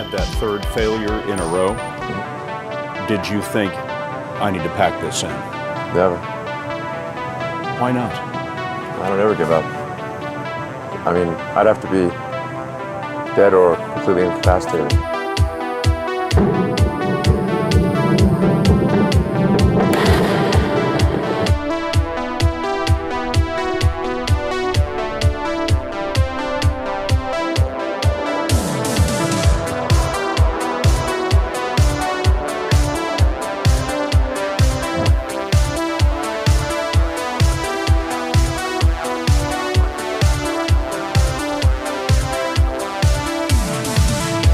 had that third failure in a row, did you think, I need to pack this in? Never. Why not? I don't ever give up. I mean, I'd have to be dead or completely incapacitated.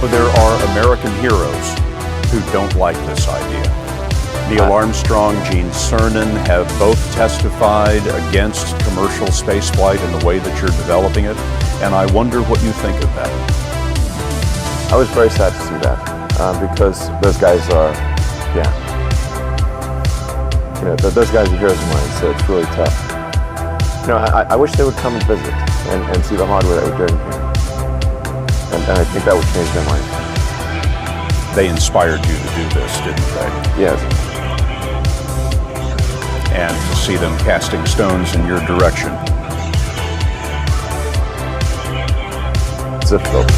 There are American heroes who don't like this idea. Neil Armstrong, Gene Cernan have both testified against commercial spaceflight in the way that you're developing it, and I wonder what you think of that. I was very sad to see that because those guys are, those guys are heroes of mine, so it's really tough. I wish they would come and visit and see the hardware that we're doing here. And I think that would change their mind. They inspired you to do this, didn't they? Yes. And to see them casting stones in your direction. It's difficult.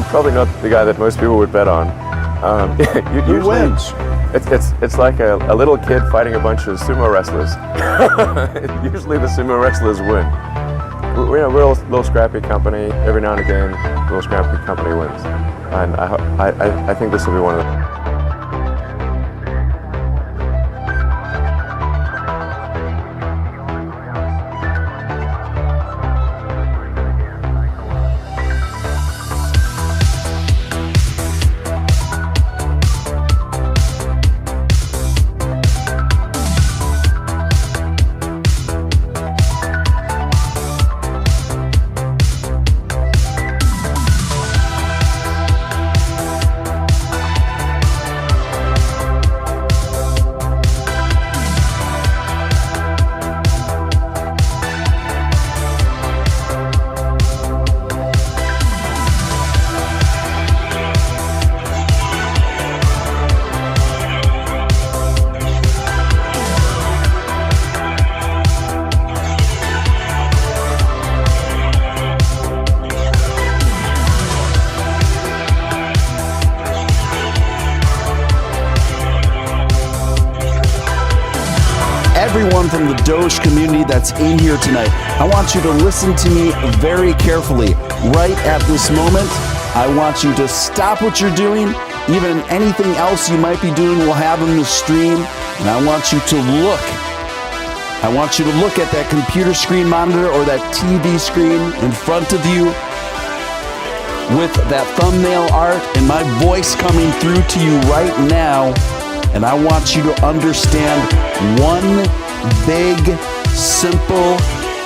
Probably not the guy that most people would bet on. Who wins? It's like a little kid fighting a bunch of sumo wrestlers. Usually the sumo wrestlers win. We're a little scrappy company. Every now and again, a little scrappy company wins. And I think this will be one of them. Everyone from the Doge community that's in here tonight, I want you to listen to me very carefully. Right at this moment, I want you to stop what you're doing. Even anything else you might be doing, we'll have in the stream. And I want you to look. I want you to look at that computer screen monitor or that TV screen in front of you with that thumbnail art and my voice coming through to you right now. And I want you to understand one big, simple,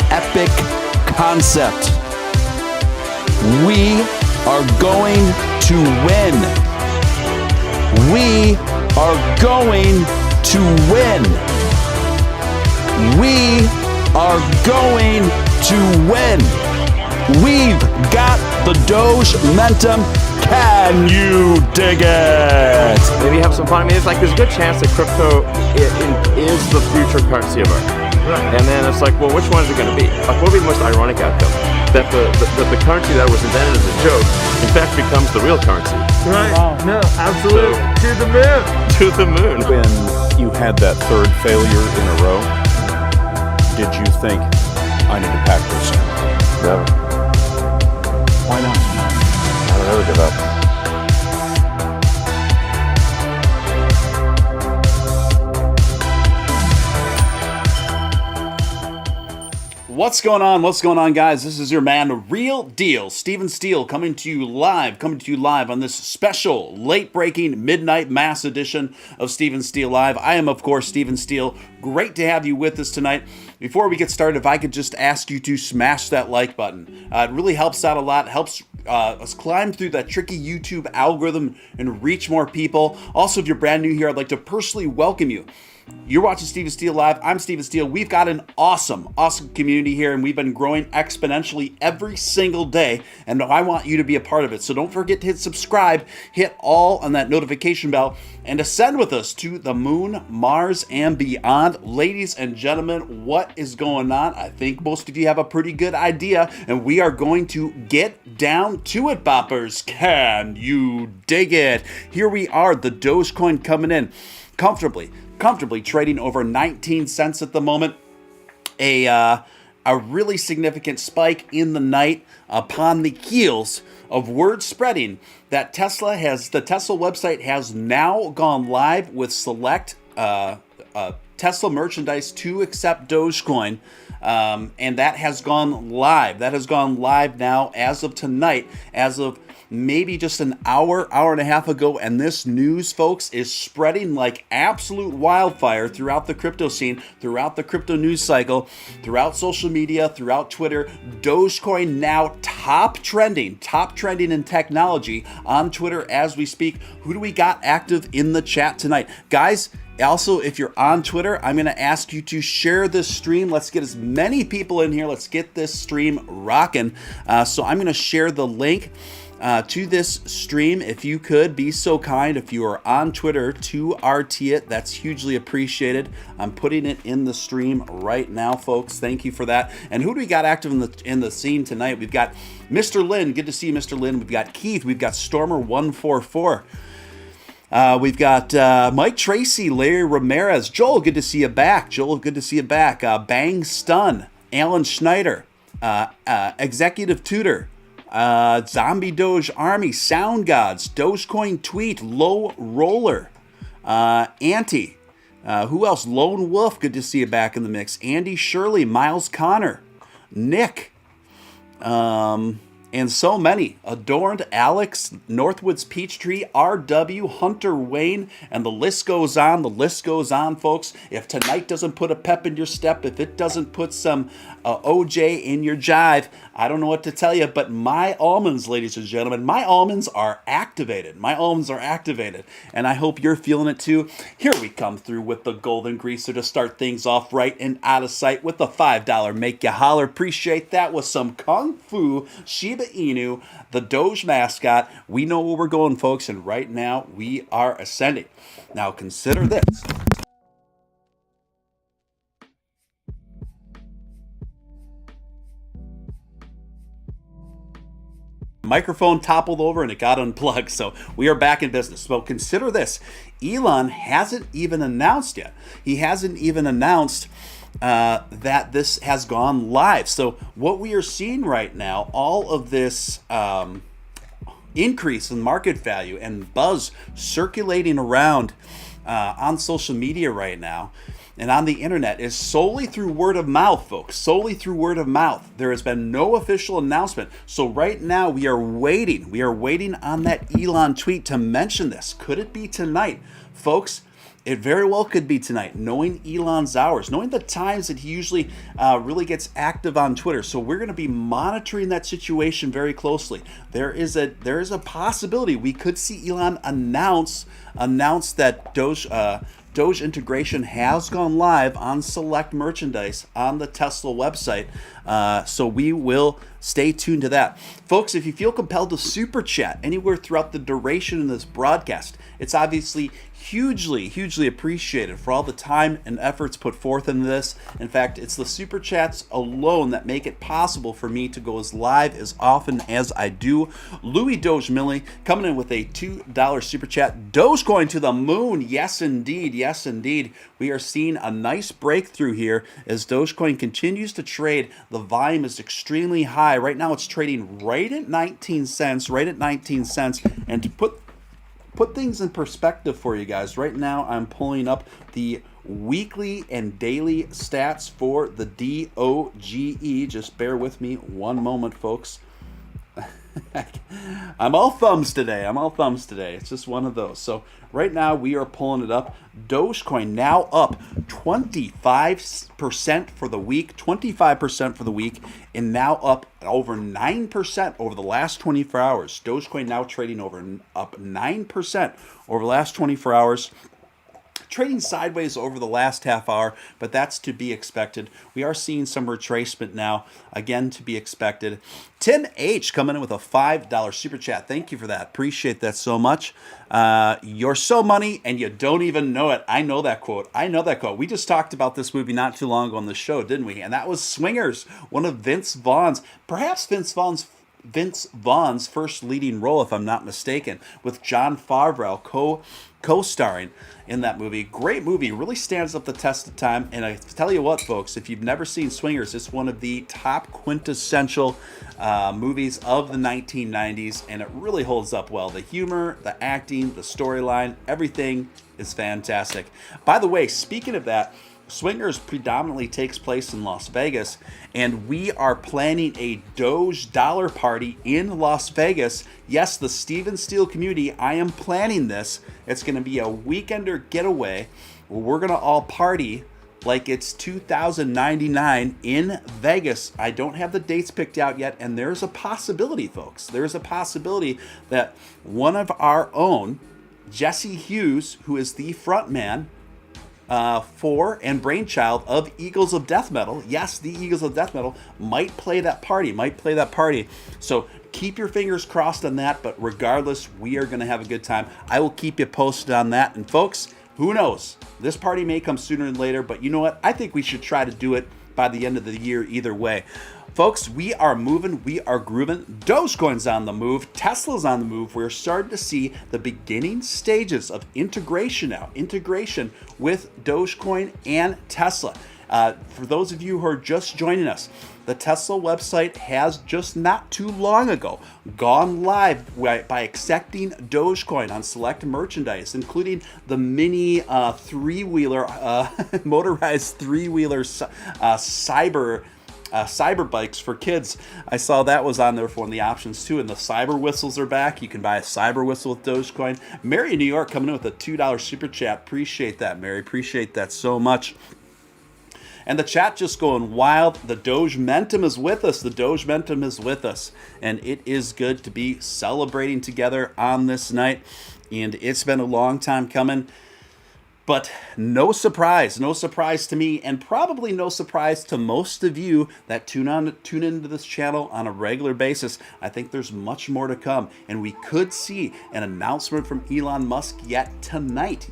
epic concept. We are going to win. We are going to win. We are going to win. We've got the Doge momentum. Can you dig it? Maybe have some fun. I mean, it's like there's a good chance that crypto is the future currency of Earth. Right. And then it's like, well, which one is it going to be? Like, what would be the most ironic outcome? That the currency that was invented as a joke, in fact, becomes the real currency. Right. Wow. No, absolutely. So, to the moon. To the moon. When you had that third failure in a row, did you think, I need to pack this in? Never. Why not? I don't ever give up. What's going on? What's going on, guys? This is your man, Real Deal, Steele, coming to you live on this special late-breaking midnight mass edition of Steele Live. I am, of course, Steele. Great to have you with us tonight. Before we get started, if I could just ask you to smash that like button. It really helps out a lot, helps us climb through that tricky YouTube algorithm and reach more people. Also, if you're brand new here, I'd like to personally welcome you. You're watching Steele Live. I'm Steele. We've got an awesome community here, and we've been growing exponentially every single day, and I want you to be a part of it. So don't forget to hit subscribe, hit all on that notification bell, and ascend with us to the moon, Mars, and beyond. Ladies and gentlemen, what is going on? I think most of you have a pretty good idea, and we are going to get down to it, boppers. Can you dig it? Here we are, the Dogecoin coming in comfortably trading over 19 cents at the moment. A really significant spike in the night upon the heels of word spreading that the Tesla website has now gone live with select Tesla merchandise to accept Dogecoin. And that has gone live. That has gone live now as of tonight, as of maybe just an hour and a half ago, and this news, folks, is spreading like absolute wildfire throughout the crypto scene, throughout the crypto news cycle, throughout social media, throughout Twitter. Dogecoin now top trending in technology on Twitter as we speak. Who do we got active in the chat tonight? Guys, also, if you're on Twitter, I'm going to ask you to share this stream. Let's get as many people in here. Let's get this stream rocking. So I'm going to share the link to this stream. If you could be so kind, if you are on Twitter, to RT it, that's hugely appreciated. I'm putting it in the stream right now, folks. Thank you for that. And who do we got active in the scene tonight? We've got Mr. Lynn. Good to see you, Mr. Lynn. We've got Keith. We've got Stormer144. We've got Mike Tracy, Larry Ramirez. Joel, good to see you back. Bang Stun, Alan Schneider, Executive Tutor, Zombie Doge Army, Sound Gods, Dogecoin Tweet, Low Roller, Anti, who else? Lone Wolf, good to see you back in the mix. Andy Shirley, Miles Connor, Nick, and so many. Adorned, Alex, Northwoods Peachtree, RW, Hunter Wayne, and the list goes on, folks. If tonight doesn't put a pep in your step, if it doesn't put some OJ in your jive, I don't know what to tell you, but my almonds, ladies and gentlemen, my almonds are activated. And I hope you're feeling it too. Here we come through with the golden greaser to start things off right and out of sight with the $5 make you holler. Appreciate that with some Kung Fu Shiba Inu, the Doge mascot. We know where we're going, folks, and right now we are ascending. Now consider this. Microphone toppled over and it got unplugged, so we are back in business. So consider this. Elon hasn't even announced yet. He hasn't even announced that this has gone live. So what we are seeing right now, all of this increase in market value and buzz circulating around on social media right now and on the internet is solely through word of mouth, folks. Solely through word of mouth. There has been no official announcement. So right now we are waiting. We are waiting on that Elon tweet to mention this. Could it be tonight? Folks, It very well could be tonight, knowing Elon's hours, knowing the times that he usually really gets active on Twitter. So we're going to be monitoring that situation very closely. There is a possibility we could see Elon announce that Doge integration has gone live on select merchandise on the Tesla website. So we will stay tuned to that. Folks, if you feel compelled to super chat anywhere throughout the duration of this broadcast, it's obviously hugely appreciated for all the time and efforts put forth into this. In fact, it's the super chats alone that make it possible for me to go as live as often as I do. Louis Doge Millie coming in with a $2 super chat. Dogecoin to the moon. Yes, indeed. Yes, indeed. We are seeing a nice breakthrough here as Dogecoin continues to trade. The volume is extremely high. Right now it's trading right at 19 cents, And to put things in perspective for you guys, right now I'm pulling up the weekly and daily stats for the DOGE. Just bear with me one moment, folks. I'm all thumbs today. It's just one of those. So right now we are pulling it up. Dogecoin now up 25% for the week, and now up over 9% over the last 24 hours. Dogecoin now trading up 9% over the last 24 hours. Trading sideways over the last half hour, but that's to be expected. We are seeing some retracement now, again to be expected. Tim H coming in with a $5 super chat. Thank you for that. Appreciate that so much. You're so money and you don't even know it. I know that quote. We just talked about this movie not too long ago on the show, didn't we? And that was Swingers, one of Vince Vaughn's first leading role, if I'm not mistaken, with Jon Favreau co-starring in that movie. Great movie, really stands up the test of time. And I tell you what, folks, if you've never seen Swingers, it's one of the top quintessential movies of the 1990s, and it really holds up well. The humor, the acting, the storyline, everything is fantastic. By the way, speaking of that, Swingers predominantly takes place in Las Vegas, and we are planning a Doge dollar party in Las Vegas. Yes, the Steele community, I am planning this. It's going to be a weekender getaway where we're going to all party like it's 2099 in Vegas. I don't have the dates picked out yet, and there's a possibility, folks. There's a possibility that one of our own, Jesse Hughes, who is the front man for and brainchild of Eagles of Death Metal. Yes, the Eagles of Death Metal might play that party. So keep your fingers crossed on that, but regardless, we are going to have a good time. I will keep you posted on that. And folks, who knows? This party may come sooner than later, but you know what? I think we should try to do it by the end of the year either way. Folks, we are moving, we are grooving. Dogecoin's on the move, Tesla's on the move. We're starting to see the beginning stages of integration now, integration with Dogecoin and Tesla. For those of you who are just joining us, the Tesla website has just not too long ago gone live by accepting Dogecoin on select merchandise, including the mini three-wheeler, motorized three-wheeler cyber bikes for kids. I saw that was on there for one of the options too, and the cyber whistles are back. You can buy a cyber whistle with Dogecoin. Mary in New York coming in with a $2 super chat. Appreciate that, Mary. Appreciate that so much. And the chat just going wild. The Dogementum is with us. And it is good to be celebrating together on this night. And it's been a long time coming. But no surprise to me, and probably no surprise to most of you that tune into this channel on a regular basis. I think there's much more to come, and we could see an announcement from Elon Musk yet tonight.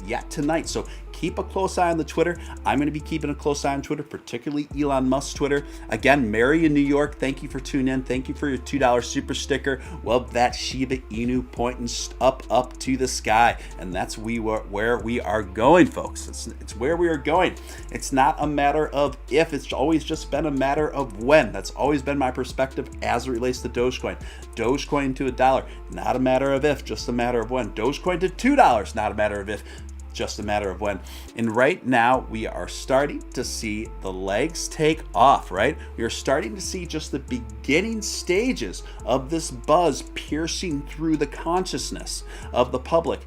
So keep a close eye on the Twitter. I'm going to be keeping a close eye on Twitter, particularly Elon Musk's Twitter. Again, Mary in New York, thank you for tuning in. Thank you for your $2 super sticker. Well, that Shiba Inu pointing up to the sky, and that's where we are going, folks. It's where we are going. It's not a matter of if, it's always just been a matter of when. That's always been my perspective as it relates to Dogecoin. Dogecoin to $1, not a matter of if, just a matter of when. Dogecoin to $2, not a matter of if, just a matter of when. And right now we are starting to see the legs take off, right? We are starting to see just the beginning stages of this buzz piercing through the consciousness of the public.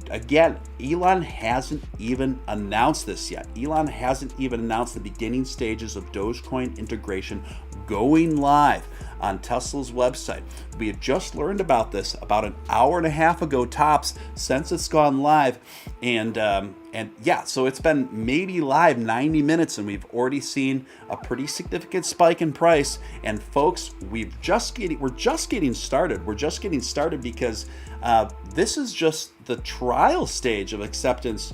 again, Elon hasn't even announced this yet. Elon hasn't even announced the beginning stages of Dogecoin integration going live on Tesla's website. We had just learned about this about an hour and a half ago tops since it's gone live. And yeah, so it's been maybe live 90 minutes and we've already seen a pretty significant spike in price. And folks, we're just getting started. We're just getting started because this is just the trial stage of acceptance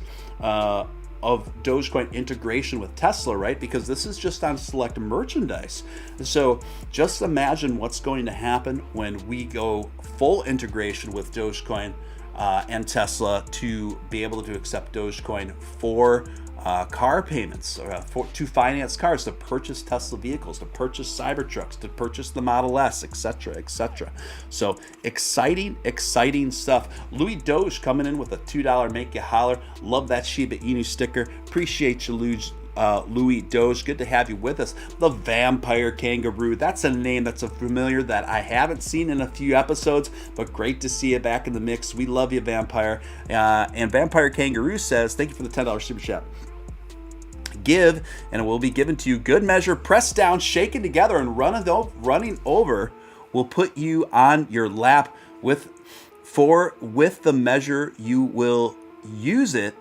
of Dogecoin integration with Tesla, right? Because this is just on select merchandise. So just imagine what's going to happen when we go full integration with Dogecoin and Tesla to be able to accept Dogecoin for car payments, to finance cars, to purchase Tesla vehicles, to purchase Cybertrucks, to purchase the Model S, etc., etc. So exciting stuff. Louis Doge coming in with a $2 make you holler. Love that Shiba Inu sticker. Appreciate you, Louis Doge. Good to have you with us. The Vampire Kangaroo. That's a name that's familiar that I haven't seen in a few episodes, but great to see you back in the mix. We love you, Vampire. And Vampire Kangaroo says, thank you for the $10 super chat. Give, and it will be given to you. Good measure, pressed down, shaken together, and running over will put you on your lap. With the measure you will use it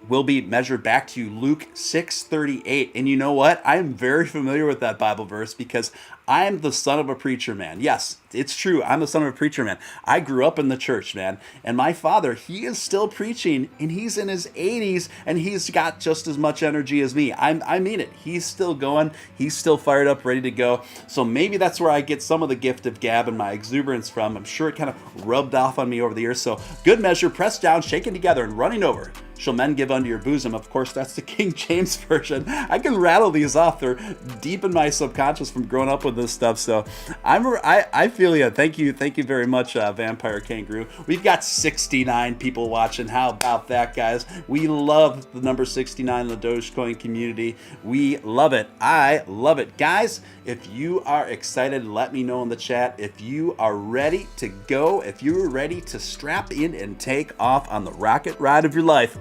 will be measured back to you. Luke 6:38. And you know what? I'm very familiar with that Bible verse because I'm the son of a preacher man. Yes, it's true. I'm the son of a preacher man. I grew up in the church, man. And my father, he is still preaching, and he's in his 80s, and he's got just as much energy as me. I mean it. He's still going. He's still fired up, ready to go. So maybe that's where I get some of the gift of gab and my exuberance from. I'm sure it kind of rubbed off on me over the years. So good measure, pressed down, shaken together, and running over shall men give unto your bosom. Of course, that's the King James Version. I can rattle these off. They're deep in my subconscious from growing up with this stuff. So I feel you. Thank you very much, Vampire Kangaroo. We've got 69 people watching. How about that, guys? We love the number 69 in the Dogecoin community. We love it. I love it. Guys, if you are excited, let me know in the chat. If you are ready to go, if you're ready to strap in and take off on the rocket ride of your life,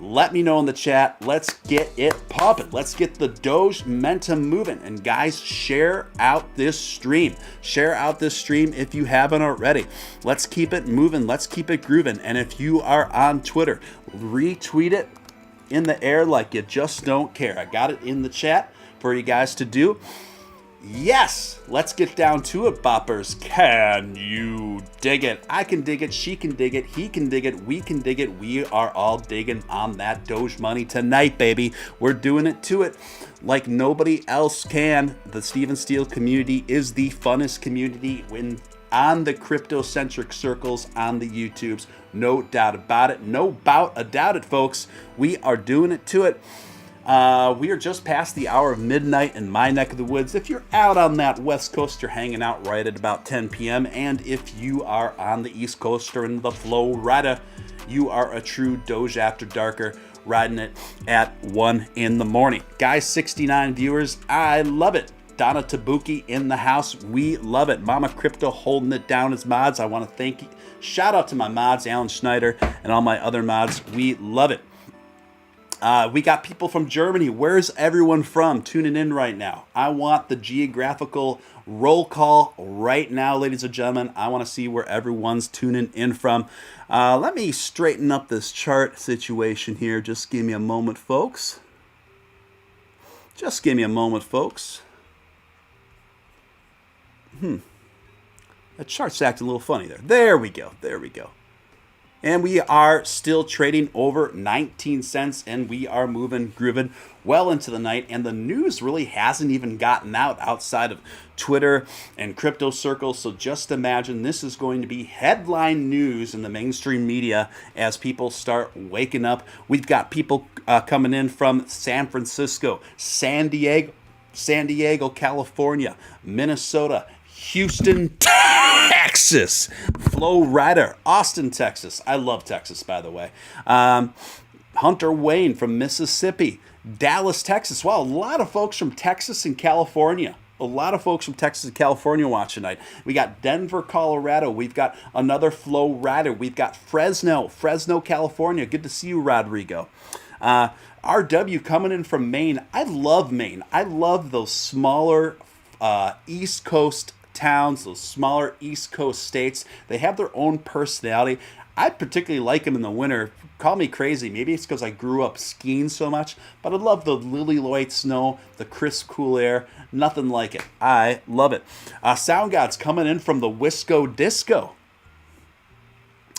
let me know in the chat. Let's get it popping. Let's get the Doge momentum moving. And guys, share out this stream. Share out this stream if you haven't already. Let's keep it moving. Let's keep it grooving. And if you are on Twitter, retweet it in the air like you just don't care. I got it in the chat for you guys to do. Yes, let's get down to it, boppers. Can you dig it? I can dig it, she can dig it, he can dig it, we can dig it. We are all digging on that Doge money tonight, baby. We're doing it to it like nobody else can. The Stephen Steele community is the funnest community on the crypto-centric circles on the YouTubes. No doubt about it. No bout a doubt it, folks. We are doing it to it. We are just past the hour of midnight in my neck of the woods. If you're out on that West Coast, you're hanging out right at about 10 p.m. And if you are on the East Coast or in the Florida, you are a true Doge After Darker, riding it at 1 in the morning. Guys, 69 viewers. I love it. Donna Tabuki in the house. We love it. Mama Crypto holding it down as mods. I want to thank you. Shout out to my mods, Alan Schneider, and all my other mods. We love it. We got people from Germany. Where's everyone from tuning in right now? I want the geographical roll call right now, ladies and gentlemen. I want to see where everyone's tuning in from. Let me straighten up this chart situation here. Just give me a moment, folks. Just give me a moment, folks. That chart's acting a little funny there. There we go. There we go. And we are still trading over 19 cents, and we are moving, grooving well into the night. And the news really hasn't even gotten out outside of Twitter and crypto circles. So just imagine this is going to be headline news in the mainstream media as people start waking up. We've got people coming in from San Francisco, San Diego, California, Minnesota, Houston, Texas, Flo Rida, Austin, Texas. I love Texas, by the way. Hunter Wayne from Mississippi, Dallas, Texas. Wow, a lot of folks from Texas and California a lot of folks from Texas and California watching tonight. We got Denver, Colorado. We've got another Flo Rider. We've got Fresno, California. Good to see you, Rodrigo. RW coming in from Maine. I love Maine. I love those smaller East Coast towns, those smaller East Coast states. They have their own personality. I particularly like them in the winter. Call me crazy. Maybe it's because I grew up skiing so much, but I love the lily white snow, the crisp, cool air. Nothing like it. I love it. Sound Gods coming in from the Wisco Disco.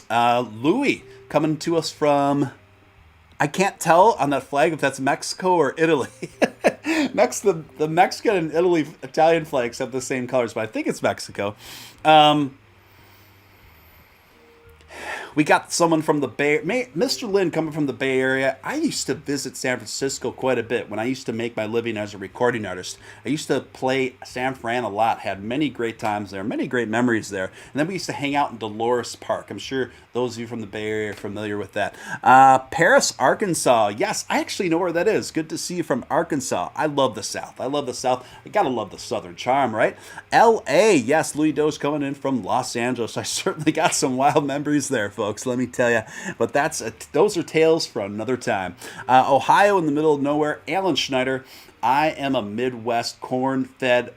Louis coming to us from, I can't tell on that flag if that's Mexico or Italy. The Mexican and Italian flags have the same colors, but I think it's Mexico. We got someone from the Bay, Mr. Lynn coming from the Bay Area. I used to visit San Francisco quite a bit when I used to make my living as a recording artist. I used to play San Fran a lot, had many great times there, many great memories there. And then we used to hang out in Dolores Park. I'm sure those of you from the Bay Area are familiar with that. Paris, Arkansas. Yes, I actually know where that is. Good to see you from Arkansas. I love the South. I love the South. I gotta love the Southern charm, right? LA. Yes, Louis Doge coming in from Los Angeles. I certainly got some wild memories there, folks. Let me tell you, but those are tales for another time. Ohio, in the middle of nowhere. Alan Schneider. I am a Midwest corn-fed,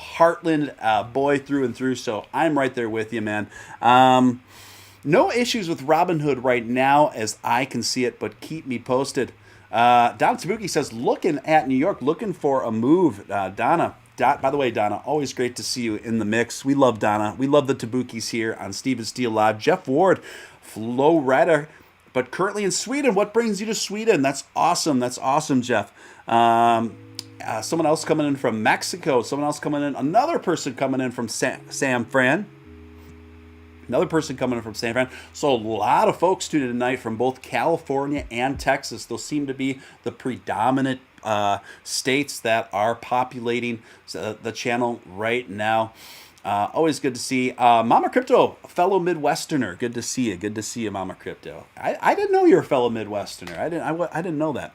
Heartland boy through and through. So I'm right there with you, man. No issues with Robinhood right now, as I can see it, but keep me posted. Donna Tabuki says, looking at New York, looking for a move. Donna. By the way, Donna, always great to see you in the mix. We love Donna. We love the Tabukis here on Steve and Steele Live. Jeff Ward, Flo Rider, but currently in Sweden. What brings you to Sweden? That's awesome. That's awesome, Jeff. Someone else coming in from Mexico. Someone else coming in. Another person coming in from San Fran. Another person coming in from San Fran. So a lot of folks tuning in tonight from both California and Texas. Those seem to be the predominant states that are populating the channel right now. Always good to see. Mama Crypto, a fellow Midwesterner. Good to see you. Good to see you, Mama Crypto. I didn't know you were a fellow Midwesterner. I didn't know that.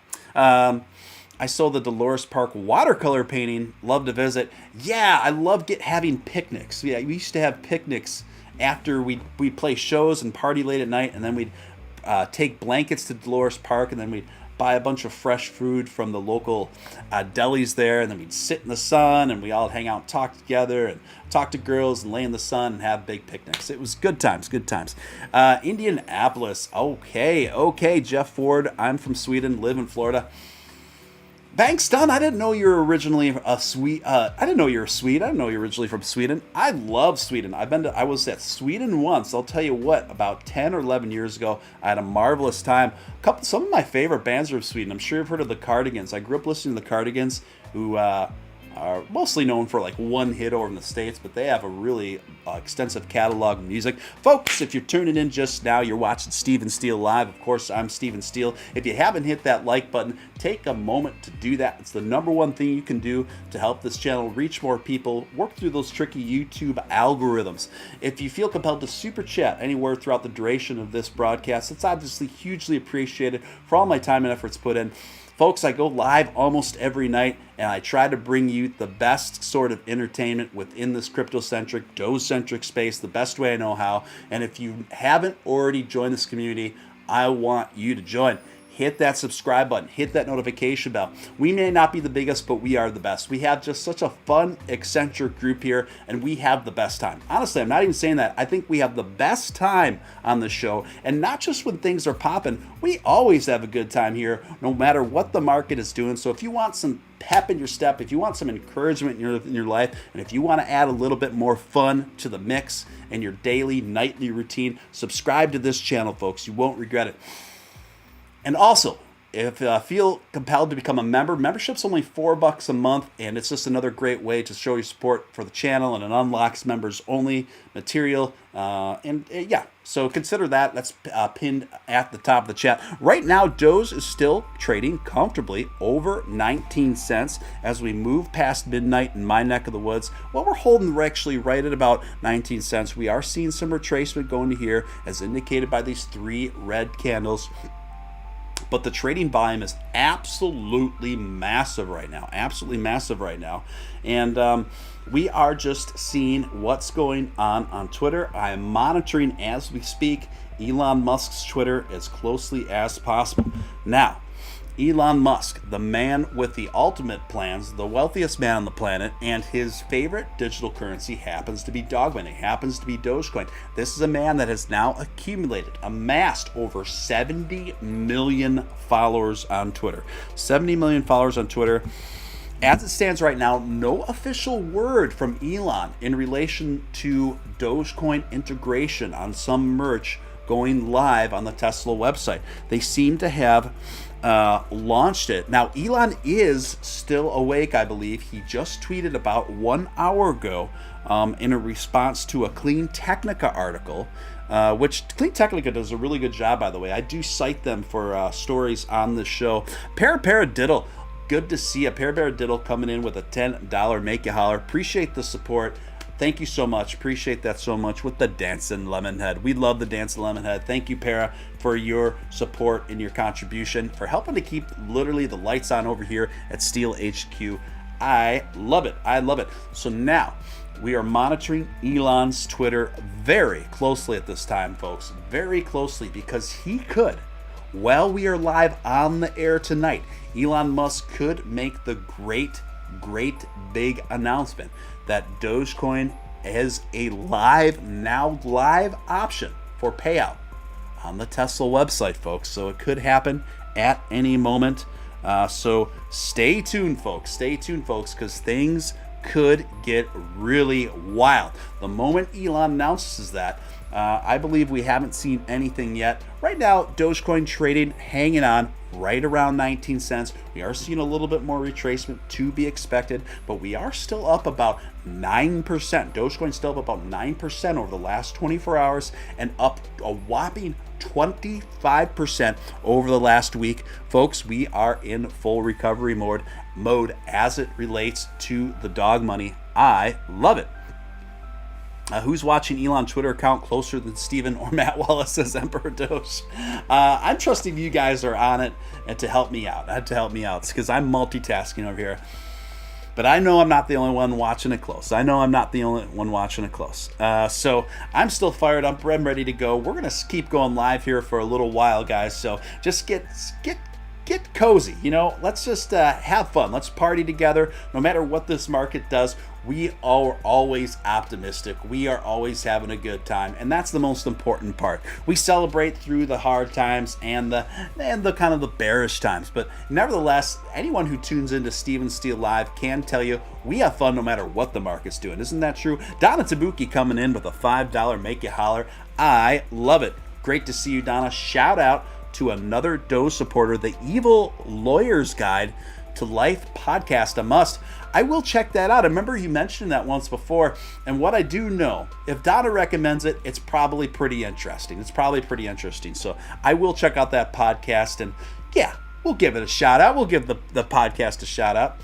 I saw the Dolores Park watercolor painting. Love to visit. Yeah, I love having picnics. Yeah, we used to have picnics after we'd play shows and party late at night, and then we'd take blankets to Dolores Park, and then we'd buy a bunch of fresh food from the local delis there, and then we'd sit in the sun, and we all hang out and talk together, and talk to girls, and lay in the sun, and have big picnics. It was good times, good times. Indianapolis, okay, Jeff Ford, I'm from Sweden, live in Florida. Banks done. I didn't know you were originally a Swede. I didn't know you were Swede. I didn't know you were originally from Sweden. I love Sweden. I was at Sweden once. I'll tell you what, about 10 or 11 years ago, I had a marvelous time. Some of my favorite bands are of Sweden. I'm sure you've heard of the Cardigans. I grew up listening to the Cardigans, who are mostly known for like one hit over in the States, but they have a really extensive catalog of music. Folks, if you're tuning in just now, you're watching Steve and Steele Live. Of course, I'm Steve and Steele. If you haven't hit that like button, take a moment to do that. It's the number one thing you can do to help this channel reach more people, work through those tricky YouTube algorithms. If you feel compelled to super chat anywhere throughout the duration of this broadcast, it's obviously hugely appreciated for all my time and efforts put in. Folks, I go live almost every night, and I try to bring you the best sort of entertainment within this crypto-centric, Doge-centric space, the best way I know how. And if you haven't already joined this community, I want you to join. Hit that subscribe button, hit that notification bell. We may not be the biggest, but we are the best. We have just such a fun, eccentric group here, and we have the best time. Honestly, I'm not even saying that. I think we have the best time on the show, and not just when things are popping. We always have a good time here, no matter what the market is doing. So if you want some pep in your step, if you want some encouragement in your life, and if you want to add a little bit more fun to the mix in your daily, nightly routine, subscribe to this channel, folks. You won't regret it. And also, if you feel compelled to become a member, membership's only $4 a month, and it's just another great way to show your support for the channel, and it unlocks members only material. So consider that. That's pinned at the top of the chat. Right now, Doge is still trading comfortably over 19 cents as we move past midnight in my neck of the woods. Well, we're holding actually right at about 19 cents. We are seeing some retracement going to here, as indicated by these 3 red candles. but the trading volume is absolutely massive right now. Absolutely massive right now. And we are just seeing what's going on Twitter. I am monitoring as we speak Elon Musk's Twitter as closely as possible. Now, Elon Musk, the man with the ultimate plans, the wealthiest man on the planet, and his favorite digital currency happens to be Dogman. It happens to be Dogecoin. This is a man that has now amassed over 70 million followers on Twitter. 70 million followers on Twitter. As it stands right now, no official word from Elon in relation to Dogecoin integration on some merch going live on the Tesla website. They seem to have launched it. Now, Elon is still awake, I believe. He just tweeted about 1 hour ago in a response to a Clean Technica article, which Clean Technica does a really good job, by the way. I do cite them for stories on the show. Paradiddle, good to see a Paradiddle coming in with a $10 make you holler. Appreciate the support. Thank you so much. Appreciate that so much with the Dancing Lemonhead. We love the Dancing Lemonhead. Thank you, Para, for your support and your contribution, for helping to keep literally the lights on over here at Steele HQ. I love it. I love it. So now we are monitoring Elon's Twitter very closely at this time, folks. Very closely, because he could, while we are live on the air tonight, Elon Musk could make the great big announcement that Dogecoin is a live option for payout on the Tesla website, folks. So it could happen at any moment. So stay tuned, folks. Stay tuned, folks, because things could get really wild. The moment Elon announces that, I believe we haven't seen anything yet. Right now, Dogecoin trading, hanging on right around 19 cents. We are seeing a little bit more retracement to be expected, but we are still up about 9%. Dogecoin still up about 9% over the last 24 hours and up a whopping 25% over the last week. Folks, we are in full recovery mode as it relates to the dog money. I love it. Who's watching Elon's Twitter account closer than Steven or Matt Wallace, says Emperor Doge? I'm trusting you guys are on it and to help me out. Because I'm multitasking over here. But I know I'm not the only one watching it close. So I'm still fired up. I'm ready to go. We're going to keep going live here for a little while, guys. So just get cozy. Let's just have fun. Let's party together. No matter what this market does, we are always optimistic. We are always having a good time, and that's the most important part. We celebrate through the hard times and the kind of the bearish times. But nevertheless, anyone who tunes into Steven Steele Live can tell you we have fun no matter what the market's doing. Isn't that true? Donna Tabuki coming in with a $5 make you holler. I love it. Great to see you, Donna. Shout out to another Doge supporter, the Evil Lawyer's Guide to Life podcast, a must. I will check that out. I remember you mentioned that once before, and what I do know, if Donna recommends it, it's probably pretty interesting. So I will check out that podcast, and yeah, we'll give it a shout out. We'll give the podcast a shout out.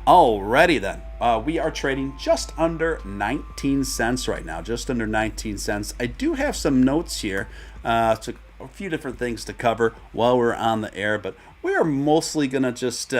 Alrighty then. We are trading just under 19 cents right now, just under 19 cents. I do have some notes here, to a few different things to cover while we're on the air, but we are mostly going to just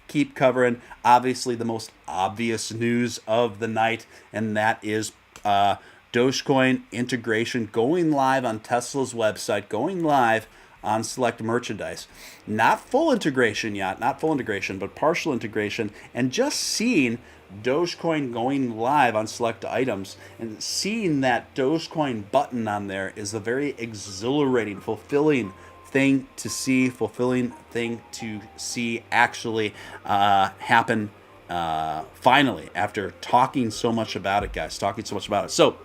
keep covering, obviously, the most obvious news of the night, and that is Dogecoin integration going live on Tesla's website, going live on select merchandise. Not full integration yet, but partial integration, and just seeing Dogecoin going live on select items and seeing that Dogecoin button on there is a very exhilarating, fulfilling thing to see actually happen finally, after talking so much about it, guys. So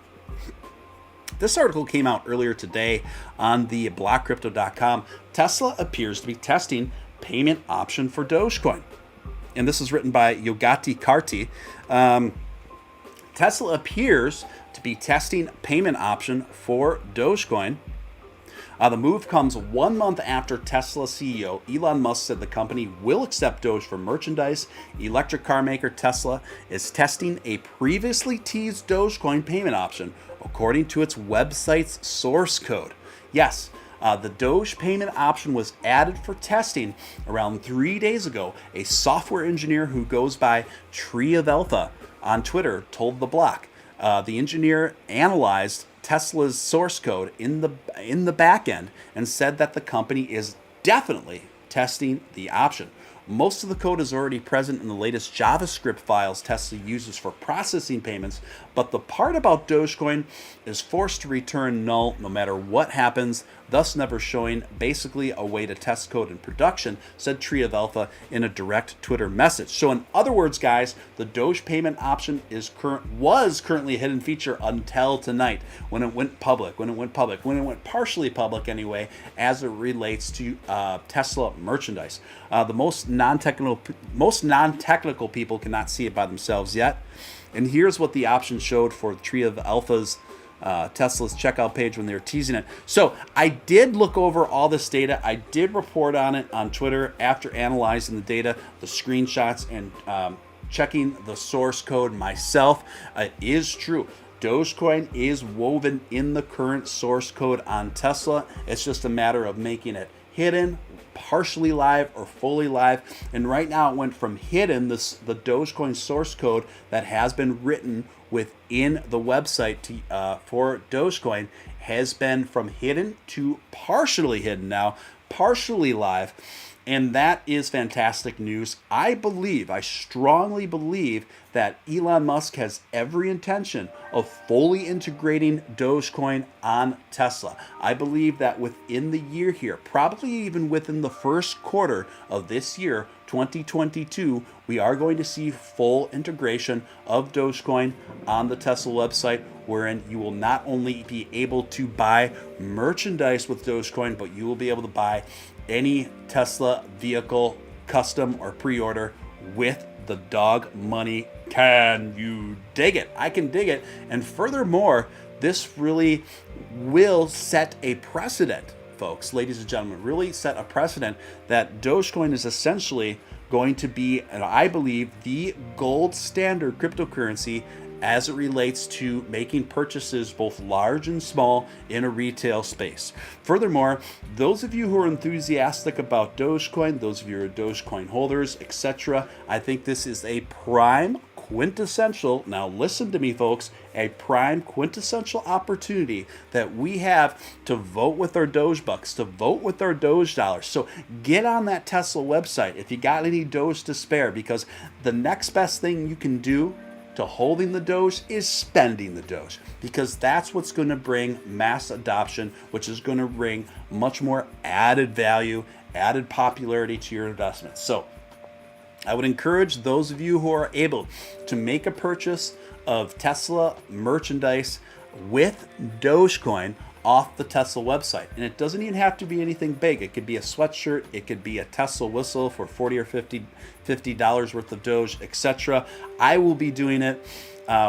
this article came out earlier today on the blockcrypto.com. Tesla appears to be testing payment option for Dogecoin. And this is written by Yogati Karti. Tesla appears to be testing payment option for Dogecoin. The move comes 1 month after Tesla CEO Elon Musk said the company will accept Doge for merchandise. Electric car maker Tesla is testing a previously teased Dogecoin payment option according to its website's source code. Yes, the Doge payment option was added for testing around 3 days ago. A software engineer who goes by Tree of Alpha on Twitter told The Block. The engineer analyzed Tesla's source code in the back end and said that the company is definitely testing the option. Most of the code is already present in the latest JavaScript files Tesla uses for processing payments, but the part about Dogecoin is forced to return null no matter what happens, thus never showing basically a way to test code in production, said Tree of Alpha in a direct Twitter message. So in other words, guys, the Doge payment option was currently a hidden feature until tonight when it went public, when it went partially public anyway, as it relates to Tesla merchandise. The most non-technical people cannot see it by themselves yet. And here's what the option showed for Tree of Alpha's Tesla's checkout page when they were teasing it. So I did look over all this data. I did report on it on Twitter after analyzing the data, the screenshots, and checking the source code myself. It is true. Dogecoin is woven in the current source code on Tesla. It's just a matter of making it hidden, partially live, or fully live. And right now it went from hidden, the Dogecoin source code that has been written within the website for Dogecoin has been from hidden to partially hidden now, partially live. And that is fantastic news. I strongly believe that Elon Musk has every intention of fully integrating Dogecoin on Tesla. I believe that within the year here, probably even within the first quarter of this year, 2022, we are going to see full integration of Dogecoin on the Tesla website, wherein you will not only be able to buy merchandise with Dogecoin, but you will be able to buy any Tesla vehicle, custom or pre-order, with the dog money. Can you dig it? I can dig it. And furthermore, this really will set a precedent, folks, ladies and gentlemen, really set a precedent that Dogecoin is essentially going to be, and I believe, the gold standard cryptocurrency as it relates to making purchases both large and small in a retail space. Furthermore, those of you who are enthusiastic about Dogecoin, those of you who are Dogecoin holders, etc., I think this is a prime quintessential, now listen to me folks, a prime quintessential opportunity that we have to vote with our Doge bucks, to vote with our Doge dollars. So get on that Tesla website if you got any Doge to spare, because the next best thing you can do to holding the Doge is spending the Doge, because that's what's going to bring mass adoption, which is going to bring much more added value, added popularity to your investments. So I would encourage those of you who are able to make a purchase of Tesla merchandise with Dogecoin off the Tesla website. And it doesn't even have to be anything big. It could be a sweatshirt, it could be a Tesla whistle for $40 or $50 worth of Doge, etc. I will be doing it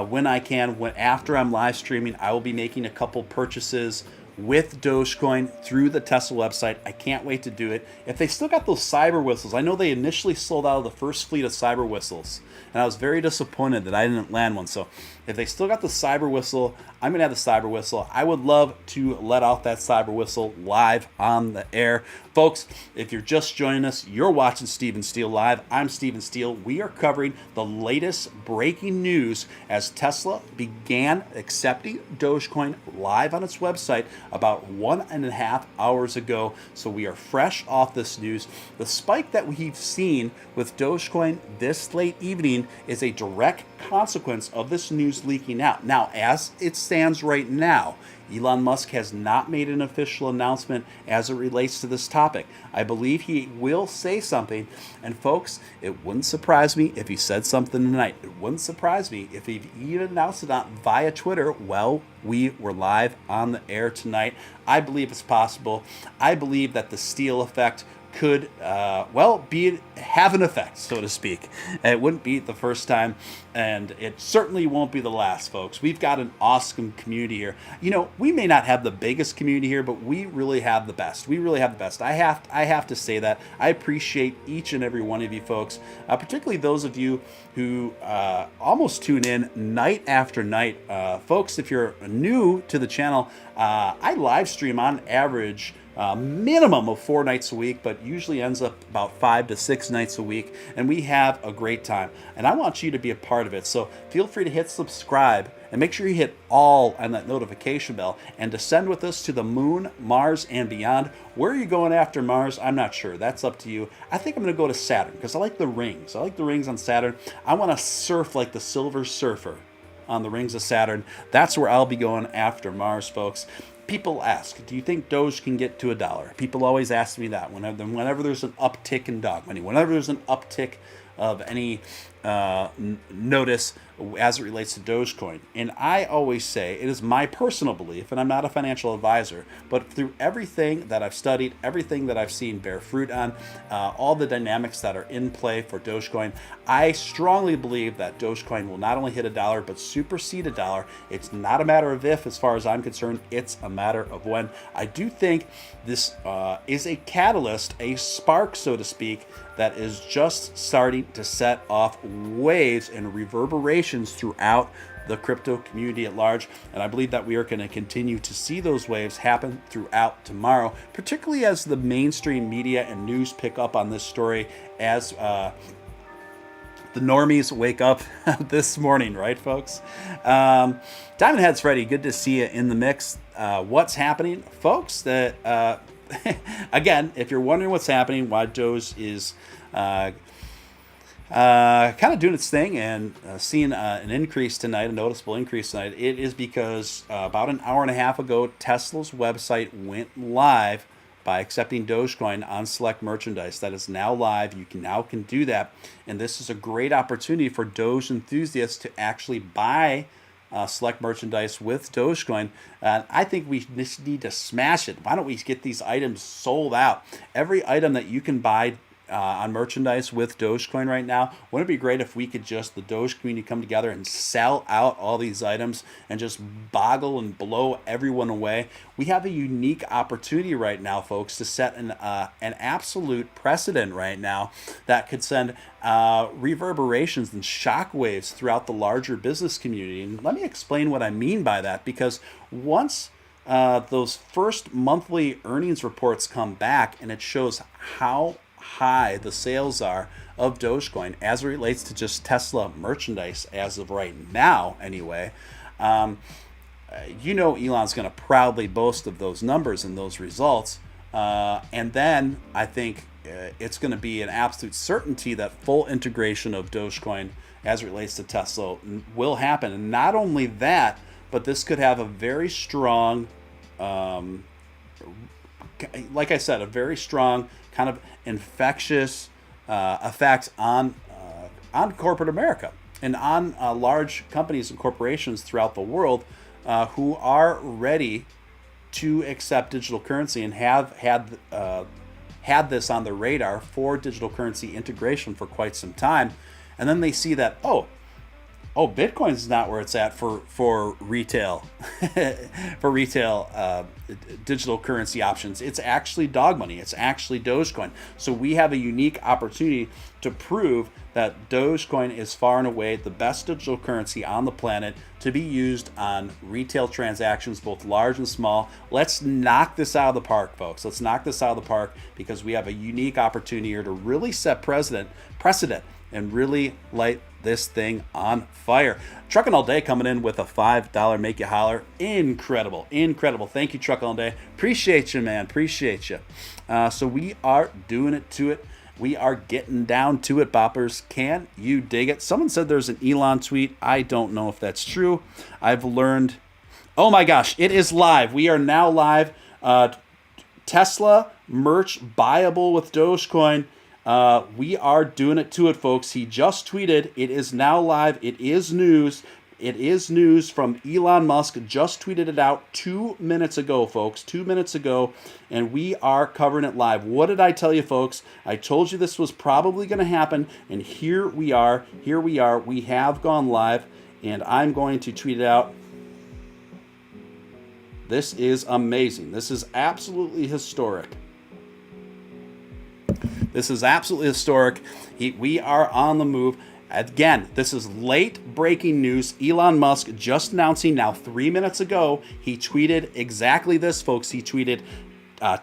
when I can. After I'm live streaming, I will be making a couple purchases with Dogecoin through the Tesla website. I can't wait to do it. If they still got those cyber whistles, I know they initially sold out of the first fleet of cyber whistles, and I was very disappointed that I didn't land one. So if they still got the cyber whistle, I'm gonna have the cyber whistle. I would love to let off that cyber whistle live on the air. Folks, if you're just joining us, you're watching Steven Steele Live. I'm Steven Steele. We are covering the latest breaking news as Tesla began accepting Dogecoin live on its website about 1.5 hours ago. So we are fresh off this news. The spike that we've seen with Dogecoin this late evening is a direct consequence of this news leaking out. Now, as it stands right now, Elon Musk has not made an official announcement as it relates to this topic. I believe he will say something, and folks, it wouldn't surprise me if he said something tonight. It wouldn't surprise me if he even announced it via Twitter. Well, we were live on the air tonight. I believe it's possible. I believe that the Steele effect could, have an effect, so to speak. It wouldn't be the first time, and it certainly won't be the last, folks. We've got an awesome community here. You know, we may not have the biggest community here, but we really have the best. We really have the best. I have to say that. I appreciate each and every one of you folks, particularly those of you who almost tune in night after night. Folks, if you're new to the channel, I live stream on average minimum of 4 nights a week, but usually ends up about 5 to 6 nights a week, and we have a great time, and I want you to be a part of it. So feel free to hit subscribe and make sure you hit all on that notification bell and descend with us to the moon, Mars, and beyond. Where are you going after Mars? I'm not sure. That's up to you. I think I'm going to go to Saturn because I like the rings. I like the rings on Saturn. I want to surf like the Silver Surfer on the rings of Saturn. That's where I'll be going after Mars, folks. People ask, do you think Doge can get to $1? People always ask me that whenever there's an uptick in dog money, whenever there's an uptick of any notice as it relates to Dogecoin. And I always say it is my personal belief, and I'm not a financial advisor, but through everything that I've studied, everything that I've seen bear fruit on, all the dynamics that are in play for Dogecoin, I strongly believe that Dogecoin will not only hit $1, but supersede $1. It's not a matter of if, as far as I'm concerned, it's a matter of when. I do think this is a catalyst, a spark, so to speak, that is just starting to set off waves and reverberations throughout the crypto community at large. And I believe that we are going to continue to see those waves happen throughout tomorrow, particularly as the mainstream media and news pick up on this story as the normies wake up this morning, right, folks? Diamond Heads Freddy, good to see you in the mix. What's happening, folks? That again, if you're wondering what's happening, why Doge is kind of doing its thing and seeing an increase tonight, a noticeable increase tonight, it is because about an hour and a half ago, Tesla's website went live by accepting Dogecoin on select merchandise. That is now live. You can do that, and this is a great opportunity for Doge enthusiasts to actually buy select merchandise with Dogecoin. I think we just need to smash it. Why don't we get these items sold out? Every item that you can buy on merchandise with Dogecoin right now, wouldn't it be great if we could just, the Doge community, come together and sell out all these items and just boggle and blow everyone away? We have a unique opportunity right now, folks, to set an absolute precedent right now that could send reverberations and shockwaves throughout the larger business community. And let me explain what I mean by that, because once those first monthly earnings reports come back and it shows how high the sales are of Dogecoin as it relates to just Tesla merchandise as of right now anyway, you know Elon's going to proudly boast of those numbers and those results, and then I think it's going to be an absolute certainty that full integration of Dogecoin as it relates to Tesla will happen. And not only that, but this could have a very strong like I said, a very strong kind of infectious effect on corporate America and on large companies and corporations throughout the world who are ready to accept digital currency and have had this on their radar for digital currency integration for quite some time. And then they see that, oh, Bitcoin is not where it's at for retail, for retail digital currency options. It's actually dog money. It's actually Dogecoin. So we have a unique opportunity to prove that Dogecoin is far and away the best digital currency on the planet to be used on retail transactions, both large and small. Let's knock this out of the park, folks. Let's knock this out of the park, because we have a unique opportunity here to really set precedent and really light this thing on fire. Trucking All Day coming in with a $5 make you holler. Incredible. Thank you, Trucking All Day. Appreciate you, man. Appreciate you. So we are doing it to it. We are getting down to it, boppers. Can you dig it? Someone said there's an Elon tweet. I don't know if that's true. I've learned. Oh my gosh, it is live. We are now live. Tesla merch buyable with Dogecoin. We are doing it to it, folks. He just tweeted, it is now live. It is news. It is news from Elon Musk. Just tweeted it out 2 minutes ago, folks. 2 minutes ago, and we are covering it live. What did I tell you, folks? I told you this was probably going to happen, and here we are. Here we are. We have gone live, and I'm going to tweet it out. This is amazing. This is absolutely historic. This is absolutely historic. We are on the move. Again, this is late breaking news. Elon Musk just announcing now 3 minutes ago, he tweeted exactly this, folks. He tweeted,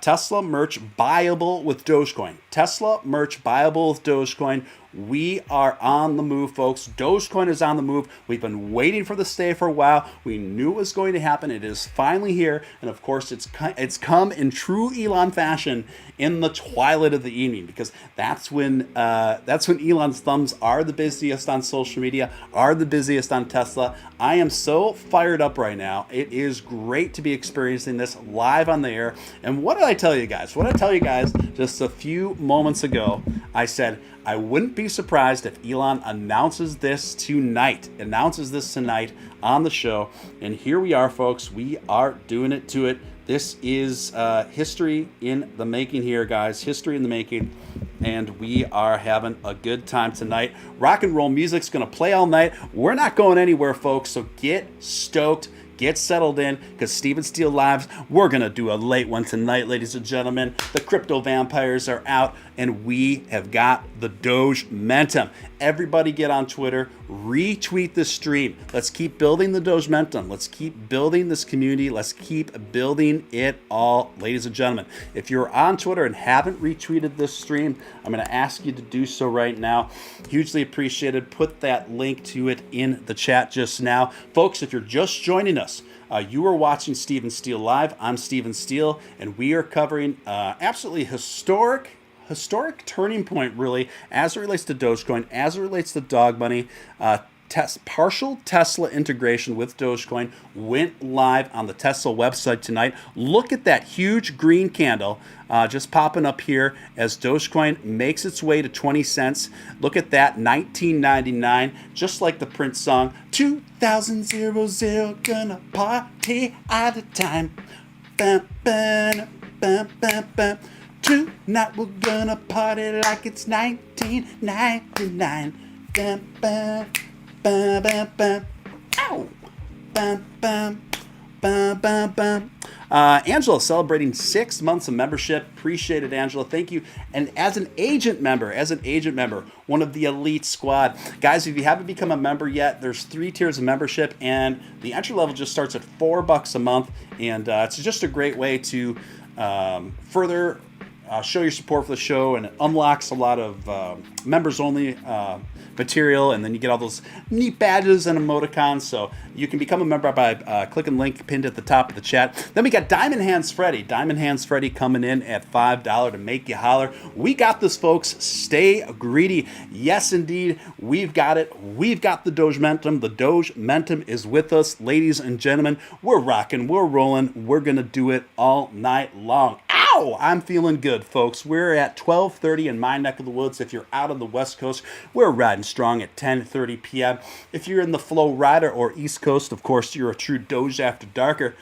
Tesla merch buyable with Dogecoin. Tesla merch buyable with Dogecoin. We are on the move, folks. Dogecoin is on the move. We've been waiting for this day for a while. We knew it was going to happen. It is finally here. And of course, it's come in true Elon fashion in the twilight of the evening, because that's when Elon's thumbs are the busiest on social media, are the busiest on Tesla. I am so fired up right now. It is great to be experiencing this live on the air. And what did I tell you guys? What did I tell you guys just a few moments ago? I said, I wouldn't be surprised if Elon announces this tonight on the show. And here we are, folks. We are doing it to it. This is history in the making here, guys. History in the making. And we are having a good time tonight. Rock and roll music's going to play all night. We're not going anywhere, folks. So get stoked. Get settled in, because Steele Lives, we're going to do a late one tonight, ladies and gentlemen. The crypto vampires are out, and we have got the Doge momentum. Everybody get on Twitter, retweet the stream. Let's keep building the Doge momentum. Let's keep building this community. Let's keep building it all, ladies and gentlemen. If you're on Twitter and haven't retweeted this stream, I'm going to ask you to do so right now. Hugely appreciated. Put that link to it in the chat just now. Folks, if you're just joining us, you are watching Steele Live. I'm Steele, and we are covering absolutely historic turning point, really, as it relates to Dogecoin, as it relates to dog money. Partial Tesla integration with Dogecoin went live on the Tesla website tonight. Look at that huge green candle just popping up here as Dogecoin makes its way to 20 cents. Look at that, $19.99, just like the Prince song, 2000 gonna party at a time. Bam, bam, bam, bam, bam. Tonight we're gonna party like it's 1999. Bam, bam. Bam, bam, bam. Ow! Bam, bam, bam, bam, bam. Angela celebrating 6 months of membership. Appreciate it, Angela. Thank you. And as an agent member, one of the elite squad. Guys, if you haven't become a member yet, there's 3 tiers of membership, and the entry level just starts at $4 a month. And it's just a great way to further show your support for the show, and it unlocks a lot of members only material, and then you get all those neat badges and emoticons. So you can become a member by clicking the link pinned at the top of the chat. Then we got Diamond Hands Freddy coming in at $5 to make you holler. We got this, folks. Stay greedy. Yes, indeed, we've got it. We've got the Doge momentum. The Doge momentum is with us, ladies and gentlemen. We're rocking. We're rolling. We're gonna do it all night long. Ow! I'm feeling good, folks. We're at 12:30 in my neck of the woods. If you're out on the West Coast, we're riding strong at 10:30 p.m. If you're in the Flow Rider or East Coast, of course, you're a true Doge After Darker,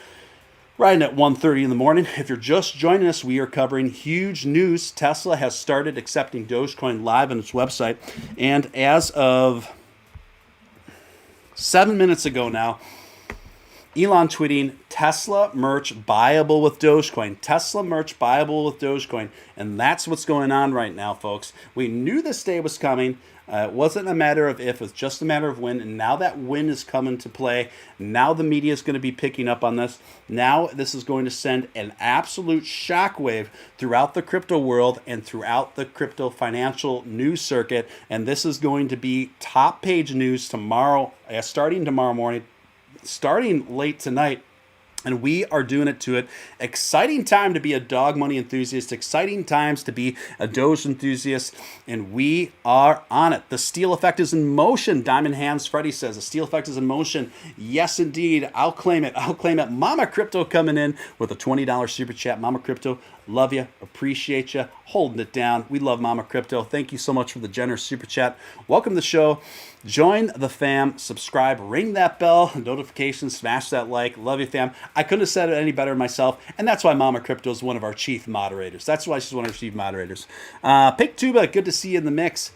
riding at 1:30 in the morning. If you're just joining us, we are covering huge news. Tesla has started accepting Dogecoin live on its website, and as of 7 minutes ago now, Elon tweeting, Tesla merch buyable with Dogecoin. Tesla merch buyable with Dogecoin. And that's what's going on right now, folks. We knew this day was coming. It wasn't a matter of if, it was just a matter of when. And now that win is coming to play. Now the media is going to be picking up on this. Now this is going to send an absolute shockwave throughout the crypto world and throughout the crypto financial news circuit. And this is going to be top page news tomorrow, starting tomorrow morning, starting late tonight, and we are doing it to it. Exciting time to be a dog money enthusiast, exciting times to be a Doge enthusiast, and we are on it. The Steele effect is in motion, Diamond Hands Freddy says. The Steele effect is in motion. Yes, indeed. I'll claim it. Mama Crypto coming in with a $20 super chat. Mama Crypto, Love you. Appreciate you. Holding it down. We love Mama Crypto. Thank you so much for the generous super chat. Welcome to the show. Join the fam. Subscribe. Ring that bell. Notifications. Smash that like. Love you, fam. I couldn't have said it any better myself. And that's why Mama Crypto is one of our chief moderators. That's why she's one of our chief moderators. Pick Tuba. Good to see you in the mix.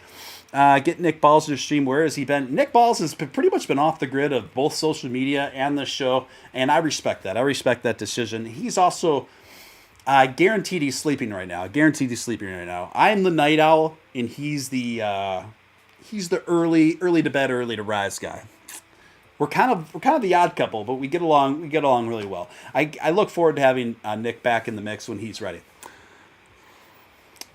Get Nick Balls to the stream. Where has he been? Nick Balls has pretty much been off the grid of both social media and the show, and I respect that. I respect that decision. He's also guaranteed he's sleeping right now. Guaranteed he's sleeping right now. I'm the night owl, and he's the early to bed, early to rise guy. We're kind of the odd couple, but we get along really well. I look forward to having Nick back in the mix when he's ready.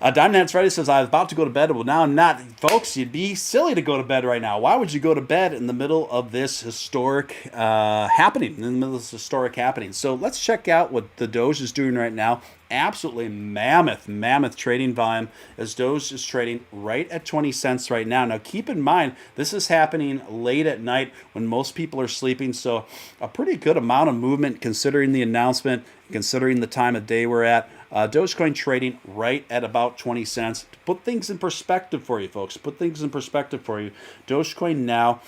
Diamond Heads Friday says, I was about to go to bed. Well, now I'm not. Folks, you'd be silly to go to bed right now. Why would you go to bed in the middle of this historic happening? So let's check out what the Doge is doing right now. Absolutely mammoth trading volume as Doge is trading right at 20 cents right now. Now, keep in mind, this is happening late at night when most people are sleeping. So a pretty good amount of movement considering the announcement, considering the time of day we're at. Dogecoin trading right at about 20 cents. To put things in perspective for you, folks, Dogecoin now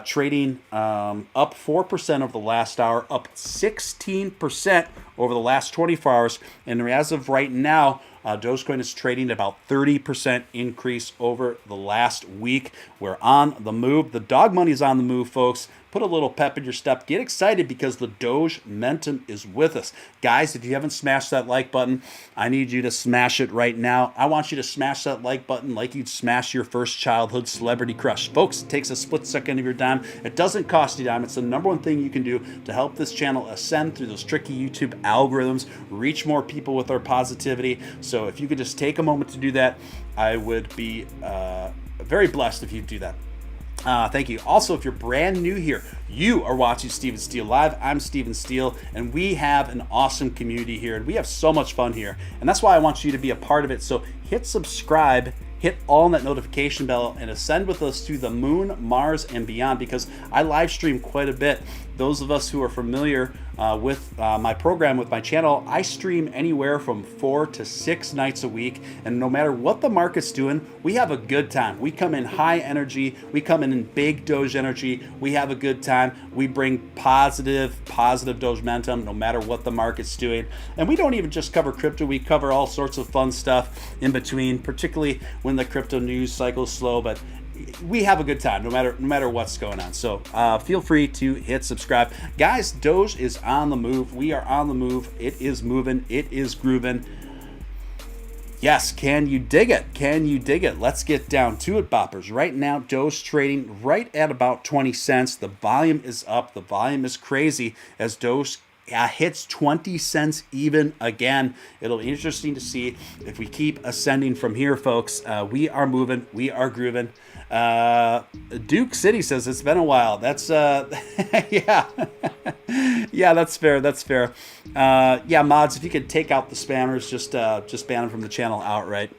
trading up 4% over the last hour, up 16% over the last 24 hours. And as of right now, Dogecoin is trading about 30% increase over the last week. We're on the move. The dog money is on the move, folks. Put a little pep in your step. Get excited because the Doge momentum is with us. Guys, if you haven't smashed that like button, I need you to smash it right now. I want you to smash that like button like you'd smash your first childhood celebrity crush. Folks, it takes a split second of your dime. It doesn't cost you a dime. It's the number one thing you can do to help this channel ascend through those tricky YouTube algorithms, reach more people with our positivity. So if you could just take a moment to do that, I would be very blessed if you do that. Thank you. Also, if you're brand new here, you are watching Steven Steele Live. I'm Steven Steele, and we have an awesome community here, and we have so much fun here. And that's why I want you to be a part of it. So hit subscribe, hit all on that notification bell, and ascend with us to the moon, Mars, and beyond, because I live stream quite a bit. Those of us who are familiar with my program, with my channel, I stream anywhere from 4 to 6 nights a week, and no matter what the market's doing, we have a good time. We come in high energy, we come in big Doge energy, we have a good time, we bring positive Doge momentum no matter what the market's doing. And we don't even just cover crypto, we cover all sorts of fun stuff in between, particularly when the crypto news cycle is slow, but we have a good time no matter what's going on. So feel free to hit subscribe. Guys, Doge is on the move. We are on the move. It is moving. It is grooving. Yes, can you dig it? Can you dig it? Let's get down to it, boppers. Right now, Doge trading right at about 20 cents. The volume is up. The volume is crazy as Doge hits 20 cents even again. It'll be interesting to see if we keep ascending from here, folks. We are moving. We are grooving. Duke City says it's been a while. That's yeah. Yeah, that's fair. That's fair. Yeah, mods, if you could take out the spammers, just ban them from the channel outright.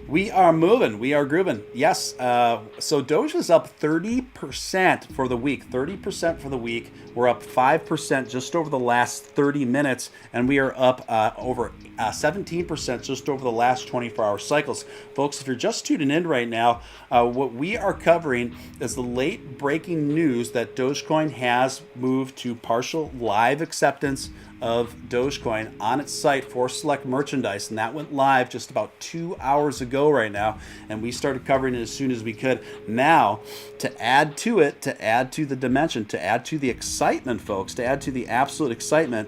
We are moving. We are grooving. Yes. So Doge is up 30% for the week. 30% for the week. We're up 5% just over the last 30 minutes, and we are up over 17% just over the last 24-hour cycles. Folks, if you're just tuning in right now, what we are covering is the late breaking news that Dogecoin has moved to partial live acceptance of Dogecoin on its site for select merchandise, and that went live just about 2 hours ago right now, and we started covering it as soon as we could. Now, to add to it, to add to the dimension, to add to the excitement, folks, to add to the absolute excitement,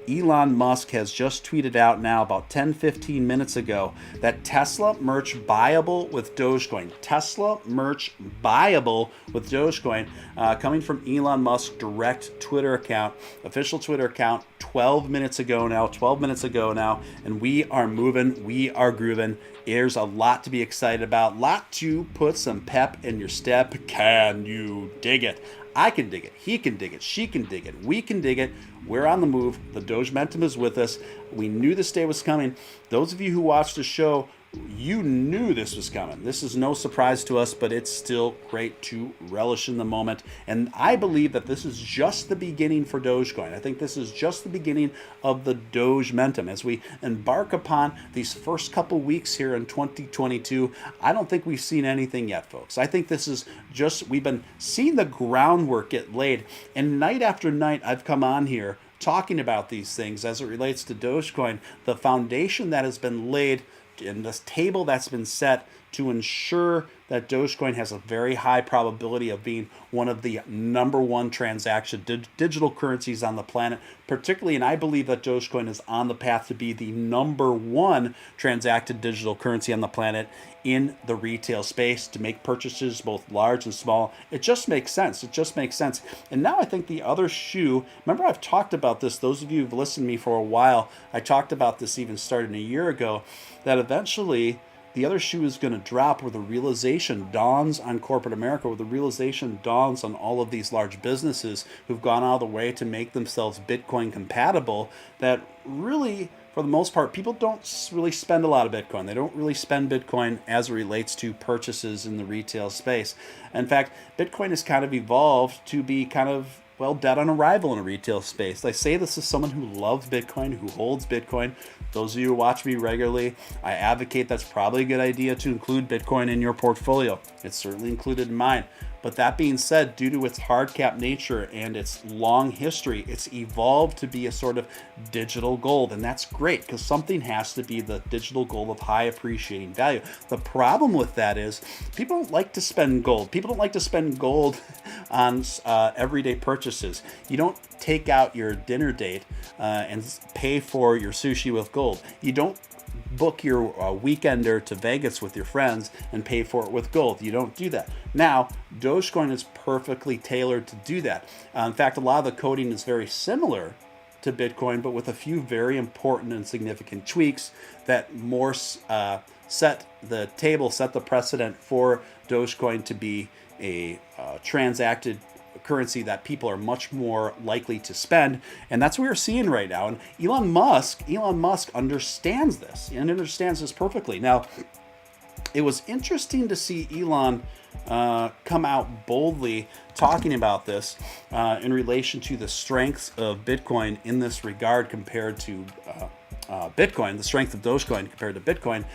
Elon Musk has just tweeted out now about 10-15 minutes ago that Tesla merch buyable with Dogecoin. Tesla merch buyable with Dogecoin, coming from Elon Musk's direct Twitter account, official Twitter account, 12 minutes ago now, and we are moving, we are grooving. There's a lot to be excited about, lot to put some pep in your step. Can you dig it? I can dig it. He can dig it. She can dig it. We can dig it. We're on the move. The Doge momentum is with us. We knew this day was coming. Those of you who watch the show you knew this was coming. This is no surprise to us, but it's still great to relish in the moment. And I believe that this is just the beginning for Dogecoin. I think this is just the beginning of the Doge momentum. As we embark upon these first couple weeks here in 2022, I don't think we've seen anything yet, folks. I think this is just, we've been seeing the groundwork get laid. And night after night, I've come on here talking about these things as it relates to Dogecoin, the foundation that has been laid in this table that's been set to ensure that Dogecoin has a very high probability of being one of the number one transaction digital currencies on the planet, particularly, and I believe that Dogecoin is on the path to be the number one transacted digital currency on the planet in the retail space, to make purchases both large and small. It just makes sense. It just makes sense. And now I think the other shoe, remember I've talked about this, those of you who've listened to me for a while, I talked about this even starting a year ago, that eventually the other shoe is going to drop where the realization dawns on corporate America, where the realization dawns on all of these large businesses who've gone out of the way to make themselves Bitcoin compatible, that really, for the most part, people don't really spend a lot of Bitcoin. They don't really spend Bitcoin as it relates to purchases in the retail space. In fact, Bitcoin has kind of evolved to be kind of, well, dead on arrival in a retail space. I say this as someone who loves Bitcoin, who holds Bitcoin. Those of you who watch me regularly, I advocate that's probably a good idea to include Bitcoin in your portfolio. It's certainly included in mine. But that being said, due to its hard cap nature and its long history, it's evolved to be a sort of digital gold. And that's great, because something has to be the digital gold of high appreciating value. The problem with that is people don't like to spend gold. People don't like to spend gold on everyday purchases. You don't take out your dinner date and pay for your sushi with gold. You don't book your weekender to Vegas with your friends and pay for it with gold. You don't do that. Now, Dogecoin is perfectly tailored to do that. In fact, a lot of the coding is very similar to Bitcoin, but with a few very important and significant tweaks that more set the precedent for Dogecoin to be a transacted currency that people are much more likely to spend. And that's what we're seeing right now. And Elon Musk understands this and understands this perfectly. Now, it was interesting to see Elon come out boldly talking about this in relation to the strengths of Bitcoin in this regard compared to Bitcoin, the strength of Dogecoin compared to Bitcoin,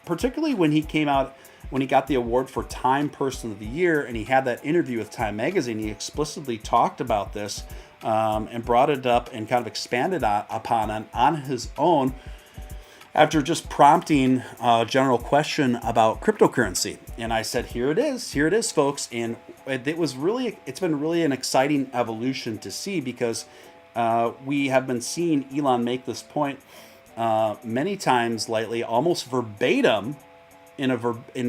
particularly when he came out, when he got the award for Time Person of the Year, and he had that interview with Time Magazine. He explicitly talked about this and brought it up and kind of expanded upon it on his own after just prompting a general question about cryptocurrency. And I said, here it is, folks. And it's been really an exciting evolution to see, because we have been seeing Elon make this point many times lately, almost verbatim, in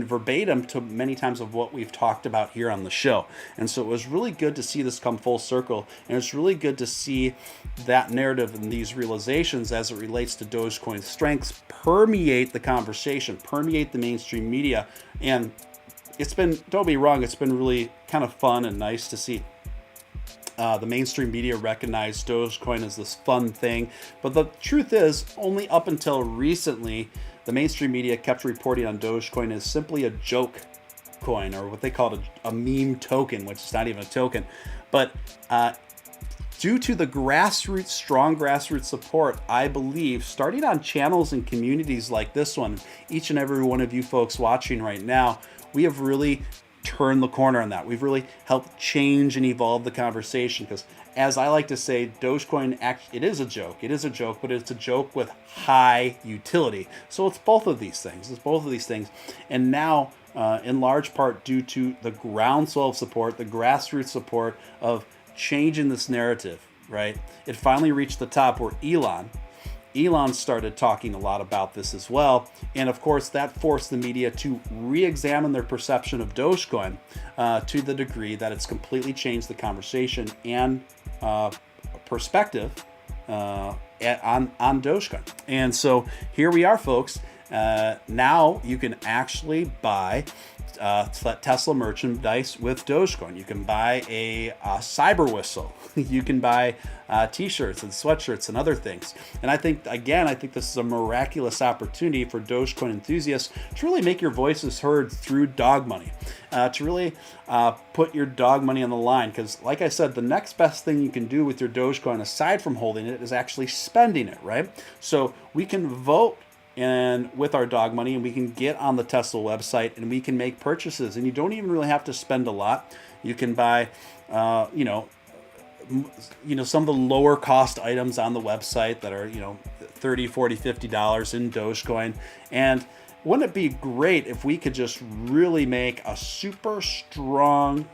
verbatim to many times of what we've talked about here on the show. And so it was really good to see this come full circle, and it's really good to see that narrative and these realizations as it relates to Dogecoin's strengths permeate the conversation, permeate the mainstream media. And it's been, don't be wrong, it's been really kind of fun and nice to see the mainstream media recognize Dogecoin as this fun thing. But the truth is, only up until recently, the mainstream media kept reporting on Dogecoin as simply a joke coin, or what they called a meme token, which is not even a token. But due to the strong grassroots support, I believe, starting on channels and communities like this one, each and every one of you folks watching right now, we have really turned the corner on that. We've really helped change and evolve the conversation, because, as I like to say, Dogecoin, it is a joke. It is a joke, but it's a joke with high utility. So it's both of these things. And now, in large part due to the groundswell of support, the grassroots support of changing this narrative, right? It finally reached the top where Elon started talking a lot about this as well. And of course, that forced the media to re-examine their perception of Dogecoin to the degree that it's completely changed the conversation and perspective on Dogecoin. And so here we are, folks. Now you can actually buy Tesla merchandise with Dogecoin. You can buy a cyber whistle. You can buy t-shirts and sweatshirts and other things. And I think this is a miraculous opportunity for Dogecoin enthusiasts to really make your voices heard through dog money, to really put your dog money on the line. Because like I said, the next best thing you can do with your Dogecoin, aside from holding it, is actually spending it, right? So we can vote and with our dog money, and we can get on the Tesla website and we can make purchases, and you don't even really have to spend a lot. You can buy some of the lower cost items on the website that are $30, $40, $50 in Dogecoin. And wouldn't it be great if we could just really make a super strong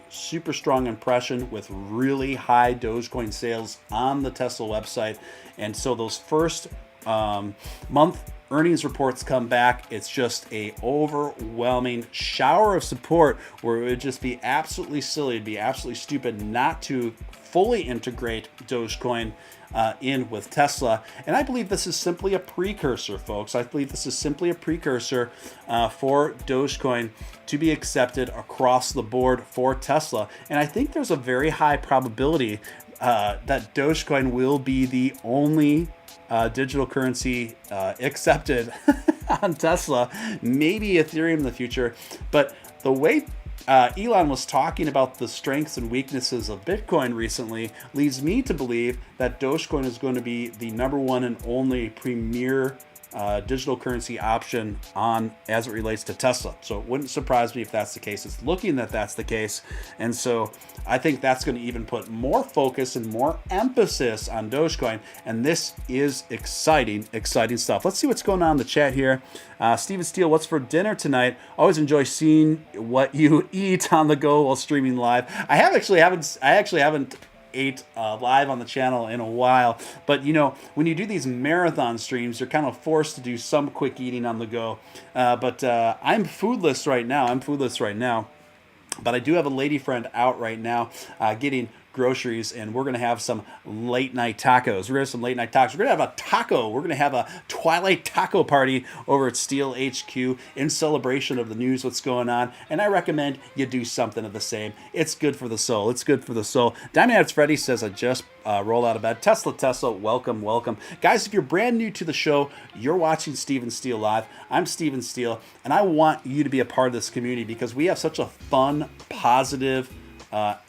impression with really high Dogecoin sales on the Tesla website? And so those first month earnings reports come back, it's just a overwhelming shower of support, where it would just be absolutely silly, it'd be absolutely stupid not to fully integrate Dogecoin in with Tesla. And I believe this is simply a precursor, folks. I believe this is simply a precursor for Dogecoin to be accepted across the board for Tesla. And I think there's a very high probability that Dogecoin will be the only digital currency accepted on Tesla, maybe Ethereum in the future. But the way Elon was talking about the strengths and weaknesses of Bitcoin recently leads me to believe that Dogecoin is going to be the number one and only premier digital currency option on as it relates to Tesla. So it wouldn't surprise me if that's the case. It's looking that that's the case. And so I think that's going to even put more focus and more emphasis on Dogecoin. And this is exciting stuff. Let's see what's going on in the chat here. Steven Steele, what's for dinner tonight? Always enjoy seeing what you eat on the go while streaming live. I actually haven't ate live on the channel in a while, but when you do these marathon streams, you're kind of forced to do some quick eating on the go. But I'm foodless right now. But I do have a lady friend out right now getting groceries, and we're going to have some late night tacos. We're going to have a taco. We're going to have a Twilight taco party over at Steele HQ in celebration of the news, what's going on. And I recommend you do something of the same. It's good for the soul. Diamond Heads Freddy says, I just rolled out of bed. Tesla, welcome. Guys, if you're brand new to the show, you're watching Steven Steele Live. I'm Steven Steele, and I want you to be a part of this community because we have such a fun, positive,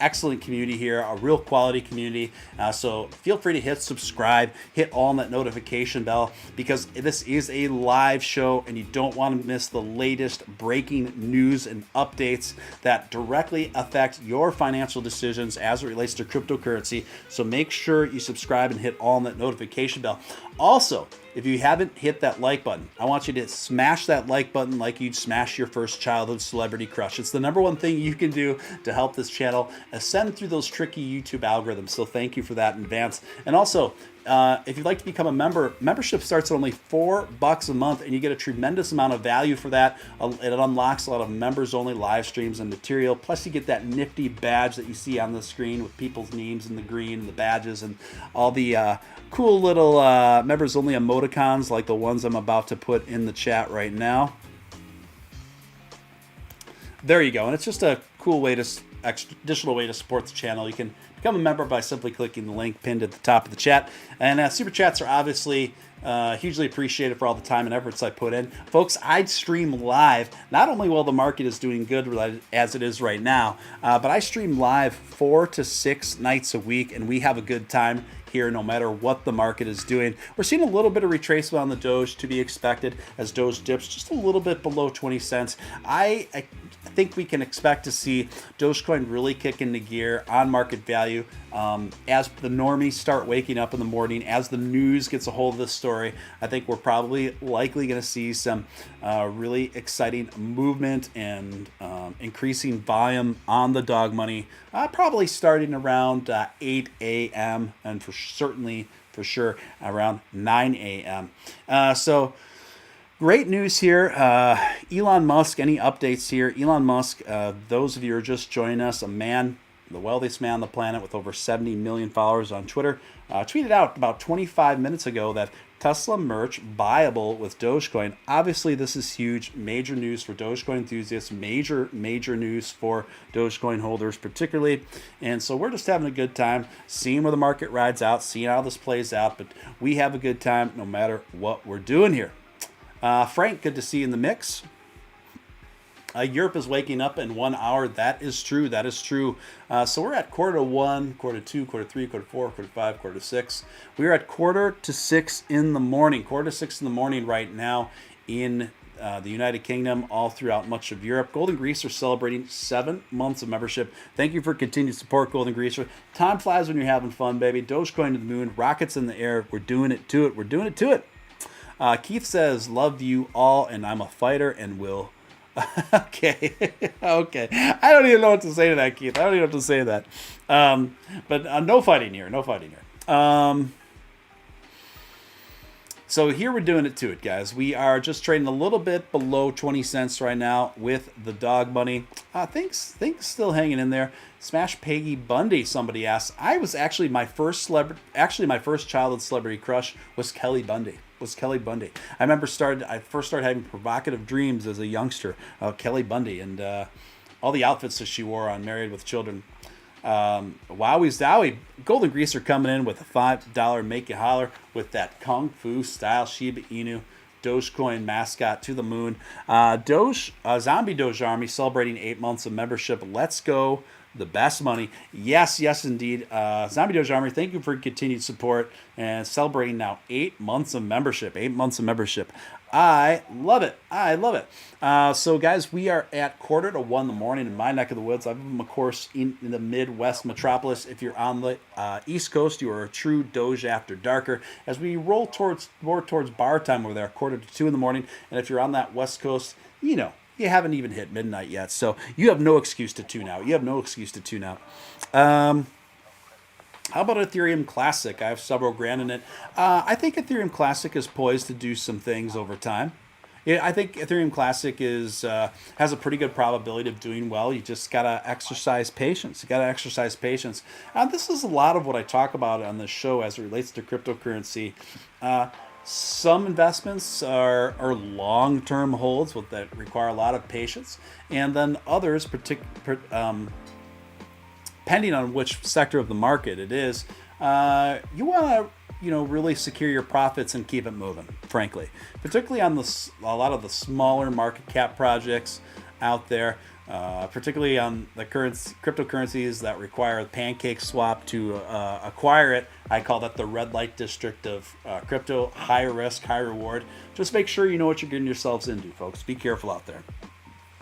excellent community here, a real quality community. So feel free to hit subscribe, hit all on that notification bell, because this is a live show and you don't want to miss the latest breaking news and updates that directly affect your financial decisions as it relates to cryptocurrency. So make sure you subscribe and hit all on that notification bell. Also, if you haven't hit that like button, I want you to smash that like button like you'd smash your first childhood celebrity crush. It's the number one thing you can do to help this channel ascend through those tricky YouTube algorithms. So thank you for that in advance. And also, if you'd like to become a member, membership starts at only $4 a month, and you get a tremendous amount of value for that. It unlocks a lot of members-only live streams and material. Plus, you get that nifty badge that you see on the screen with people's names in the green and the badges and all the cool little members-only emoticons like the ones I'm about to put in the chat right now. There you go. And it's just a cool way to additional way to support the channel. You can become a member by simply clicking the link pinned at the top of the chat. And super chats are obviously hugely appreciated for all the time and efforts I put in. Folks, I stream live, not only while the market is doing good as it is right now, but I stream live 4 to 6 nights a week, and we have a good time here no matter what the market is doing. We're seeing a little bit of retracement on the Doge, to be expected, as Doge dips just a little bit below 20 cents. I think we can expect to see Dogecoin really kick into gear on market value as the normies start waking up in the morning, as the news gets a hold of this story. I think we're probably likely going to see some really exciting movement and increasing volume on the dog money, probably starting around 8 a.m. and for sure around 9 a.m. So great news here. Elon Musk, any updates here? Elon Musk, those of you who are just joining us, the wealthiest man on the planet with over 70 million followers on Twitter, tweeted out about 25 minutes ago that Tesla merch buyable with Dogecoin. Obviously, this is huge, major news for Dogecoin enthusiasts, major news for Dogecoin holders particularly. And so we're just having a good time, seeing where the market rides out, seeing how this plays out. But we have a good time no matter what we're doing here. Frank, good to see you in the mix. Europe is waking up in 1 hour. That is true. That is true. So we're at quarter to 1, quarter to 2, quarter to 3, quarter to 4, quarter to 5, quarter to 6. We're at quarter to 6 in the morning. Quarter to 6 in the morning right now in the United Kingdom, all throughout much of Europe. Golden Greaser celebrating 7 months of membership. Thank you for continued support, Golden Greaser. Time flies when you're having fun, baby. Dogecoin to the moon, rockets in the air. We're doing it to it. We're doing it to it. Keith says, love you all, and I'm a fighter and will... Okay. Okay. I don't even know what to say to that, Keith. I don't even know what to say to that. But no fighting here. No fighting here. So here we're doing it to it, guys. We are just trading a little bit below 20 cents right now with the dog money. Things still hanging in there. Smash Peggy Bundy, somebody asked. I was actually my first childhood celebrity crush was Kelly Bundy. I remember I first started having provocative dreams as a youngster of Kelly Bundy and all the outfits that she wore on Married with Children. Wowie Zowie, Golden Greaser coming in with a $5 make you holler with that Kung Fu style Shiba Inu Dogecoin mascot to the moon. Zombie Doge Army celebrating 8 months of membership. Let's go. The best money. Yes, indeed. Zombie Doge Army, thank you for continued support and celebrating now 8 months of membership. 8 months of membership. I love it. So, guys, we are at quarter to 1 in the morning in my neck of the woods. I'm, of course, in the Midwest metropolis. If you're on the East Coast, you are a true Doge after darker. As we roll more towards bar time over there, quarter to 2 in the morning. And if you're on that West Coast, you haven't even hit midnight yet, so you have no excuse to tune out. How about Ethereum Classic? I have several grand in it. I think Ethereum Classic is poised to do some things over time. I think Ethereum Classic has a pretty good probability of doing well. You just gotta exercise patience. This is a lot of what I talk about on this show as it relates to cryptocurrency. Some investments are long-term holds that require a lot of patience, and then others, depending on which sector of the market it is, you want to really secure your profits and keep it moving. Frankly, particularly on a lot of the smaller market cap projects out there. Particularly on the cryptocurrencies that require a pancake swap to acquire it. I call that the red light district of crypto. High risk, high reward. Just make sure you know what you're getting yourselves into, folks. Be careful out there.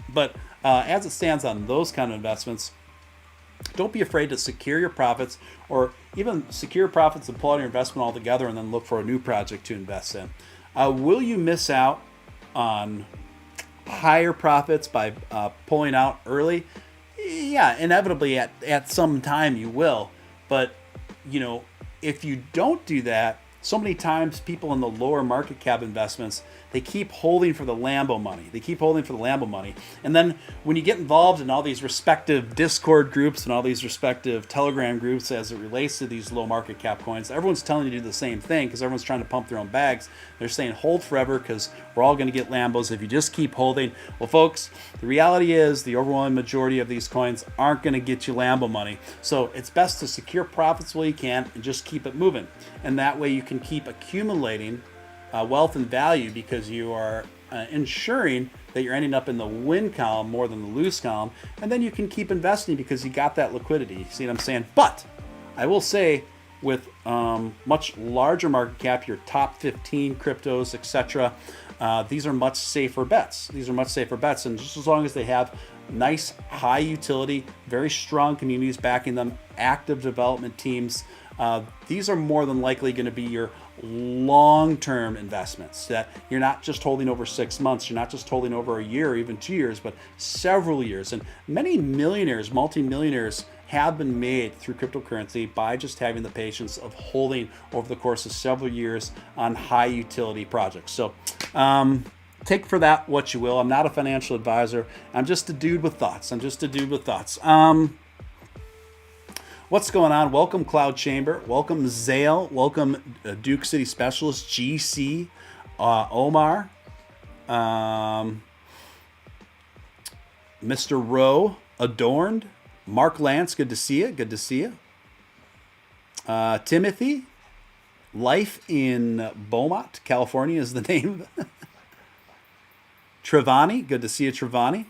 But as it stands on those kind of investments, don't be afraid to secure your profits, or even secure profits and pull out your investment altogether and then look for a new project to invest in. Will you miss out on higher profits by pulling out early? Yeah, inevitably at some time you will. But, if you don't do that, so many times people in the lower market cap investments, they keep holding for the Lambo money. And then when you get involved in all these respective Discord groups and all these respective Telegram groups as it relates to these low market cap coins, everyone's telling you to do the same thing because everyone's trying to pump their own bags. They're saying hold forever because we're all going to get Lambos if you just keep holding. Well, folks, the reality is the overwhelming majority of these coins aren't going to get you Lambo money. So it's best to secure profits while you can and just keep it moving. And that way you can keep accumulating wealth and value because you are ensuring that you're ending up in the win column more than the lose column. And then you can keep investing because you got that liquidity. See what I'm saying? But I will say with much larger market cap, your top 15 cryptos, etc., these are much safer bets. And just as long as they have nice, high utility, very strong communities backing them, active development teams, these are more than likely going to be your long-term investments that you're not just holding over 6 months, you're not just holding over a year or even 2 years, but several years. And many millionaires, multimillionaires have been made through cryptocurrency by just having the patience of holding over the course of several years on high utility projects. So take for that what you will. I'm not a financial advisor. I'm just a dude with thoughts. What's going on? Welcome, Cloud Chamber. Welcome, Zale. Welcome, Duke City Specialist, GC, Omar, Mr. Rowe, Adorned, Mark Lance. Good to see you. Good to see you. Timothy, Life in Beaumont, California is the name. Trevani, good to see you, Trevani.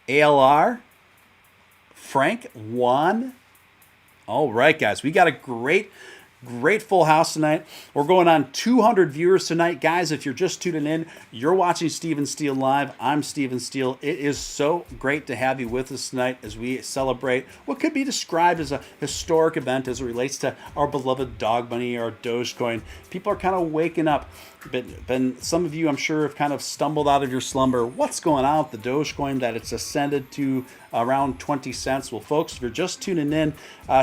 ALR, Frank, Juan. All right, guys, we got a great full house tonight. We're going on 200 viewers tonight. Guys, if you're just tuning in, you're watching Steven Steele Live. I'm Steven Steele. It is so great to have you with us tonight as we celebrate what could be described as a historic event as it relates to our beloved dog money, our Dogecoin. People are kind of waking up. But some of you, I'm sure, have kind of stumbled out of your slumber. What's going on with the Dogecoin that it's ascended to around 20 cents? Well, folks, if you're just tuning in,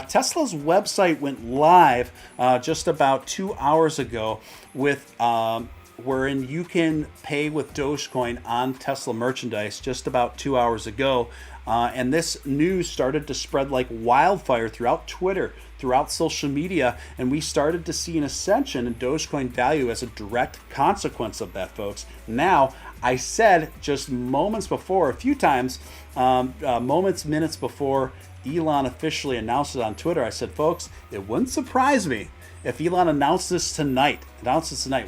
Tesla's website went live just about 2 hours ago with wherein you can pay with Dogecoin on Tesla merchandise just about 2 hours ago. And this news started to spread like wildfire throughout Twitter, throughout social media, and we started to see an ascension in Dogecoin value as a direct consequence of that, folks. Now, I said just moments before, a few times, minutes before Elon officially announced it on Twitter, I said, folks, it wouldn't surprise me if Elon announced this tonight.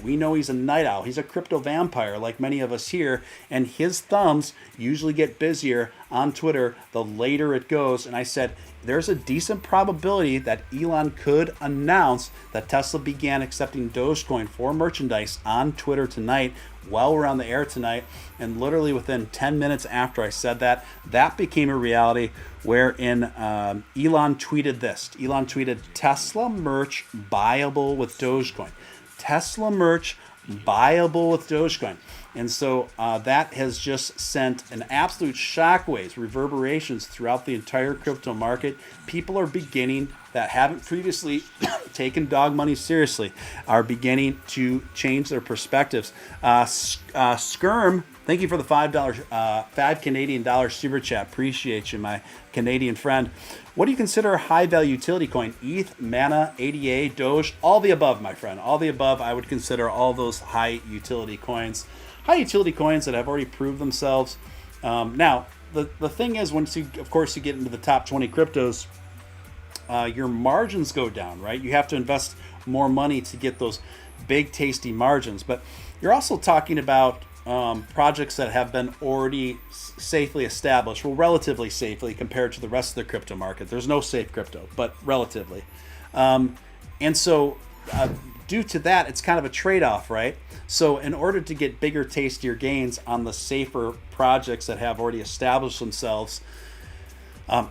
We know he's a night owl. He's a crypto vampire like many of us here, and his thumbs usually get busier on Twitter the later it goes. And I said, there's a decent probability that Elon could announce that Tesla began accepting Dogecoin for merchandise on Twitter tonight while we're on the air tonight. And literally within 10 minutes after I said that, that became a reality, wherein Elon tweeted this. Elon tweeted, Tesla merch buyable with Dogecoin. Tesla merch buyable with Dogecoin. And so that has just sent an absolute shockwaves, reverberations throughout the entire crypto market. People are beginning, that haven't previously taken dog money seriously, are beginning to change their perspectives. Skirm, thank you for the $5 Canadian dollars super chat. Appreciate you, my Canadian friend. What do you consider a high value utility coin? ETH, Mana, ADA, Doge, all the above, my friend. All the above. I would consider all those high utility coins. High utility coins that have already proved themselves. Now, the thing is, once you, of course, you get into the top 20 cryptos, your margins go down, right? You have to invest more money to get those big, tasty margins. But you're also talking about projects that have been already safely established, well, relatively safely compared to the rest of the crypto market. There's no safe crypto, but relatively. And so due to that, it's kind of a trade-off, right? So in order to get bigger, tastier gains on the safer projects that have already established themselves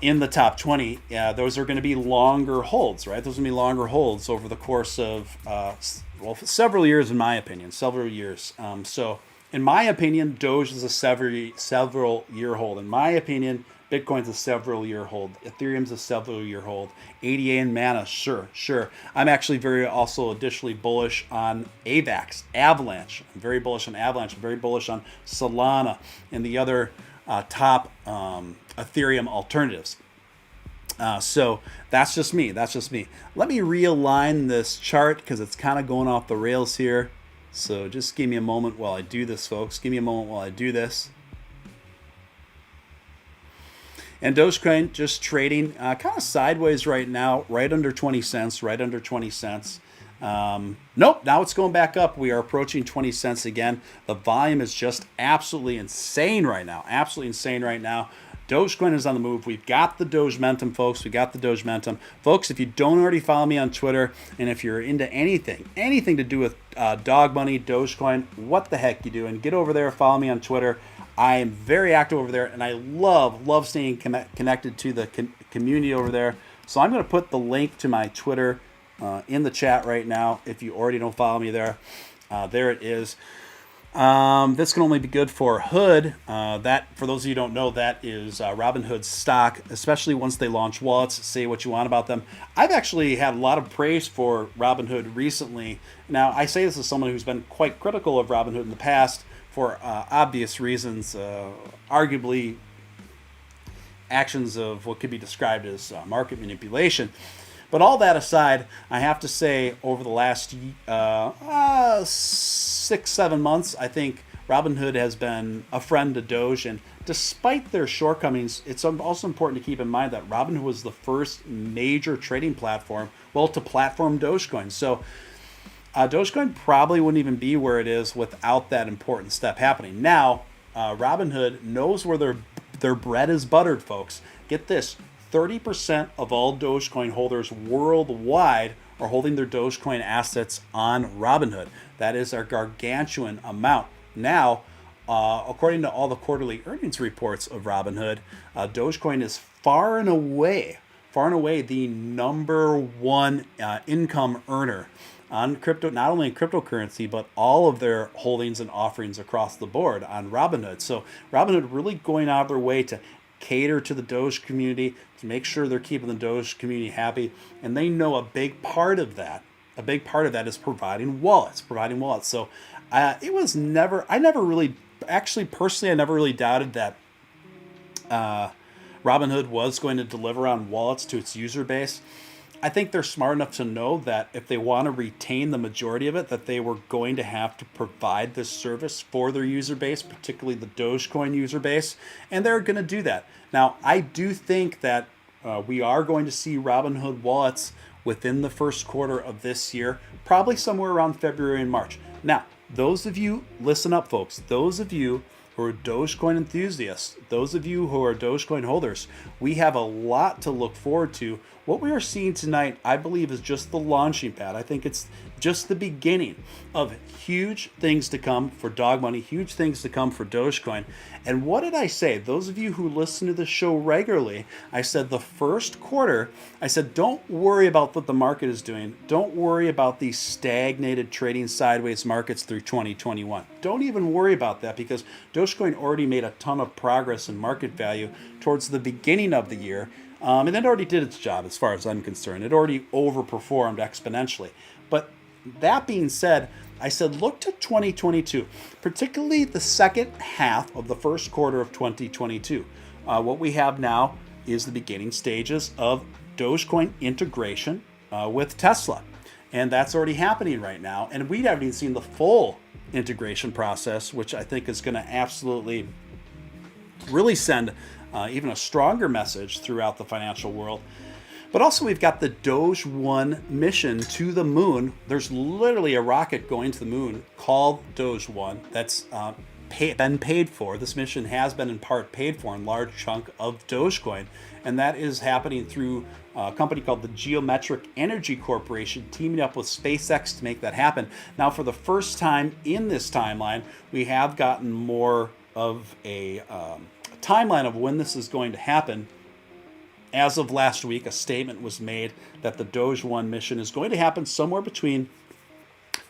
in the top 20, those are going to be longer holds, right? Those are going to be longer holds over the course of, several years, in my opinion, several years. So in my opinion, Doge is a several year hold. In my opinion, Bitcoin's a several year hold. Ethereum's a several year hold. ADA and Mana, sure. I'm actually very also additionally bullish on AVAX, Avalanche. I'm very bullish on Avalanche. I'm very bullish on Solana and the other top Ethereum alternatives. So that's just me. Let me realign this chart because it's kind of going off the rails here. So just give me a moment while I do this, folks. Give me a moment while I do this. And Dogecoin just trading kind of sideways right now, right under 20 cents, Nope, now it's going back up. We are approaching 20 cents again. The volume is just absolutely insane right now. Dogecoin is on the move. We've got the Dogementum, folks. Folks, if you don't already follow me on Twitter, and if you're into anything to do with dog money, Dogecoin, what the heck you doing? Get over there, follow me on Twitter. I am very active over there, and I love staying connected to the community over there. So I'm going to put the link to my Twitter in the chat right now. If you already don't follow me there, there it is. This can only be good for Hood. That, for those of you who don't know, that is Robinhood's stock, especially once they launch wallets. Say what you want about them. I've actually had a lot of praise for Robinhood recently. Now, I say this as someone who's been quite critical of Robinhood in the past for obvious reasons. Arguably, actions of what could be described as market manipulation. But all that aside, I have to say over the last 6-7 months, I think Robinhood has been a friend to Doge, and despite their shortcomings, it's also important to keep in mind that Robinhood was the first major trading platform, to platform Dogecoin. So Dogecoin probably wouldn't even be where it is without that important step happening. Now, Robinhood knows where their bread is buttered, folks. Get this, 30% of all Dogecoin holders worldwide are holding their Dogecoin assets on Robinhood. That is a gargantuan amount. Now, according to all the quarterly earnings reports of Robinhood, Dogecoin is far and away the number one income earner on crypto, not only in cryptocurrency, but all of their holdings and offerings across the board on Robinhood. So Robinhood really going out of their way to cater to the Doge community, to make sure they're keeping the Doge community happy. And they know a big part of that is providing wallets. So I never really doubted that Robinhood was going to deliver on wallets to its user base. I think they're smart enough to know that if they want to retain the majority of it, that they were going to have to provide this service for their user base, particularly the Dogecoin user base, and they're going to do that. Now, I do think that we are going to see Robinhood wallets within the first quarter of this year, probably somewhere around February and March. Now, those of you, listen up, folks, those of you who are Dogecoin enthusiasts, those of you who are Dogecoin holders, we have a lot to look forward to. What we are seeing tonight, I believe, is just the launching pad. I think it's just the beginning of huge things to come for dog money, huge things to come for Dogecoin. And what did I say? Those of you who listen to the show regularly, I said the first quarter, I said, don't worry about what the market is doing. Don't worry about these stagnated trading sideways markets through 2021. Don't even worry about that, because Dogecoin already made a ton of progress in market value towards the beginning of the year. And it already did its job as far as I'm concerned. It already overperformed exponentially. But that being said, I said, look to 2022, particularly the second half of the first quarter of 2022. What we have now is the beginning stages of Dogecoin integration with Tesla. And that's already happening right now. And we haven't even seen the full integration process, which I think is going to absolutely really send even a stronger message throughout the financial world. But also we've got the Doge 1 mission to the moon. There's literally a rocket going to the moon called Doge 1 that's been paid for. This mission has been in part paid for in large chunk of Dogecoin. And that is happening through a company called the Geographical Energy Corporation, teaming up with SpaceX to make that happen. Now, for the first time in this timeline, we have gotten more of a timeline of when this is going to happen. As of last week, a statement was made that the Doge 1 mission is going to happen somewhere between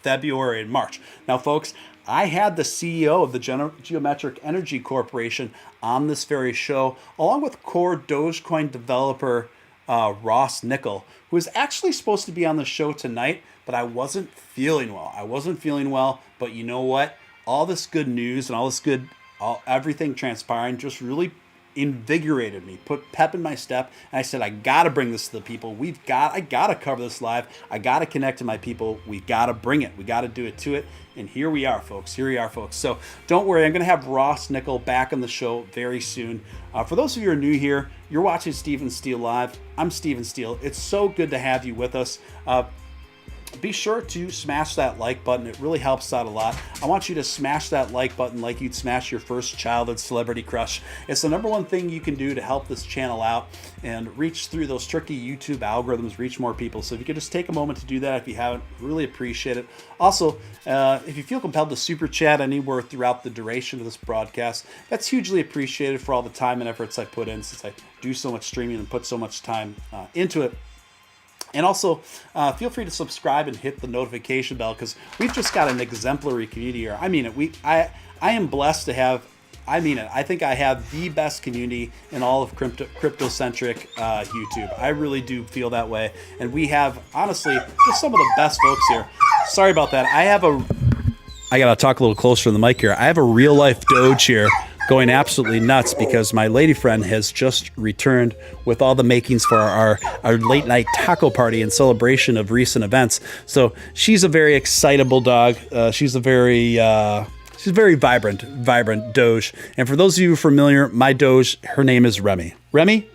February and March. Now, folks, I had the CEO of the Geographical Energy Corporation on this very show, along with core Dogecoin developer Ross Nickel, who is actually supposed to be on the show tonight, but I wasn't feeling well. But you know what? All this good news and everything transpiring just really invigorated me, put pep in my step, and I said, I gotta bring this to the people. I gotta cover this live. I gotta connect to my people. We gotta bring it. We gotta do it to it. And here we are, folks. So don't worry, I'm gonna have Ross Nickel back on the show very soon. For those of you who are new here, you're watching Steven Steele Live. I'm Steven Steele. It's so good to have you with us. Be sure to smash that like button. It really helps out a lot. I want you to smash that like button like you'd smash your first childhood celebrity crush. It's the number one thing you can do to help this channel out and reach through those tricky YouTube algorithms, reach more people. So if you could just take a moment to do that, if you haven't, really appreciate it. Also, if you feel compelled to super chat anywhere throughout the duration of this broadcast, that's hugely appreciated for all the time and efforts I put in, since I do so much streaming and put so much time into it. And also, feel free to subscribe and hit the notification bell, because we've just got an exemplary community here. I mean it. I am blessed to have, I mean it. I think I have the best community in all of crypto-centric YouTube. I really do feel that way. And we have, honestly, just some of the best folks here. Sorry about that. I got to talk a little closer to the mic here. I have a real-life Doge here going absolutely nuts because my lady friend has just returned with all the makings for our late night taco party in celebration of recent events. So she's a very excitable dog. She's a very vibrant Doge. And for those of you familiar, my Doge, her name is Remy. Remy,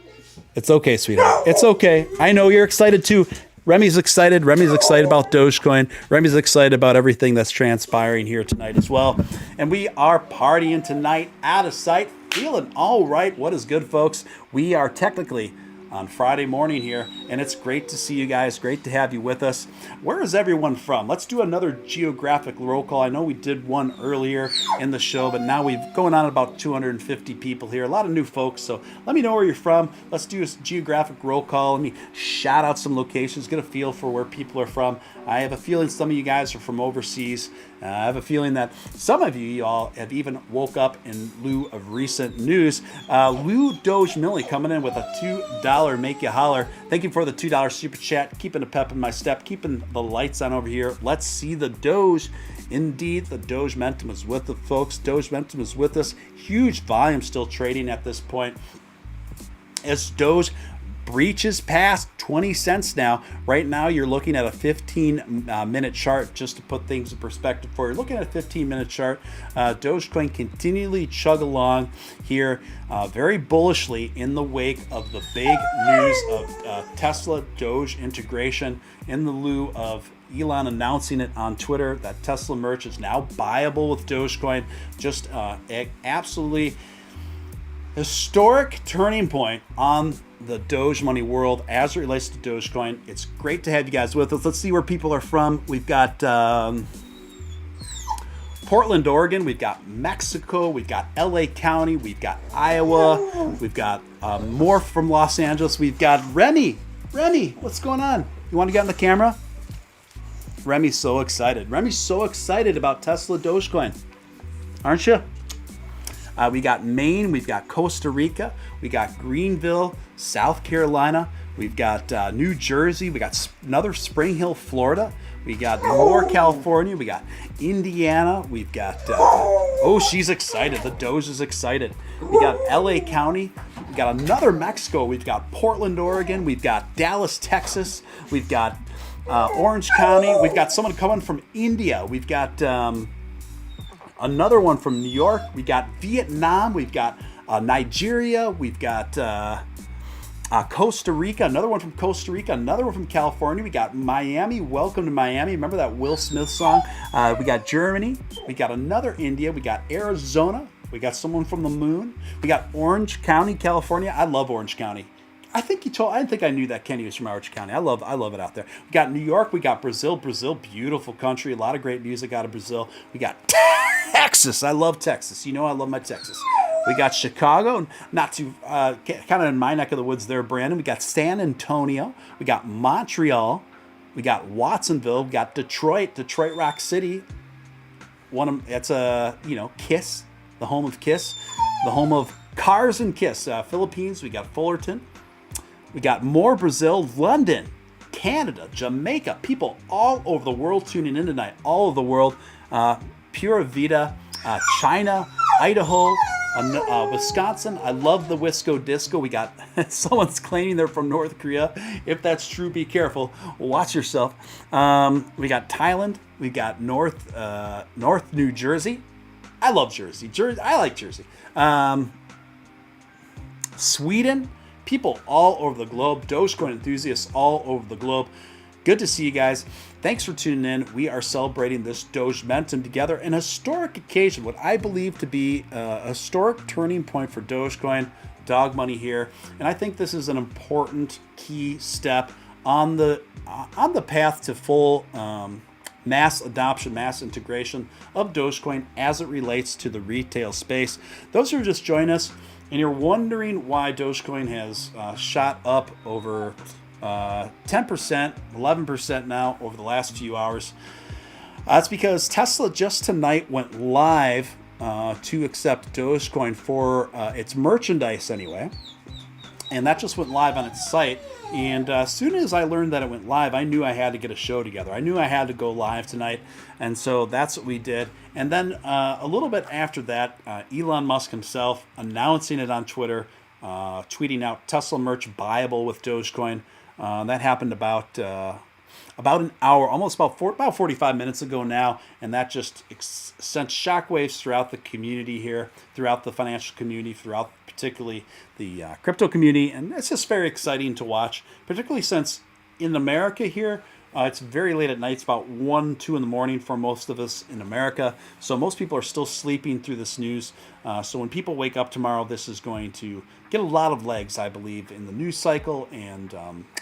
it's okay, sweetheart. It's okay. I know you're excited too. Remy's excited. Remy's excited about Dogecoin. Remy's excited about everything that's transpiring here tonight as well. And we are partying tonight out of sight, feeling all right. What is good, folks? We are technically on Friday morning here, and it's great to see you guys. Great to have you with us. Where is everyone from? Let's do another geographic roll call. I know we did one earlier in the show, but now we've going on about 250 people here. A lot of new folks, so let me know where you're from. Let's do a geographic roll call. Let me shout out some locations, get a feel for where people are from. I have a feeling some of you guys are from overseas. I have a feeling that some of you all have even woke up in lieu of recent news. Lou Doge Millie coming in with a $2 make you holler. Thank you for the $2 super chat. Keeping the pep in my step, keeping the lights on over here. Let's see the Doge. Indeed, the Doge Momentum is with the folks. Doge Momentum is with us. Huge volume still trading at this point. As Doge breaches past 20 cents now. Right now, you're looking at a 15-minute chart, just to put things in perspective for you. Looking at a 15-minute chart, Dogecoin continually chug along here very bullishly in the wake of the big news of Tesla-Doge integration in the lieu of Elon announcing it on Twitter that Tesla merch is now buyable with Dogecoin. Just absolutely historic turning point on the Doge money world as it relates to Dogecoin. It's great to have you guys with us. Let's see where people are from. We've got Portland, Oregon. We've got Mexico. We've got LA County. We've got Iowa. We've got more from Los Angeles. We've got Remy. Remy, what's going on? You want to get on the camera? Remy's so excited. Remy's so excited about Tesla Dogecoin. Aren't you? We got Maine, we've got Costa Rica, we got Greenville, South Carolina, we've got New Jersey, we got another Spring Hill, Florida, we got more California, we got Indiana, we've got, oh, she's excited, the Doge is excited. We got LA County, we got another Mexico, we've got Portland, Oregon, we've got Dallas, Texas, we've got Orange County, we've got someone coming from India, we've got another one from New York. We got Vietnam. We've got Nigeria. We've got Costa Rica. Another one from Costa Rica. Another one from California. We got Miami. Welcome to Miami. Remember that Will Smith song? We got Germany. We got another India. We got Arizona. We got someone from the moon. We got Orange County, California. I love Orange County. I didn't think I knew that Kenny was from Orange County. I love it out there. We got New York. We got Brazil. Brazil, beautiful country. A lot of great music out of Brazil. We got Texas. I love Texas. You know I love my Texas. We got Chicago, not too kind of in my neck of the woods there, Brandon. We got San Antonio. We got Montreal. We got Watsonville. We got Detroit, Rock City. That's Kiss, the home of Kiss, the home of Cars and Kiss. Philippines. We got Fullerton. We got more Brazil, London, Canada, Jamaica, people all over the world tuning in tonight, all over the world. Pura Vida, China, Idaho, Wisconsin. I love the Wisco Disco. We got someone's claiming they're from North Korea. If that's true, be careful. Watch yourself. We got Thailand. We got North New Jersey. I love Jersey. I like Jersey. Sweden. People all over the globe, Dogecoin enthusiasts all over the globe. Good to see you guys. Thanks for tuning in. We are celebrating this Doge Momentum together, an historic occasion, what I believe to be a historic turning point for Dogecoin, dog money here. And I think this is an important key step on the path to full mass adoption, mass integration of Dogecoin as it relates to the retail space. Those who are just joining us, and you're wondering why Dogecoin has shot up over 10%, 11% now over the last few hours. That's because Tesla just tonight went live to accept Dogecoin for its merchandise anyway. and that just went live on its site. And as soon as I learned that it went live, I knew I had to get a show together. I knew I had to go live tonight, and so that's what we did. And then a little bit after that, Elon Musk himself announcing it on Twitter, tweeting out Tesla merch buyable with Dogecoin. That happened about an hour, almost about 45 minutes ago now, and that just sent shockwaves throughout the community here, throughout the financial community, throughout particularly the crypto community, and it's just very exciting to watch, particularly since in America here, it's very late at night. It's about 1, 2 in the morning for most of us in America, so most people are still sleeping through this news. So when people wake up tomorrow, this is going to get a lot of legs, I believe, in the news cycle, and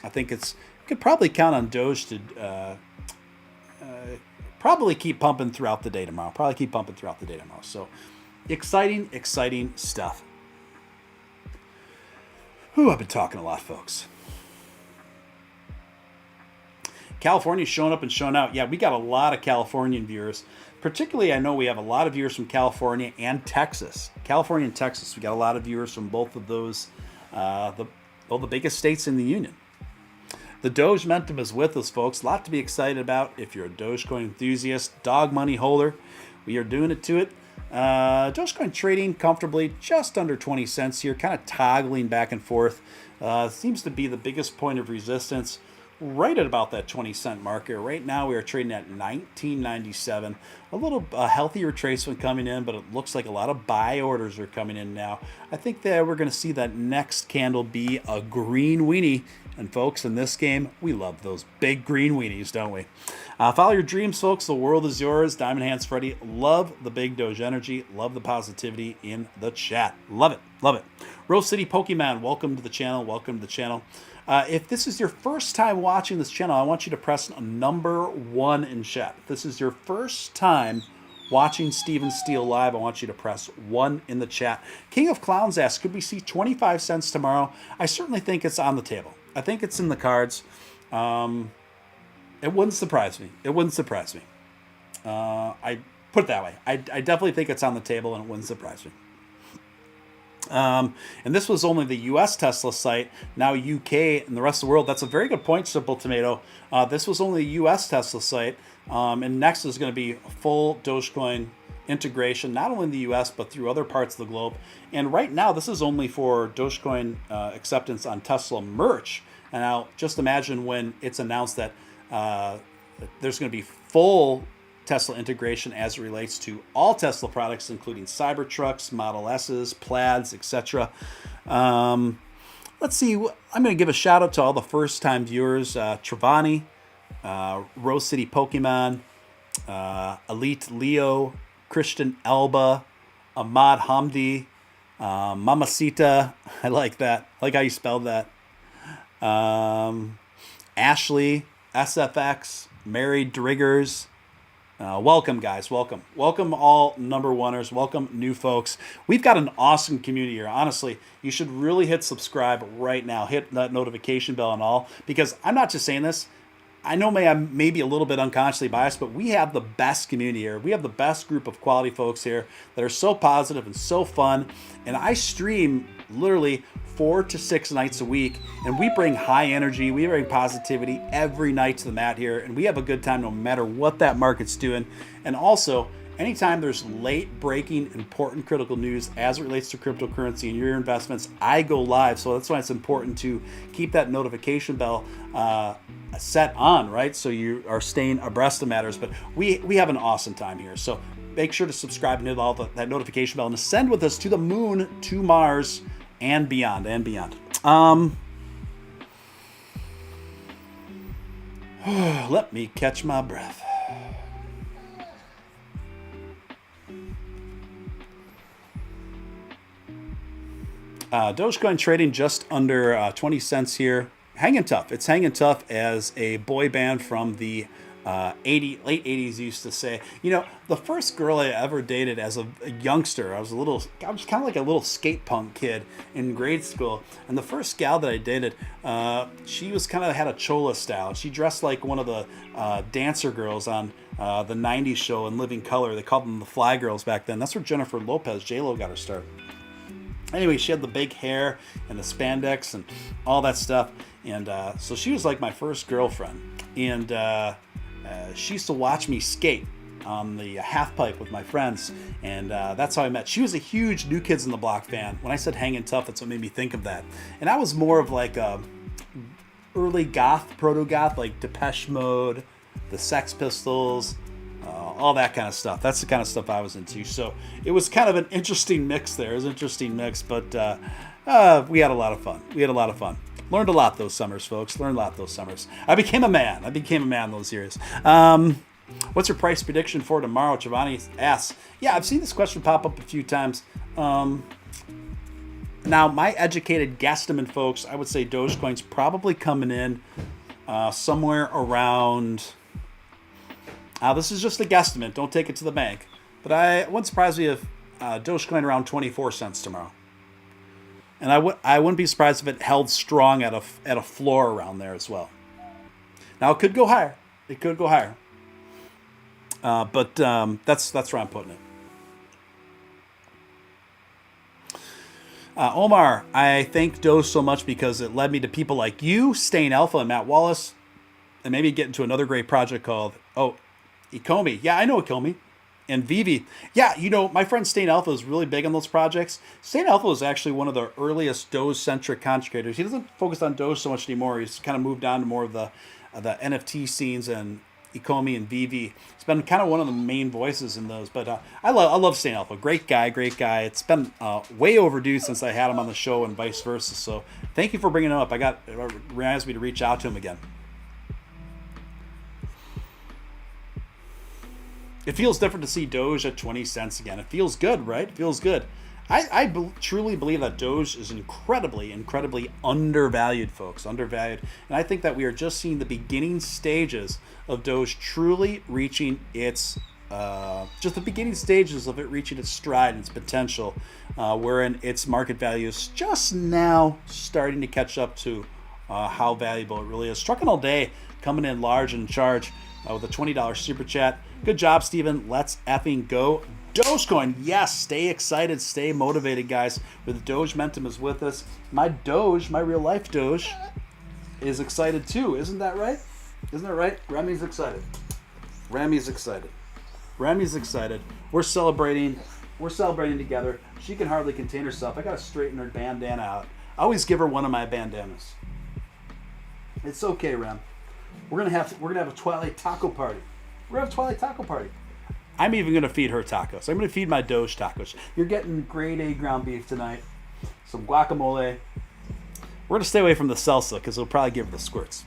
I think you could probably count on Doge to probably keep pumping throughout the day tomorrow. So exciting stuff. Whew, I've been talking a lot, folks. California's showing up and showing out. Yeah, we got a lot of Californian viewers. Particularly, I know we have a lot of viewers from California and Texas. California and Texas, we got a lot of viewers from both of those, the biggest states in the union. The Doge momentum is with us, folks. A lot to be excited about if you're a Dogecoin enthusiast, dog money holder. We are doing it to it. Dogecoin trading comfortably just under 20 cents here, kind of toggling back and forth. Seems to be the biggest point of resistance right at about that 20-cent marker. Right now we are trading at $19.97. A little healthy retracement coming in, but it looks like a lot of buy orders are coming in now. I think that we're going to see that next candle be a green weenie. And folks, in this game, we love those big green weenies, don't we? Follow your dreams, folks. The world is yours. Diamond Hands Freddy. Love the big Doge energy. Love the positivity in the chat. Love it. Rose City Pokemon, welcome to the channel. If this is your first time watching this channel, I want you to press number 1 in chat. If this is your first time watching Steven Steele live, I want you to press 1 in the chat. King of Clowns asks, could we see 25 cents tomorrow? I certainly think it's on the table. I think it's in the cards. It wouldn't surprise me. I put it that way. I definitely think it's on the table, and it wouldn't surprise me. And this was only the U.S. Tesla site. Now UK and the rest of the world. That's a very good point, Simple Tomato. This was only the U.S. Tesla site. And next is going to be full Dogecoin integration, not only in the U.S., but through other parts of the globe. And right now, this is only for Dogecoin acceptance on Tesla merch. And now just imagine when it's announced that there's going to be full Tesla integration as it relates to all Tesla products, including Cybertrucks, Model S's, Plaids, etc. Let's see. I'm going to give a shout out to all the first-time viewers: Travani, Rose City Pokemon, Elite Leo, Christian Elba, Ahmad Hamdi, Mamacita. I like that. I like how you spelled that. Ashley, SFX, Mary Driggers. Welcome, guys. Welcome all number oneers. Welcome new folks. We've got an awesome community here. Honestly, you should really hit subscribe right now. Hit that notification bell and all, because I'm not just saying this. I know I'm maybe a little bit unconsciously biased, but we have the best community here. We have the best group of quality folks here that are so positive and so fun. And I stream literally 4 to 6 nights a week, and we bring high energy, we bring positivity every night to the mat here, and we have a good time no matter what that market's doing. And also, anytime there's late breaking important critical news as it relates to cryptocurrency and your investments, I go live. So that's why it's important to keep that notification bell set on, right? So you are staying abreast of matters. But we have an awesome time here. So make sure to subscribe and hit all that notification bell and ascend with us to the moon, to Mars, and beyond, let me catch my breath. Dogecoin trading just under 20 cents here. Hanging tough. It's hanging tough, as a boy band from the late 80s used to say. You know, the first girl I ever dated as a youngster, I was kind of like a little skate punk kid in grade school. And the first gal that I dated, she was kind of had a chola style. She dressed like one of the dancer girls on the 90s show in Living Color. They called them the Fly Girls back then. That's where Jennifer Lopez, J-Lo, got her start. Anyway, she had the big hair and the spandex and all that stuff. And so she was like my first girlfriend. And she used to watch me skate on the half pipe with my friends. And that's how I met. She was a huge New Kids on the Block fan. When I said Hangin' Tough, that's what made me think of that. And I was more of like a early goth, proto-goth, like Depeche Mode, the Sex Pistols, all that kind of stuff. That's the kind of stuff I was into. So it was kind of an interesting mix there. It was an interesting mix, but we had a lot of fun. Learned a lot those summers, folks. Learned a lot those summers. I became a man those years. What's your price prediction for tomorrow? Giovanni asks. Yeah, I've seen this question pop up a few times. Now, my educated guesstimate, folks, I would say Dogecoin's probably coming in somewhere around... this is just a guesstimate. Don't take it to the bank. But I wouldn't surprise me if Dogecoin around 24 cents tomorrow. And I wouldn't be surprised if it held strong at a floor around there as well. Now, it could go higher. But that's where I'm putting it. Omar, I thank Doge so much because it led me to people like you, Stain Alpha, and Matt Wallace, and maybe get into another great project called Ecomi. Yeah, I know Ecomi. And Vivi. Yeah, my friend Stain Alpha is really big on those projects. Stain Alpha is actually one of the earliest Doge-centric content creators. He doesn't focus on Doge so much anymore. He's kind of moved on to more of the NFT scenes and Ecomi and Vivi. He's been kind of one of the main voices in those. But I love Stain Alpha. Great guy. It's been way overdue since I had him on the show and vice versa. So thank you for bringing him up. It reminds me to reach out to him again. It feels different to see Doge at 20 cents again. It feels good, right? It feels good. I truly believe that Doge is incredibly, incredibly undervalued, folks. Undervalued. And I think that we are just seeing the beginning stages of Doge truly reaching its, just the beginning stages of it reaching its stride and its potential, wherein its market value is just now starting to catch up to how valuable it really is. Trucking All Day coming in large and in charge with a $20 super chat. Good job, Steven. Let's effing go. Dogecoin. Yes, stay excited, stay motivated, guys. With Doge Momentum is with us. My Doge, my real life Doge, is excited too. Isn't that right? Isn't that right? Remy's excited. We're celebrating together. She can hardly contain herself. I gotta straighten her bandana out. I always give her one of my bandanas. It's okay, Rem. We're gonna have a Twilight taco party. I'm even gonna feed her tacos. I'm gonna feed my Doge tacos. You're getting grade A ground beef tonight, some guacamole. We're gonna stay away from the salsa because it'll probably give her the squirts.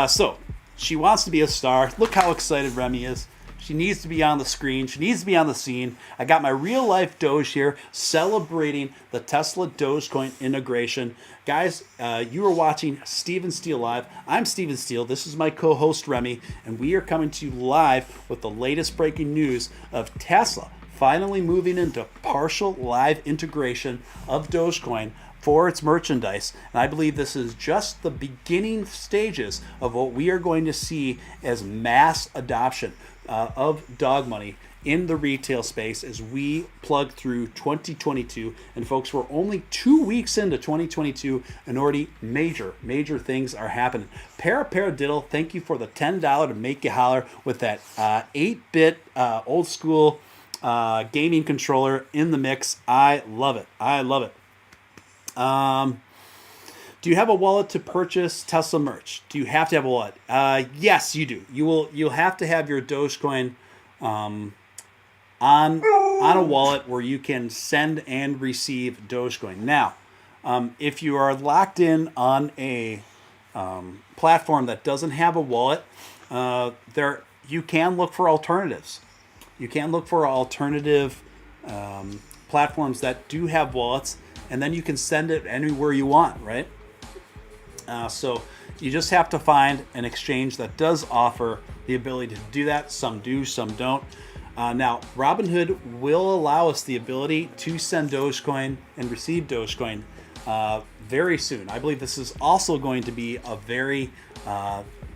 So she wants to be a star. Look how excited Remy is. She needs to be on the screen. She needs to be on the scene. I got my real life Doge here celebrating the Tesla-Dogecoin integration. Guys, you are watching Steven Steele Live. I'm Steven Steele. This is my co-host Remy, and we are coming to you live with the latest breaking news of Tesla finally moving into partial live integration of Dogecoin for its merchandise. And I believe this is just the beginning stages of what we are going to see as mass adoption of dog money in the retail space as we plug through 2022. And folks, we're only 2 weeks into 2022 and already major things are happening. Paradiddle, thank you for the $10 to make you holler with that 8-bit old school gaming controller in the mix. I love it. Do you have a wallet to purchase Tesla merch? Do you have to have a wallet? Yes, you do. You'll have to have your Dogecoin on a wallet where you can send and receive Dogecoin. Now, if you are locked in on a platform that doesn't have a wallet, you can look for alternatives. You can look for alternative platforms that do have wallets, and then you can send it anywhere you want, right? So you just have to find an exchange that does offer the ability to do that. Some do, some don't. Now, Robinhood will allow us the ability to send Dogecoin and receive Dogecoin very soon. I believe this is also going to be a very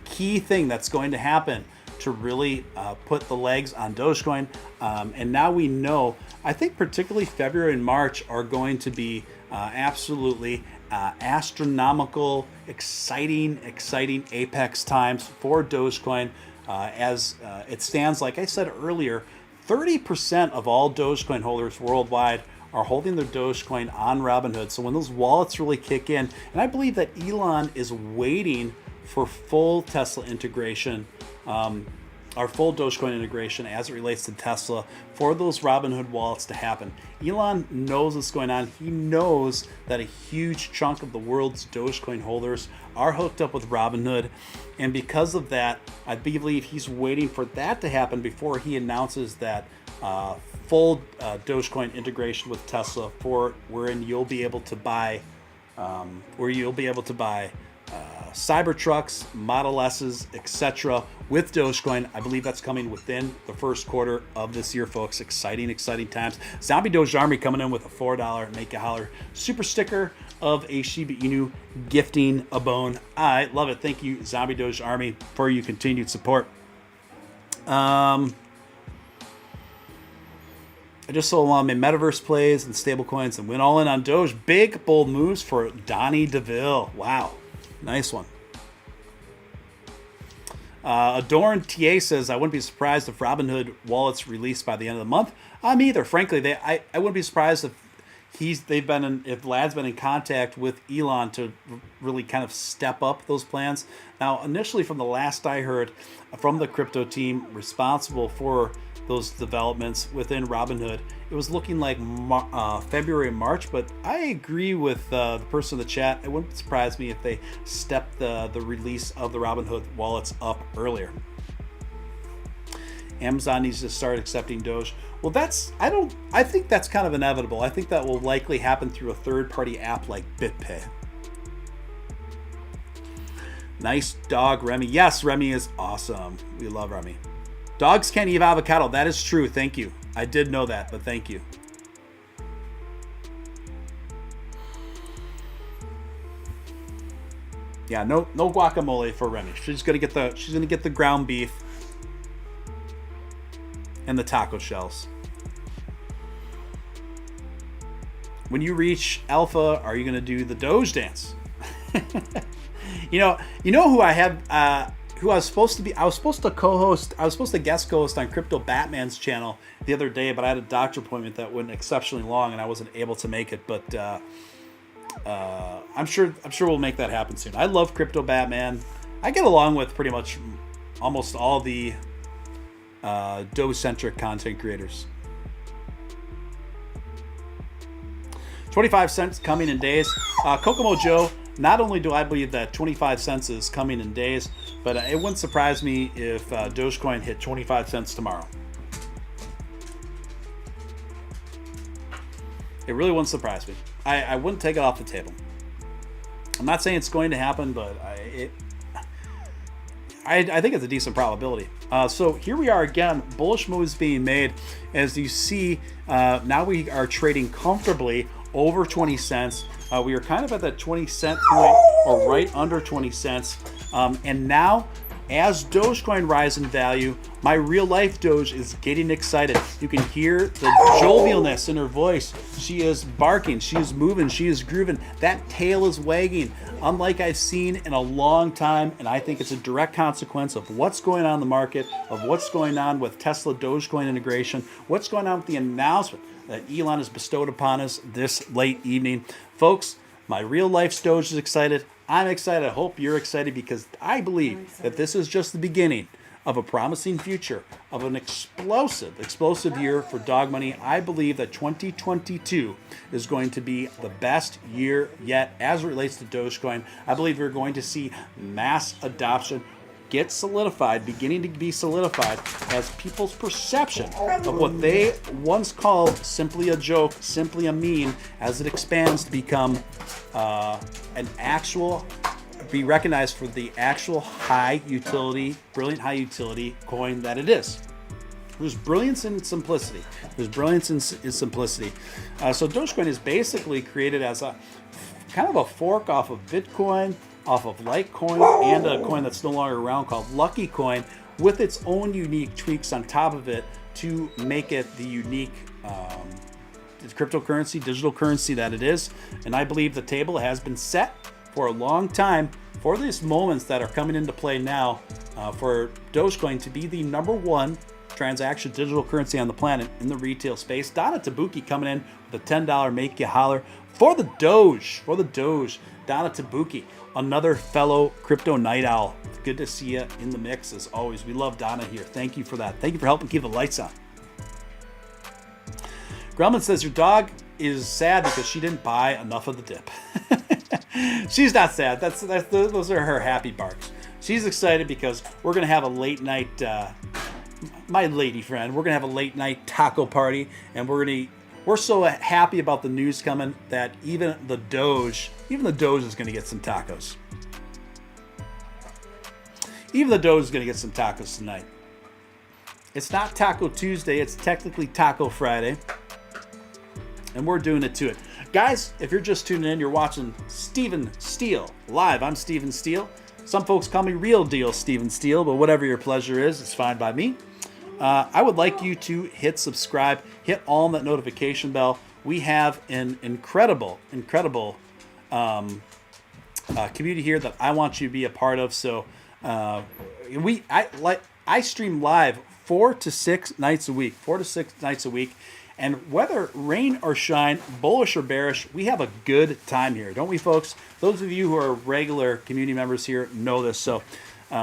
key thing that's going to happen to really put the legs on Dogecoin. And now we know, I think particularly February and March are going to be absolutely astronomical, exciting apex times for Dogecoin. As it stands, like I said earlier, 30% of all Dogecoin holders worldwide are holding their Dogecoin on Robinhood. So when those wallets really kick in, and I believe that Elon is waiting for full Tesla integration, or full Dogecoin integration as it relates to Tesla, for those Robinhood wallets to happen. Elon knows what's going on. He knows that a huge chunk of the world's Dogecoin holders are hooked up with Robinhood. And because of that, I believe he's waiting for that to happen before he announces that full Dogecoin integration with Tesla, wherein you'll be able to buy Cybertrucks, Model S's, etc. with Dogecoin. I believe that's coming within the first quarter of this year, folks. Exciting times. Zombie Doge Army coming in with a $4 Make a Holler super sticker of a Shiba Inu gifting a bone. I love it. Thank you, Zombie Doge Army, for your continued support. I just sold along my metaverse plays and stablecoins and went all in on Doge. Big, bold moves for Donnie DeVille. Wow. Nice one. Adorn TA says, I wouldn't be surprised if Robinhood wallets released by the end of the month. I'm either. Frankly, I wouldn't be surprised if Lad's been in contact with Elon to really kind of step up those plans. Now, initially, from the last I heard from the crypto team responsible for those developments within Robinhood, it was looking like February and March, but I agree with the person in the chat. It wouldn't surprise me if they stepped the release of the Robinhood wallets up earlier. Amazon needs to start accepting Doge. Well, I think that's kind of inevitable. I think that will likely happen through a third-party app like BitPay. Nice dog, Remy. Yes, Remy is awesome. We love Remy. Dogs can't eat avocado. That is true. Thank you. I did know that, but thank you. Yeah, no guacamole for Remy. She's gonna get the ground beef and the taco shells. When you reach alpha, are you gonna do the Doge dance? You know who I have. Who I was supposed to guest co-host on Crypto Batman's channel the other day, but I had a doctor appointment that went exceptionally long and I wasn't able to make it, but I'm sure we'll make that happen soon. I love Crypto Batman. I get along with pretty much almost all the Doge-centric content creators. 25 cents coming in days. Kokomo Joe, not only do I believe that 25 cents is coming in days, but it wouldn't surprise me if Dogecoin hit 25 cents tomorrow. It really wouldn't surprise me. I wouldn't take it off the table. I'm not saying it's going to happen, but I think it's a decent probability. So here we are again, bullish moves being made. As you see, now we are trading comfortably over 20 cents. We are kind of at that 20 cent point or right under 20 cents. And now, as Dogecoin rise in value, my real life Doge is getting excited. You can hear the jovialness in her voice. She is barking, she is moving, she is grooving. That tail is wagging, unlike I've seen in a long time. And I think it's a direct consequence of what's going on in the market, of what's going on with Tesla-Dogecoin integration, what's going on with the announcement that Elon has bestowed upon us this late evening. Folks, my real life Doge is excited. I'm excited. I hope you're excited, because I believe that this is just the beginning of a promising future, of an explosive year for dog money. I believe that 2022 is going to be the best year yet as it relates to Dogecoin. I believe we're going to see mass adoption get solidified, beginning to be solidified, as people's perception of what they once called simply a joke, simply a meme, as it expands to become be recognized for the actual brilliant high utility coin that it is. There's brilliance in simplicity. So Dogecoin is basically created as a kind of a fork off of Bitcoin, off of Litecoin, and a coin that's no longer around called Lucky Coin, with its own unique tweaks on top of it to make it the unique cryptocurrency, digital currency that it is. And I believe the table has been set for a long time for these moments that are coming into play now for Dogecoin to be the number 1 transaction digital currency on the planet in the retail space. Donna Tabuki coming in with a $10 make you holler for the Doge. Donna Tabuki, another fellow crypto night owl. Good to see you in the mix as always. We love Donna here. Thank you for that. Thank you for helping keep the lights on. Grumman says your dog is sad because she didn't buy enough of the dip. She's not sad. Those are her happy barks. She's excited because we're gonna have a late night. My lady friend, we're gonna have a late night taco party, and we're so happy about the news coming that even the Doge is gonna get some tacos. Even the Doge is gonna get some tacos tonight. It's not Taco Tuesday, it's technically Taco Friday. And we're doing it to it. Guys, if you're just tuning in, you're watching Steven Steele live. I'm Steven Steele. Some folks call me Real Deal Steven Steele, but whatever your pleasure is, it's fine by me. I would like you to hit subscribe, hit all on that notification bell. We have an incredible community here that I want you to be a part of. So I stream live 4 to 6 nights a week. And whether rain or shine, bullish or bearish, we have a good time here, don't we, folks? Those of you who are regular community members here know this. So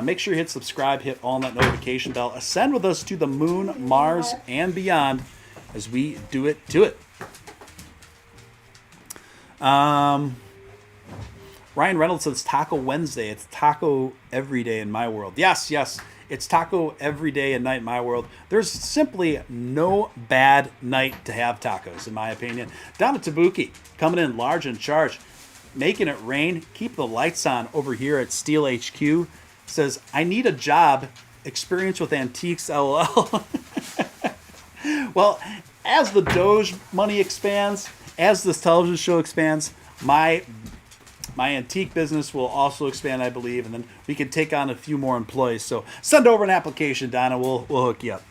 make sure you hit subscribe, hit all that notification bell. Ascend with us to the moon, Mars, and beyond as we do it to it. Ryan Reynolds says Taco Wednesday. It's taco every day in my world. Yes. It's taco every day and night in my world. There's simply no bad night to have tacos, in my opinion. Donna Tabuki coming in large and charged, making it rain. Keep the lights on over here at Steele HQ. Says, I need a job. Experience with antiques, LOL. Well, as the Doge money expands, as this television show expands, my antique business will also expand, I believe, and then we can take on a few more employees. So send over an application, Donna. We'll hook you up.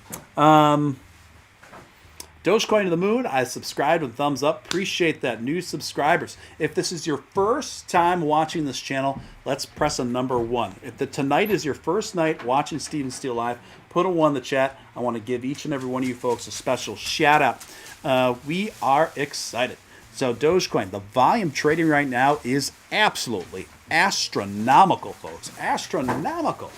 Dogecoin to the moon. I subscribed with thumbs up. Appreciate that. New subscribers. If this is your first time watching this channel, let's press a number 1. If tonight is your first night watching Steven Steele Live, put a 1 in the chat. I want to give each and every one of you folks a special shout out. We are excited. So Dogecoin, the volume trading right now is absolutely astronomical, folks. Astronomical.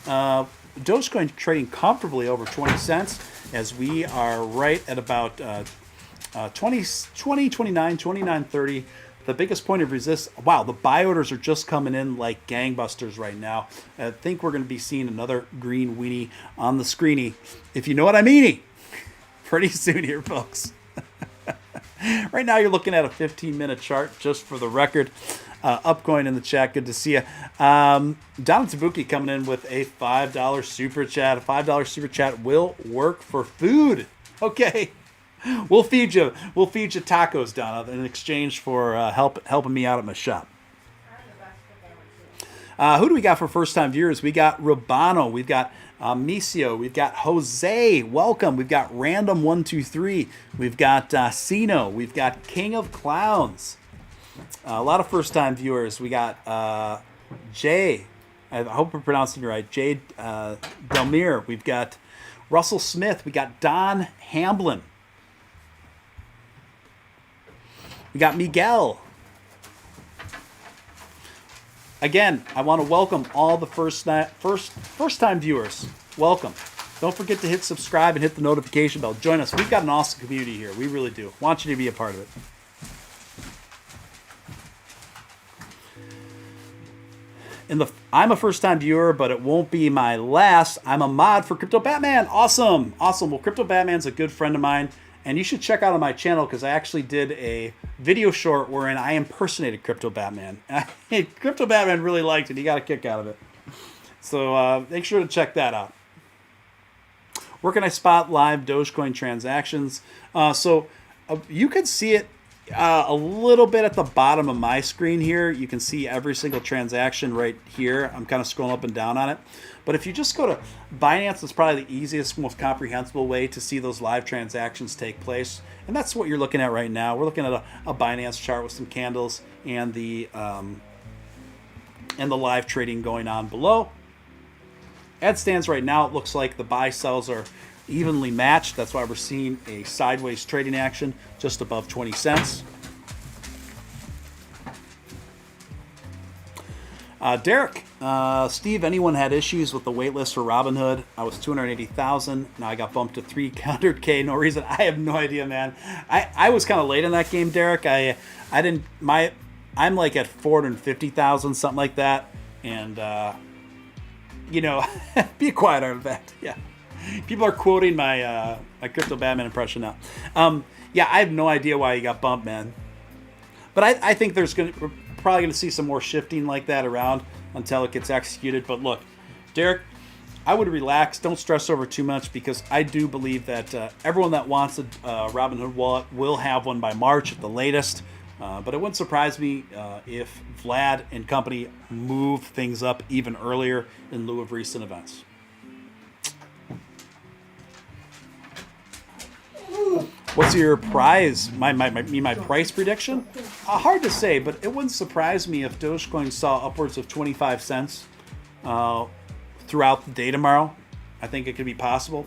Dogecoin trading comfortably over 20 cents as we are right at about 29.30. The biggest point of resistance. Wow, the buy orders are just coming in like gangbusters right now. I think we're going to be seeing another green weenie on the screeny, if you know what I mean, pretty soon here, folks. Right now, you're looking at a 15-minute chart, just for the record. Upcoin in the chat, good to see you. Donald Tabuki coming in with a $5 super chat. A $5 super chat will work for food. Okay, we'll feed you. We'll feed you tacos, Donna, in exchange for helping me out at my shop. Who do we got for first-time viewers? We got Robano. We've got Misio. We've got Jose. Welcome. We've got Random123. We've got Sino. We've got King of Clowns. A lot of first-time viewers. We got Jay. I hope we're pronouncing it right. Jay Delmire. We've got Russell Smith. We got Don Hamblin. We got Miguel. Again, I want to welcome all the first-time viewers. Welcome. Don't forget to hit subscribe and hit the notification bell. Join us. We've got an awesome community here. We really do. Want you to be a part of it. I'm a first-time viewer, but it won't be my last. I'm a mod for Crypto Batman. Awesome. Awesome. Well, Crypto Batman's a good friend of mine. And you should check out on my channel because I actually did a video short wherein I impersonated Crypto Batman. Crypto Batman really liked it. He got a kick out of it. So make sure to check that out. Where can I spot live Dogecoin transactions? So you could see it a little bit at the bottom of my screen here. You can see every single transaction right here. I'm kind of scrolling up and down on it. But if you just go to Binance, it's probably the easiest, most comprehensible way to see those live transactions take place. And that's what you're looking at right now. We're looking at a Binance chart with some candles and the live trading going on below. As stands right now, it looks like the buy sells are evenly matched. That's why we're seeing a sideways trading action just above 20 cents. Derek, Steve, anyone had issues with the waitlist for Robinhood? I was 280,000. Now I got bumped to 300K. No reason. I have no idea, man. I was kind of late in that game, Derek. I'm like at 450,000, something like that. And, be quiet, Artifact. Yeah. People are quoting my Crypto Batman impression now. Yeah, I have no idea why you got bumped, man. But I think we're probably going to see some more shifting like that around until it gets executed. But look, Derek, I would relax. Don't stress over too much, because I do believe that everyone that wants a Robinhood wallet will have one by March at the latest. But it wouldn't surprise me if Vlad and company move things up even earlier in lieu of recent events. What's your prize? My price prediction? Hard to say, but it wouldn't surprise me if Dogecoin saw upwards of 25 cents throughout the day tomorrow. I think it could be possible.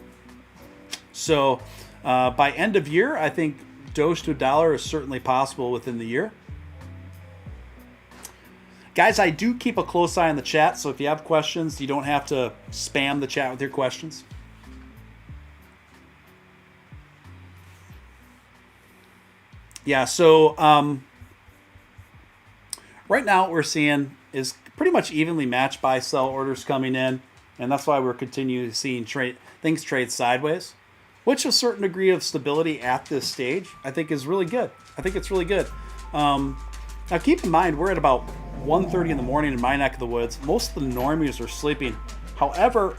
So by end of year, I think Doge to $1 is certainly possible within the year. Guys, I do keep a close eye on the chat, so if you have questions, you don't have to spam the chat with your questions. Yeah, so right now what we're seeing is pretty much evenly matched buy-sell orders coming in, and that's why we're continuing seeing things trade sideways, which a certain degree of stability at this stage I think is really good. I think it's really good. Now keep in mind, we're at about 1:30 in the morning in my neck of the woods. Most of the normies are sleeping. However,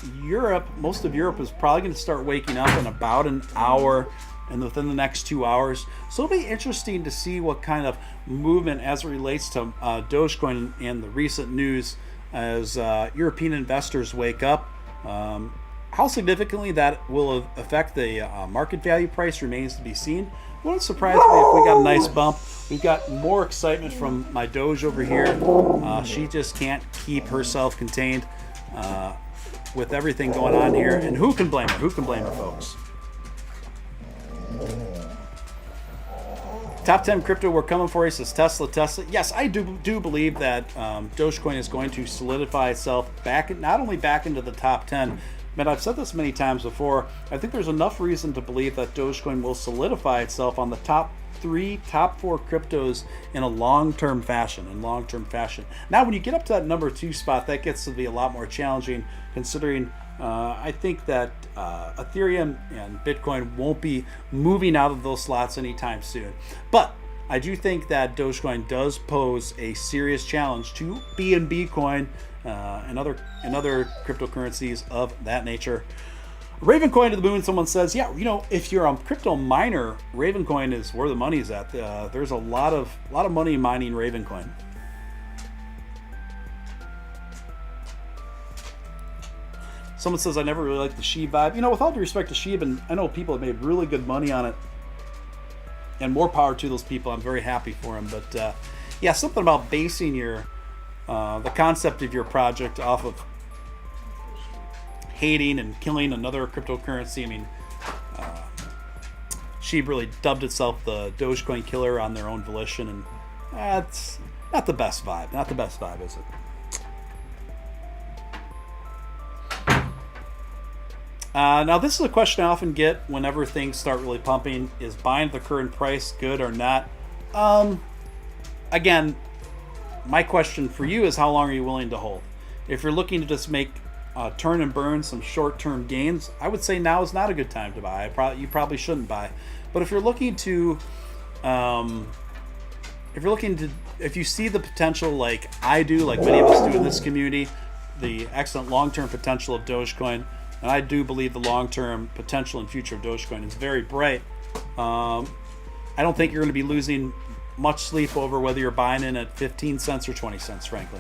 most of Europe is probably going to start waking up in about an hour and within the next 2 hours. So it'll be interesting to see what kind of movement as it relates to Dogecoin and the recent news as European investors wake up. How significantly that will affect the market value price remains to be seen. Wouldn't surprise me if we got a nice bump. We've got more excitement from my Doge over here. She just can't keep herself contained with everything going on here. And who can blame her? Who can blame her, folks? Top 10 crypto, we're coming for you, says Tesla. Yes, I do believe that Dogecoin is going to solidify itself not only back into the top 10, but I've said this many times before. I think there's enough reason to believe that Dogecoin will solidify itself on the top 4 cryptos in a long-term fashion. Now, when you get up to that number 2 spot, that gets to be a lot more challenging, considering I think that Ethereum and Bitcoin won't be moving out of those slots anytime soon. But I do think that Dogecoin does pose a serious challenge to BNB coin and other cryptocurrencies of that nature. Ravencoin to the moon, someone says, yeah, if you're a crypto miner, Ravencoin is where the money's at. There's a lot of money mining Ravencoin. Someone says, I never really liked the SHIB vibe. With all due respect to SHIB, and I know people have made really good money on it, and more power to those people. I'm very happy for them. But yeah, something about basing the concept of your project off of hating and killing another cryptocurrency. I mean, SHIB really dubbed itself the Dogecoin killer on their own volition, and that's not the best vibe. Not the best vibe, is it? Now, this is a question I often get whenever things start really pumping. Is buying at the current price good or not? Again, my question for you is, how long are you willing to hold? If you're looking to just make turn and burn some short-term gains, I would say now is not a good time to buy. You probably shouldn't buy. But if you're looking to, if you see the potential, like I do, like many of us do in this community, the excellent long-term potential of Dogecoin. And I do believe the long-term potential and future of Dogecoin is very bright. I don't think you're going to be losing much sleep over whether you're buying in at 15 cents or 20 cents, frankly.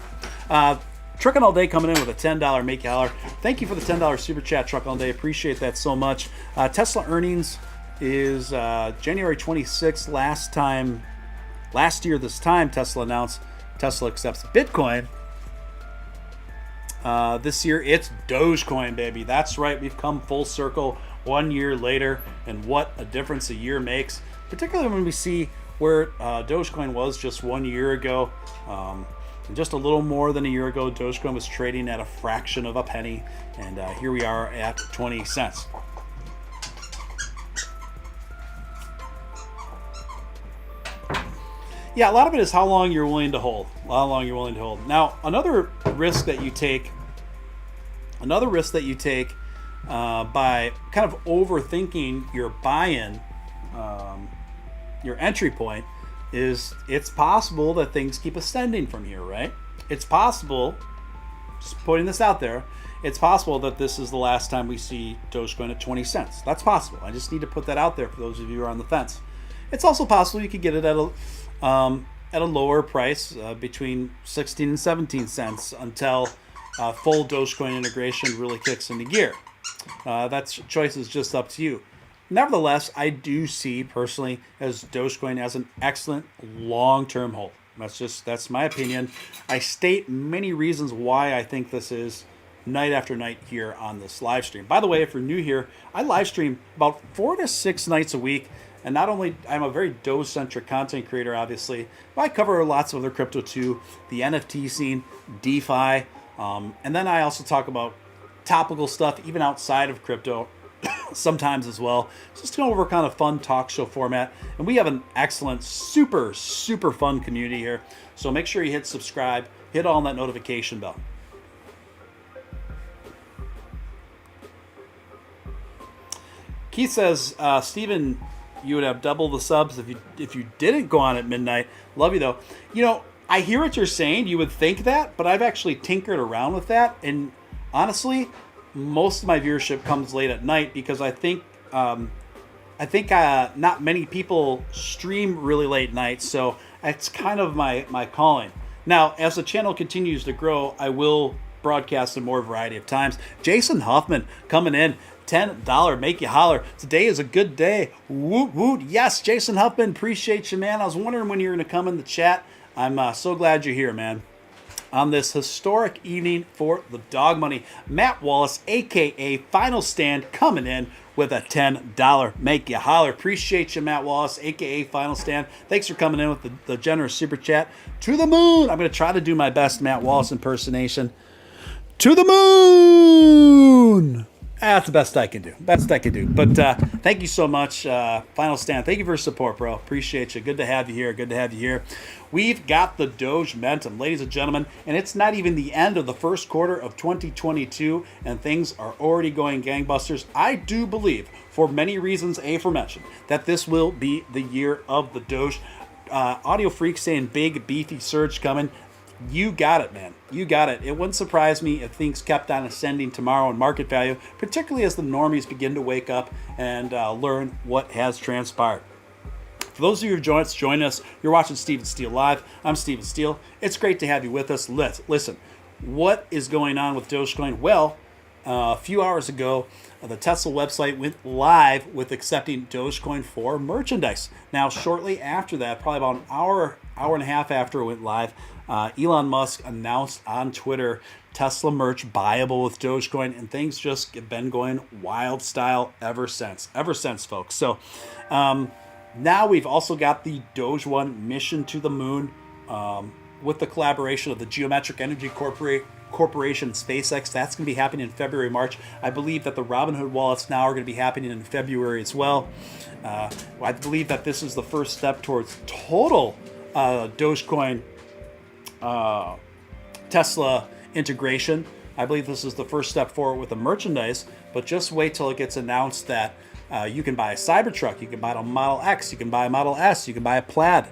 Trucking All Day coming in with a $10 make you holler. Thank you for the $10 super chat, Trucking All Day. Appreciate that so much. Tesla earnings is January 26th. Last year this time, Tesla announced Tesla accepts Bitcoin. This year it's Dogecoin, baby. That's right. We've come full circle 1 year later, and what a difference a year makes, particularly when we see where Dogecoin was just 1 year ago. Just a little more than a year ago, Dogecoin was trading at a fraction of a penny, and here we are at 20 cents. Yeah, a lot of it is how long you're willing to hold. Now, another risk that you take by kind of overthinking your buy-in, your entry point, is it's possible that things keep ascending from here, right? It's possible, just putting this out there, it's possible that this is the last time we see Dogecoin at 20 cents. That's possible. I just need to put that out there for those of you who are on the fence. It's also possible you could get it at a lower price, between 16 and 17 cents, until full Dogecoin integration really kicks into gear. That choice is just up to you. Nevertheless, I do see personally as Dogecoin as an excellent long-term hold. That's my opinion. I state many reasons why I think this is night after night here on this live stream. By the way, if you're new here, I live stream about 4 to 6 nights a week. And not only, I'm a very Doge-centric content creator, obviously, but I cover lots of other crypto too, the NFT scene, DeFi, and then I also talk about topical stuff even outside of crypto sometimes as well. So just going over kind of fun talk show format. And we have an excellent, super, super fun community here. So make sure you hit subscribe, hit on that notification bell. Keith says, Steven, you would have double the subs if you didn't go on at midnight. Love you though. You know, I hear what you're saying. You would think that, but I've actually tinkered around with that. And honestly, most of my viewership comes late at night because I think not many people stream really late nights. So it's kind of my calling. Now, as the channel continues to grow, I will broadcast in more variety of times. Jason Huffman coming in. $10 make you holler. Today is a good day. Woot woot. Yes, Jason Huffman, appreciate you, man. I was wondering when you were going to come in the chat. I'm so glad you're here, man. On this historic evening for the dog money, Matt Wallace, aka Final Stand, coming in with a $10 make you holler. Appreciate you, Matt Wallace, aka Final Stand. Thanks for coming in with the generous super chat. To the moon. I'm going to try to do my best Matt Wallace impersonation. To the moon. That's the best I can do. But thank you so much, Final Stand. Thank you for your support, bro. Appreciate you. Good to have you here. We've got the Doge momentum, ladies and gentlemen, and it's not even the end of the first quarter of 2022, and things are already going gangbusters. I do believe, for many reasons aforementioned, that this will be the year of the Doge. Audio Freak saying big, beefy surge coming. You got it, man. You got it. It wouldn't surprise me if things kept on ascending tomorrow in market value, particularly as the normies begin to wake up and learn what has transpired. For those of you who join us, you're watching Steven Steele Live. I'm Steven Steele. It's great to have you with us. Listen, what is going on with Dogecoin? Well, a few hours ago, the Tesla website went live with accepting Dogecoin for merchandise. Now, shortly after that, probably about an hour and a half after it went live, Elon Musk announced on Twitter Tesla merch buyable with Dogecoin, and things just have been going wild style ever since, folks. So now we've also got the Doge One mission to the moon with the collaboration of the Geometric Energy Corporation, SpaceX. That's going to be happening in February, March. I believe that the Robinhood wallets now are going to be happening in February as well. I believe that this is the first step towards total Dogecoin Tesla integration. I believe this is the first step forward with the merchandise, but just wait till it gets announced that you can buy a Cybertruck, you can buy a Model X, you can buy a Model S, you can buy a Plaid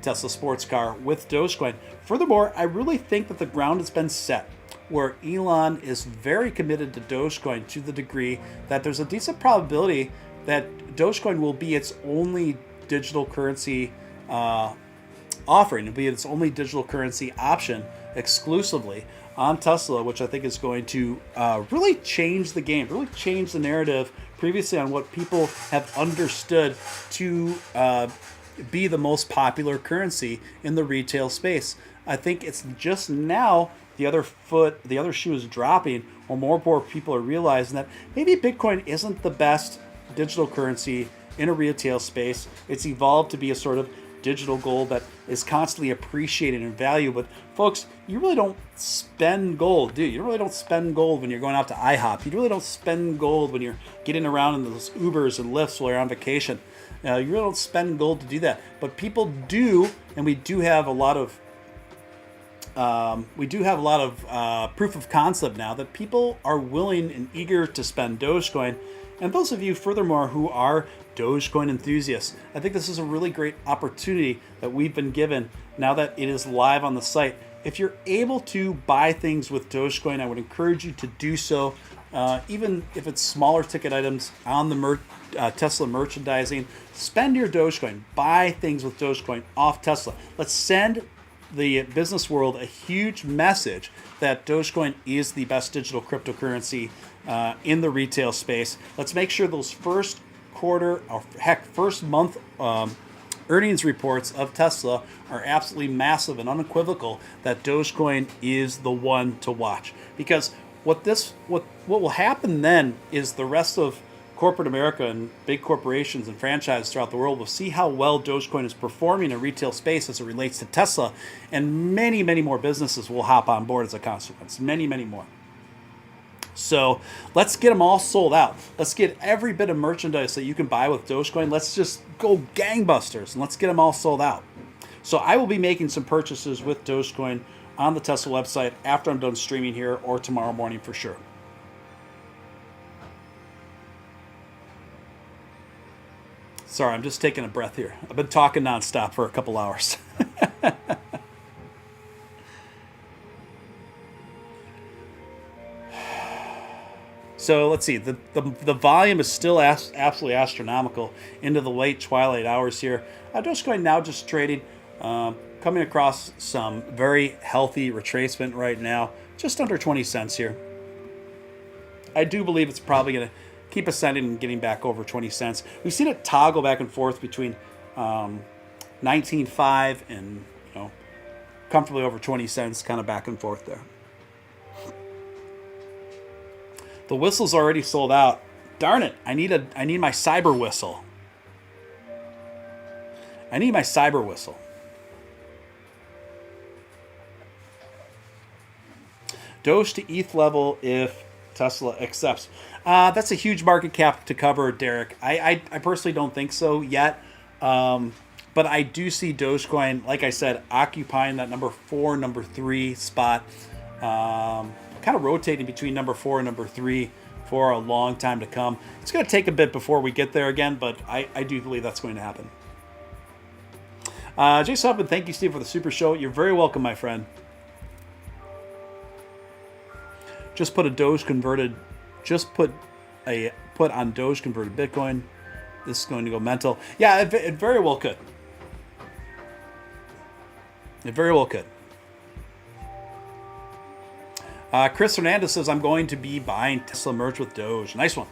Tesla sports car with Dogecoin. Furthermore, I really think that the ground has been set where Elon is very committed to Dogecoin to the degree that there's a decent probability that Dogecoin will be its only digital currency offering. It'll be its only digital currency option exclusively on Tesla, which I think is going to really change the game, really change the narrative previously on what people have understood to be the most popular currency in the retail space. I think it's just now the other shoe is dropping, or more and more people are realizing that maybe Bitcoin isn't the best digital currency in a retail space. It's evolved to be a sort of digital gold that is constantly appreciating in value. But folks, you really don't spend gold, do you? You really don't spend gold when you're going out to IHOP. You really don't spend gold when you're getting around in those Ubers and Lyfts while you're on vacation. You really don't spend gold to do that. But people do, and we do have a lot of proof of concept now that people are willing and eager to spend Dogecoin. And those of you, furthermore, who are Dogecoin enthusiasts, I think this is a really great opportunity that we've been given now that it is live on the site. If you're able to buy things with Dogecoin, I would encourage you to do so, even if it's smaller ticket items on the Tesla merchandising. Spend your Dogecoin, buy things with Dogecoin off Tesla. Let's send the business world a huge message that Dogecoin is the best digital cryptocurrency in the retail space. Let's make sure those first quarter, or heck, first month earnings reports of Tesla are absolutely massive and unequivocal that Dogecoin is the one to watch. Because what will happen then is the rest of corporate America and big corporations and franchises throughout the world will see how well Dogecoin is performing in a retail space as it relates to Tesla, and many, many more businesses will hop on board as a consequence. Many, many more. So let's get them all sold out. Let's get every bit of merchandise that you can buy with Dogecoin. Let's just go gangbusters and let's get them all sold out. So I will be making some purchases with Dogecoin on the Tesla website after I'm done streaming here, or tomorrow morning for sure. Sorry, I'm just taking a breath here. I've been talking nonstop for a couple hours. So let's see, the volume is still absolutely astronomical into the late twilight hours here. Dogecoin now just trading, coming across some very healthy retracement right now, just under 20 cents here. I do believe it's probably going to keep ascending and getting back over 20 cents. We've seen it toggle back and forth between 19.5 and comfortably over 20 cents, kind of back and forth there. The whistle's already sold out. Darn it! I need my cyber whistle. I need my cyber whistle. Doge to ETH level if Tesla accepts. That's a huge market cap to cover, Derek. I personally don't think so yet. But I do see Dogecoin, like I said, occupying that number 4, number 3 spot. Kind of rotating between number 4 and number 3 for a long time to come. It's going to take a bit before we get there again, but I do believe that's going to happen. Jay Suppin, thank you, Steve, for the super show. You're very welcome, my friend. Just put on Doge converted Bitcoin. This is going to go mental. Yeah, it very well could. It very well could. Chris Hernandez says, I'm going to be buying Tesla merch with Doge. Nice one.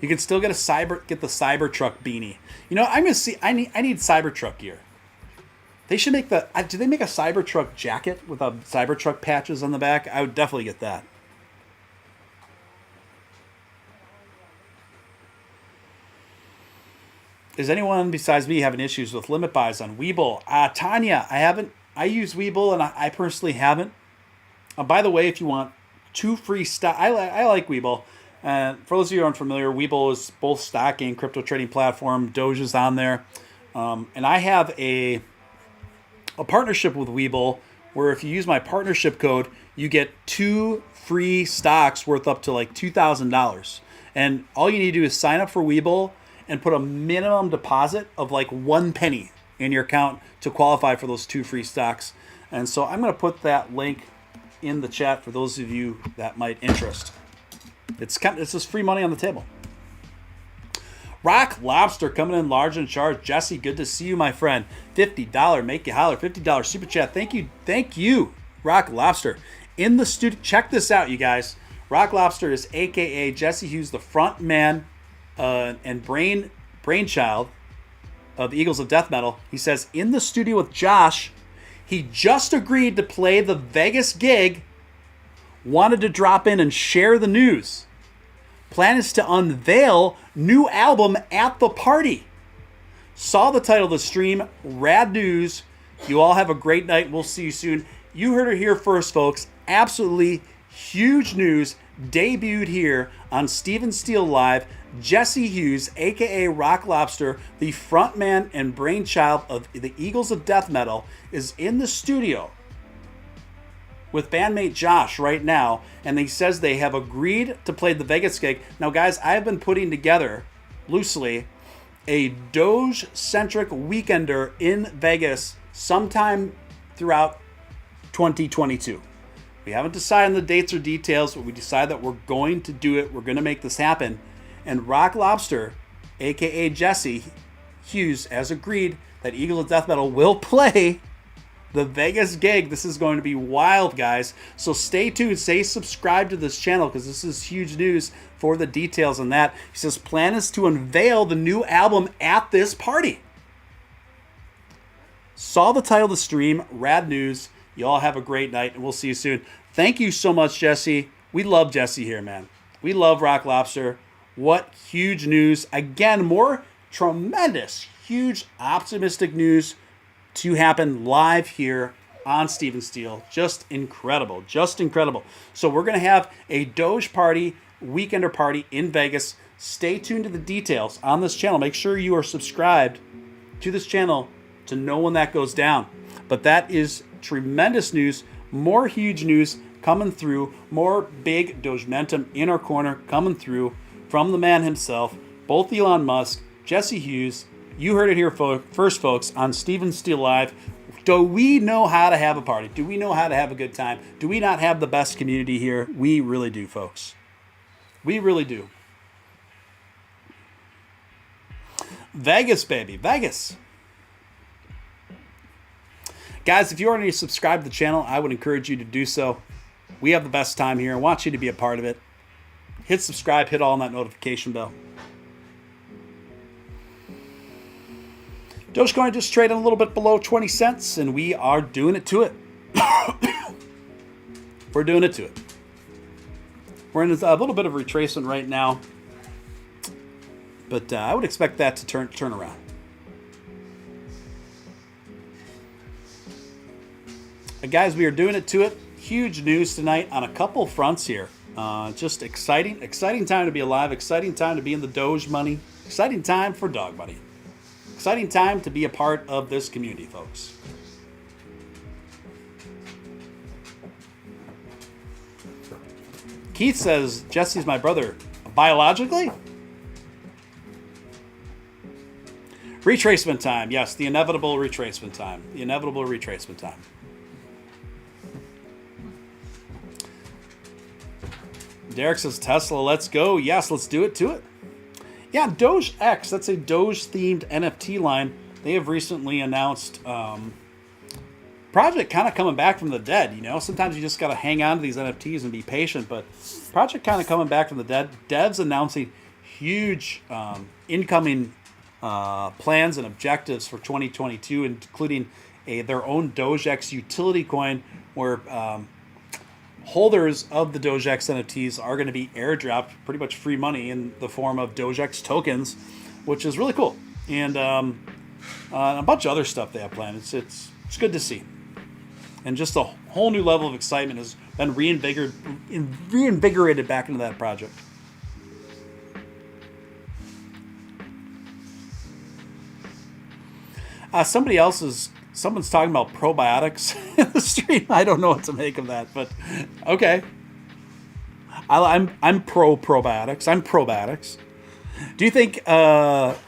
You can still get the Cybertruck beanie. I'm gonna see. I need Cybertruck gear. They should make do they make a Cybertruck jacket with a Cybertruck patches on the back? I would definitely get that. Does anyone besides me having issues with limit buys on WEBULL? Tanya, I haven't. I use WEBULL and I personally haven't. By the way, if you want 2 free stock, I like WEBULL. For those of you who aren't familiar, WEBULL is both stock and crypto trading platform. Doge is on there. And I have a partnership with WEBULL where if you use my partnership code, you get 2 free stocks worth up to like $2,000. And all you need to do is sign up for WEBULL and put a minimum deposit of like 1 penny in your account to qualify for those 2 free stocks. And so I'm going to put that link in the chat for those of you that might interest. It's just free money on the table. Rock Lobster coming in large and in charge. Jesse, good to see you, my friend. $50, make you holler. $50 super chat. Thank you, Rock Lobster. In the studio, check this out, you guys. Rock Lobster is AKA Jesse Hughes, the front man and brainchild of the Eagles of Death Metal. He says, in the studio with Josh, he just agreed to play the Vegas gig, wanted to drop in and share the news. Plan is to unveil new album at the party. Saw the title of the stream, rad news. You all have a great night. We'll see you soon. You heard it here first, folks. Absolutely huge news debuted here on Steven Steele Live. Jesse Hughes, aka Rock Lobster, the frontman and brainchild of the Eagles of Death Metal, is in the studio with bandmate Josh right now, and he says they have agreed to play the Vegas gig. Now, guys, I've been putting together loosely a Doge-centric weekender in Vegas sometime throughout 2022. We haven't decided on the dates or details, but we decided that we're going to do it. We're going to make this happen. And Rock Lobster, aka Jesse Hughes, has agreed that Eagles of Death Metal will play the Vegas gig. This is going to be wild, guys. So stay tuned. Stay subscribed to this channel because this is huge news for the details on that. He says plan is to unveil the new album at this party. Saw the title of the stream. Rad news. You all have a great night, and we'll see you soon. Thank you so much, Jesse. We love Jesse here, man. We love Rock Lobster. What huge news. Again, more tremendous, huge, optimistic news to happen live here on Steven Steele. Just incredible. Just incredible. So we're going to have a Doge party, weekender party in Vegas. Stay tuned to the details on this channel. Make sure you are subscribed to this channel to know when that goes down. But that is tremendous news. More huge news coming through. More big Dogementum in our corner coming through from the man himself, both Elon Musk, Jesse Hughes. You heard it here first, folks, on Steven Steele Live. Do we know how to have a party? Do we know how to have a good time? Do we not have the best community here? We really do, folks. We really do. Vegas, baby. Vegas. Guys, if you already subscribed to the channel, I would encourage you to do so. We have the best time here. I want you to be a part of it. Hit subscribe, hit all on that notification bell. Dogecoin just traded a little bit below 20 cents, and we are doing it to it. We're doing it to it. We're in a little bit of retracement right now, but I would expect that to turn around. Guys, we are doing it to it. Huge news tonight on a couple fronts here. Just exciting time to be alive. Exciting time to be in the Doge money. Exciting time for dog money. Exciting time to be a part of this community, folks. Keith says, Jesse's my brother. Biologically? Retracement time. Yes, the inevitable retracement time. The inevitable retracement time. Derek says, Tesla, let's go. Yes, let's do it to it. Yeah, Doge X, that's a Doge-themed NFT line. They have recently announced project kind of coming back from the dead, you know? Sometimes you just got to hang on to these NFTs and be patient, but project kind of coming back from the dead. Devs announcing huge incoming plans and objectives for 2022, including their own Doge X utility coin where holders of the Doge X NFTs are going to be airdropped pretty much free money in the form of Doge X tokens, which is really cool. And a bunch of other stuff they have planned. It's good to see. And just a whole new level of excitement has been reinvigorated back into that project. Someone's talking about probiotics in the stream. I don't know what to make of that, but okay. I'm pro probiotics. I'm probiotics. Do you think of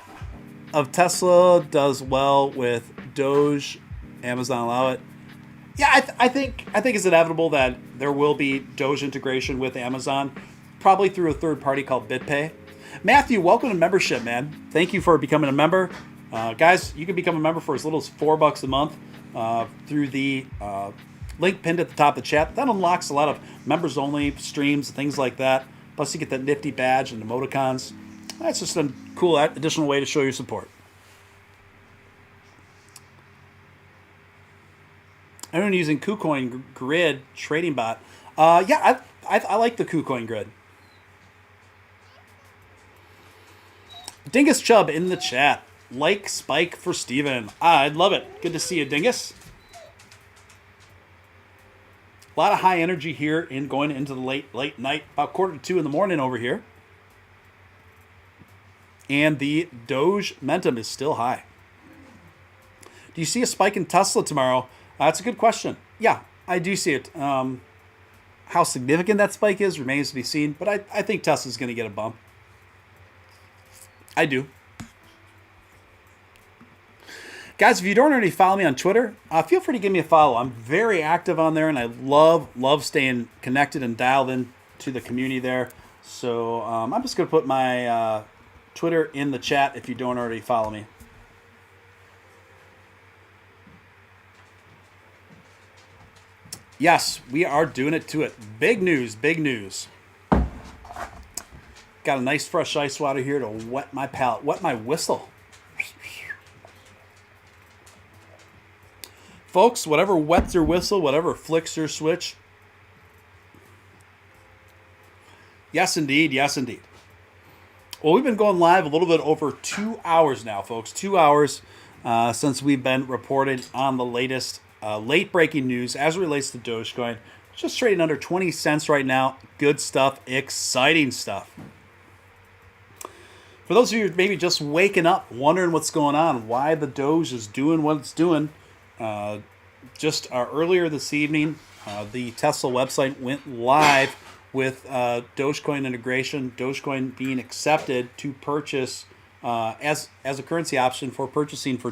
Tesla does well with Doge? Amazon allow it? Yeah, I think it's inevitable that there will be Doge integration with Amazon, probably through a third party called BitPay. Matthew, welcome to membership, man. Thank you for becoming a member. Guys, you can become a member for as little as $4 a month through the link pinned at the top of the chat. That unlocks a lot of members-only streams, things like that. Plus, you get that nifty badge and emoticons. That's just a cool additional way to show your support. I'm using KuCoin Grid trading bot. Yeah, I like the KuCoin Grid. Dingus Chubb in the chat. Like spike for Steven. I'd love it. Good to see you, Dingus. A lot of high energy here in going into the late night, about 1:45 in the morning over here. And the Doge momentum is still high. Do you see a spike in Tesla tomorrow? That's a good question. Yeah, I do see it. How significant that spike is remains to be seen, but I think Tesla's going to get a bump. I do. Guys, if you don't already follow me on Twitter, feel free to give me a follow. I'm very active on there, and I love staying connected and dialed in to the community there. So I'm just going to put my Twitter in the chat if you don't already follow me. Yes, we are doing it to it. Big news, big news. Got a nice fresh ice water here to wet my palate, wet my whistle. Folks, whatever wets your whistle, whatever flicks your switch. Yes, indeed. Yes, indeed. Well, we've been going live a little bit over 2 hours now, folks. 2 hours since we've been reported on the latest late-breaking news as it relates to Dogecoin. Just trading under 20 cents right now. Good stuff. Exciting stuff. For those of you maybe just waking up, wondering what's going on, why the Doge is doing what it's doing, just earlier this evening, the Tesla website went live with Dogecoin integration, Dogecoin being accepted to purchase as a currency option for purchasing for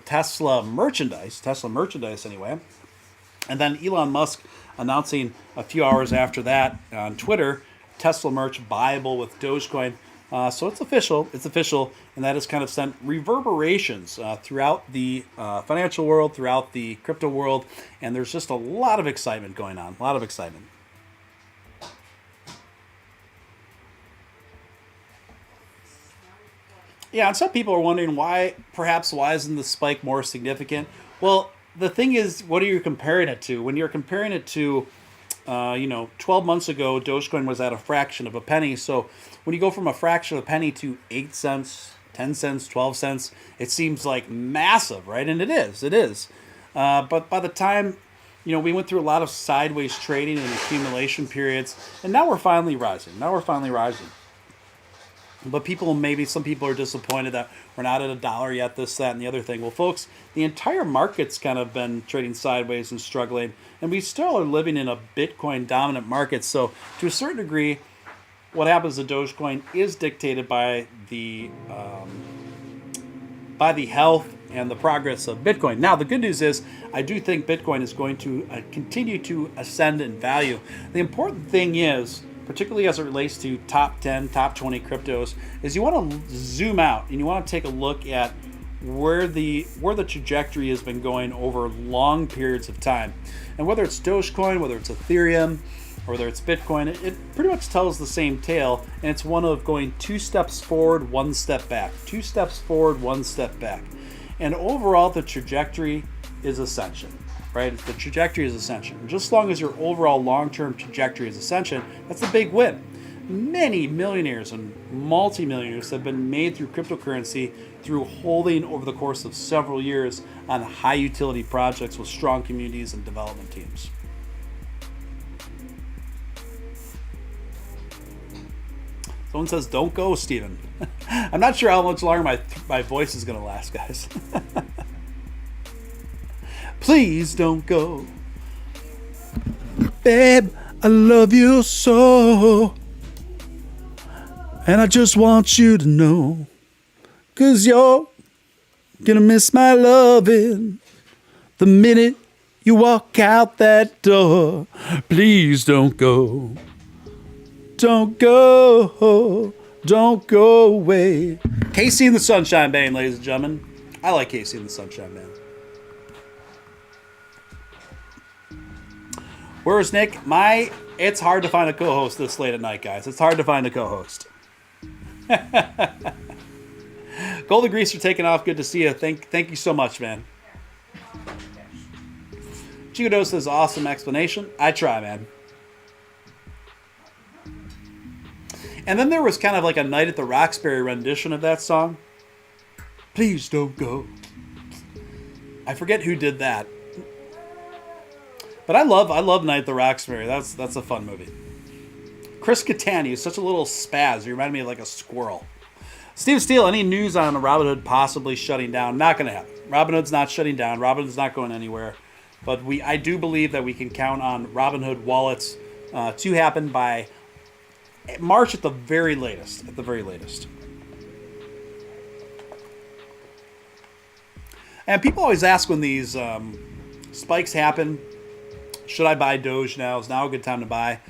Tesla merchandise anyway. And then Elon Musk announcing a few hours after that on Twitter, Tesla merch buyable with Dogecoin. So it's official, and that has kind of sent reverberations throughout the financial world, throughout the crypto world, and there's just a lot of excitement going on, a lot of excitement. Yeah, and some people are wondering why isn't the spike more significant? Well, the thing is, what are you comparing it to? When you're comparing it to 12 months ago, Dogecoin was at a fraction of a penny. So when you go from a fraction of a penny to 8 cents, 10 cents, 12 cents, it seems like massive, right? And it is. But by the time, we went through a lot of sideways trading and accumulation periods, and now we're finally rising. But some people are disappointed that we're not at $1 yet, this, that, and the other thing. Well, folks, the entire market's kind of been trading sideways and struggling, and we still are living in a Bitcoin-dominant market. So to a certain degree, what happens to Dogecoin is dictated by the health and the progress of Bitcoin. Now, the good news is I do think Bitcoin is going to continue to ascend in value. The important thing is, particularly as it relates to top 10, top 20 cryptos, is you want to zoom out and you want to take a look at where the trajectory has been going over long periods of time. And whether it's Dogecoin, whether it's Ethereum, or whether it's Bitcoin, it pretty much tells the same tale, and it's one of going 2 steps forward, 1 step back. 2 steps forward, 1 step back. And overall, the trajectory is ascension. Right? The trajectory is ascension. Just as long as your overall long-term trajectory is ascension, that's a big win. Many millionaires and multimillionaires have been made through cryptocurrency through holding over the course of several years on high utility projects with strong communities and development teams. Someone says, don't go, Steven. I'm not sure how much longer my voice is going to last, guys. Please don't go. Babe, I love you so. And I just want you to know. 'Cause you're gonna miss my loving the minute you walk out that door, please don't go. Don't go. Don't go away. Casey and the Sunshine Band, ladies and gentlemen. I like Casey and the Sunshine Band. Where's Nick? It's hard to find a co-host this late at night, guys. It's hard to find a co-host. Golden Greaser taking off. Good to see you. Thank you so much, man. Chico says, awesome explanation. I try, man. And then there was kind of like a Night at the Roxbury rendition of that song. Please don't go. I forget who did that. But I love Night at the Roxbury. That's a fun movie. Chris Catania is such a little spaz. You remind me of like a squirrel. Steve Steele, any news on Robinhood possibly shutting down? Not going to happen. Robinhood's not shutting down. Robinhood's not going anywhere. But I do believe that we can count on Robinhood wallets to happen by March at the very latest. At the very latest. And people always ask when these spikes happen, should I buy Doge now? Is now a good time to buy?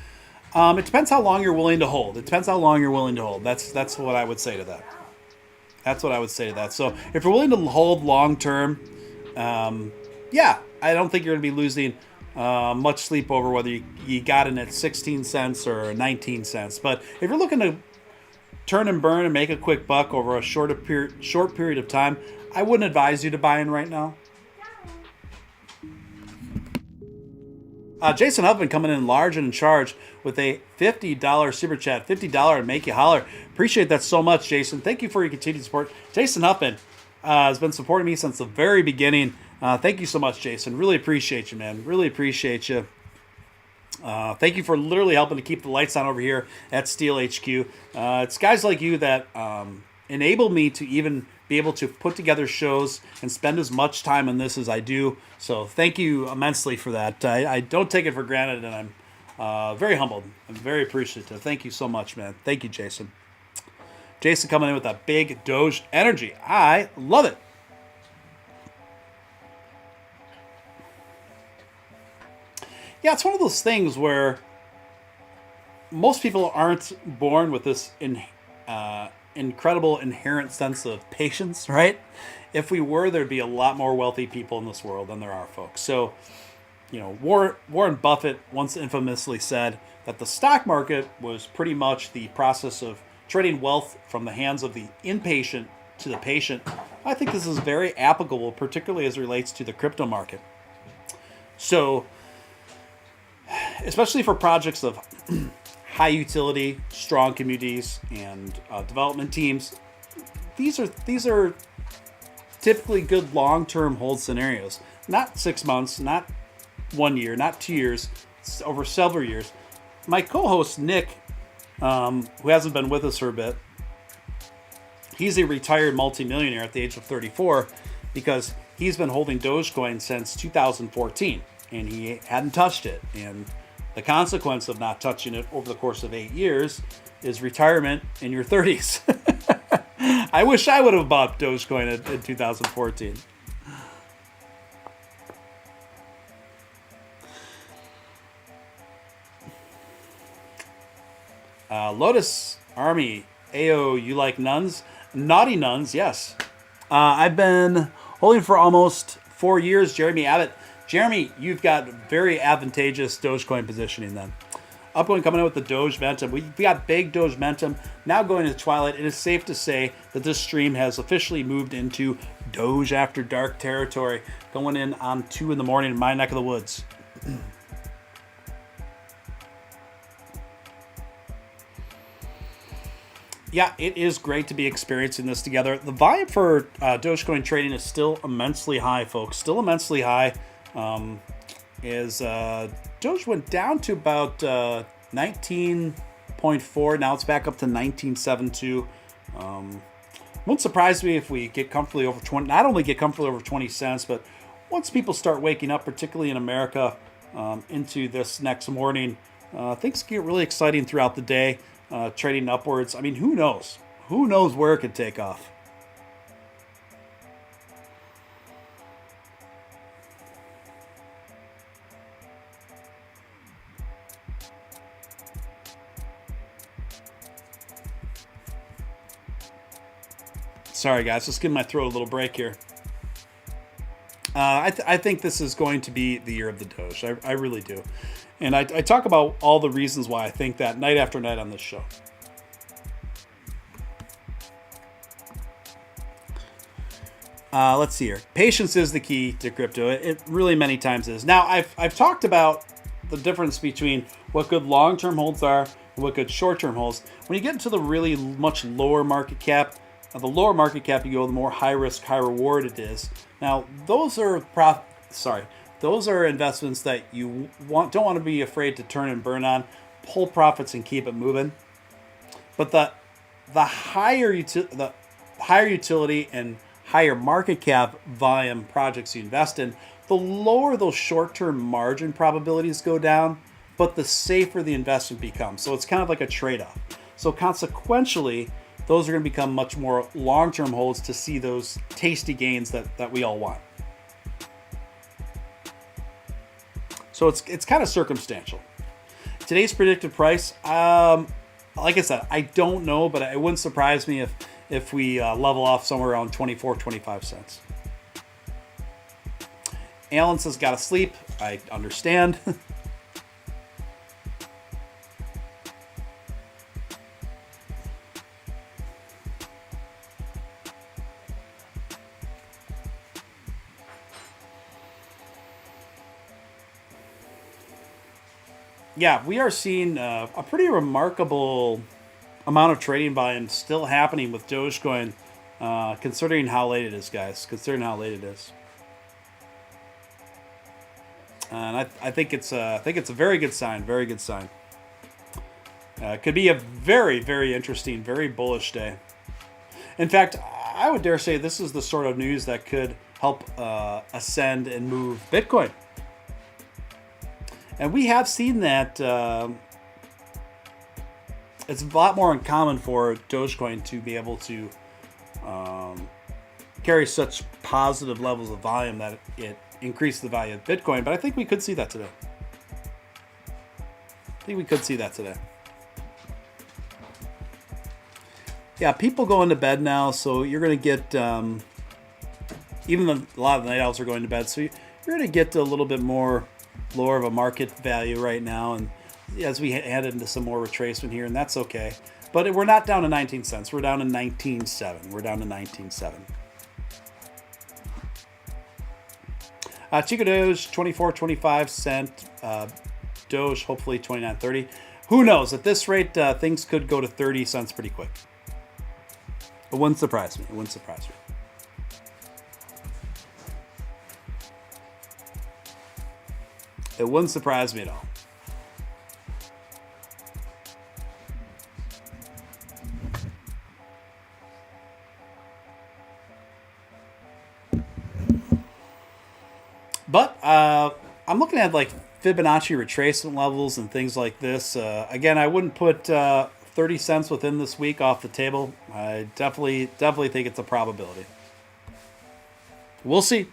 It depends how long you're willing to hold. That's what I would say to that. That's what I would say to that. So if you're willing to hold long term, yeah, I don't think you're going to be losing much sleep over whether you got in at 16 cents or 19 cents. But if you're looking to turn and burn and make a quick buck over a short period of time, I wouldn't advise you to buy in right now. Jason Huffman coming in large and in charge with a $50 super chat. $50 and make you holler. Appreciate that so much, Jason. Thank you for your continued support. Jason Huffman has been supporting me since the very beginning. Thank you so much, Jason. Really appreciate you, man. Really appreciate you. Thank you for literally helping to keep the lights on over here at Steele HQ. It's guys like you that enable me to even be able to put together shows and spend as much time on this as I do. So thank you immensely for that. I don't take it for granted, and I'm very humbled. I'm very appreciative. Thank you so much, man. Thank you, Jason. Jason coming in with a big Doge energy. I love it. Yeah, it's one of those things where most people aren't born with this incredible inherent sense of patience, right? If we were, there'd be a lot more wealthy people in this world than there are folks. So, Warren Buffett once infamously said that the stock market was pretty much the process of trading wealth from the hands of the impatient to the patient. I think this is very applicable, particularly as it relates to the crypto market. So, especially for projects of high utility, strong communities, and development teams, these are typically good long-term hold scenarios. Not 6 months, not 1 year, not 2 years, over several years. My co-host Nick, who hasn't been with us for a bit, he's a retired multimillionaire at the age of 34 because he's been holding Dogecoin since 2014 and he hadn't touched it. And the consequence of not touching it over the course of 8 years is retirement in your 30s. I wish I would have bought Dogecoin in 2014. Lotus Army, Ayo, you like nuns? Naughty nuns, yes. I've been holding for almost 4 years. Jeremy Abbott. Jeremy, you've got very advantageous Dogecoin positioning then. Upgoing coming in with the Doge Ventum. We got big Doge Ventum. Now going to Twilight, it is safe to say that this stream has officially moved into Doge After Dark territory. Going in on 2 in the morning in my neck of the woods. Yeah, it is great to be experiencing this together. The volume for Dogecoin trading is still immensely high, folks. Still immensely high. Doge went down to about 19.4. Now it's back up to 19.72. Won't surprise me if we get comfortably over 20. Not only get comfortably over 20 cents, but once people start waking up, particularly in America, into this next morning, things get really exciting throughout the day. Trading upwards. I mean, who knows? Who knows where it could take off? Sorry, guys. Just give my throat a little break here. I think this is going to be the year of the Doge. I really do. And I talk about all the reasons why I think that night after night on this show. Let's see here. Patience is the key to crypto. It really many times is. Now, I've talked about the difference between what good long-term holds are and what good short-term holds. When you get into the really much lower market cap, the lower market cap you go, the more high risk, high reward it is. Now, those are investments that you don't want to be afraid to turn and burn on, pull profits and keep it moving. But the higher utility and higher market cap volume projects you invest in, the lower those short-term margin probabilities go down, but the safer the investment becomes. So it's kind of like a trade-off. So consequentially, those are going to become much more long-term holds to see those tasty gains that we all want. So it's kind of circumstantial. Today's predicted price, like I said, I don't know, but it wouldn't surprise me if we level off somewhere around 24, 25 cents. Alan says, gotta sleep. I understand. Yeah, we are seeing a pretty remarkable amount of trading volume still happening with Dogecoin, considering how late it is, guys. Considering how late it is, and I think it's a very good sign. Very good sign. Could be a very, very interesting, very bullish day. In fact, I would dare say this is the sort of news that could help ascend and move Bitcoin. And we have seen that it's a lot more uncommon for Dogecoin to be able to carry such positive levels of volume that it increases the value of Bitcoin. But I think we could see that today. Yeah, people going to bed now, so you're going to get, even a lot of the night owls are going to bed, so you're going to get a little bit more lower of a market value right now, and as we head into some more retracement here, and that's okay. But we're not down to 19 cents. We're down to 19.7. We're down to 19.7. Chico Doge, 24.25 cent. Doge, hopefully 29.30. Who knows? At this rate, things could go to 30 cents pretty quick. It wouldn't surprise me. It wouldn't surprise me. It wouldn't surprise me at all. But I'm looking at like Fibonacci retracement levels and things like this. Again, I wouldn't put 30 cents within this week off the table. I definitely think it's a probability. We'll see.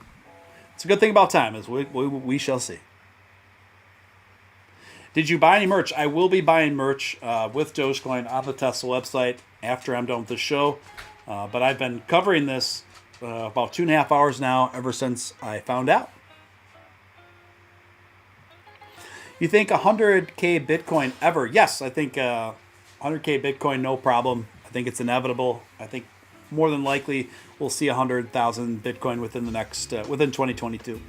It's a good thing about time is we shall see. Did you buy any merch? I will be buying merch with Dogecoin on the Tesla website after I'm done with the show. But I've been covering this about 2.5 hours now, ever since I found out. You think 100K Bitcoin ever? Yes, I think 100K Bitcoin, no problem. I think it's inevitable. I think more than likely we'll see 100,000 Bitcoin within the next within 2022.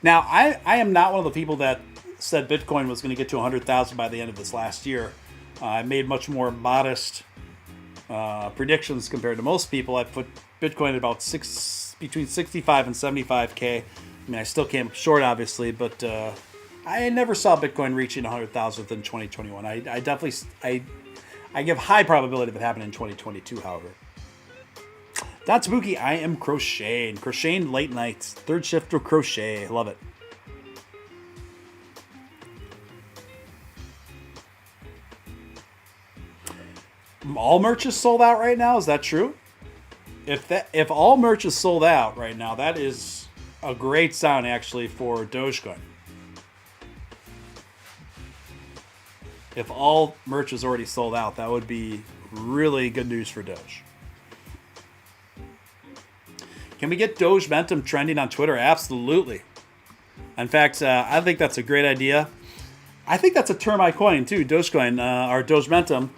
Now, I am not one of the people that said Bitcoin was going to get to 100,000 by the end of this last year. I made much more modest predictions compared to most people. I put Bitcoin at about between 65 and 75K. I mean, I still came short, obviously, but I never saw Bitcoin reaching 100,000 within 2021. I give high probability of it happening in 2022, however. That's Spooky. I am crocheting late nights. Third shift of crochet. Love it. All merch is sold out right now. Is that true? If all merch is sold out right now, that is a great sign actually for Dogecoin. If all merch is already sold out, that would be really good news for Doge. Can we get Doge Momentum trending on Twitter? Absolutely. In fact, I think that's a great idea. I think that's a term I coined too, Dogecoin, or Doge Momentum.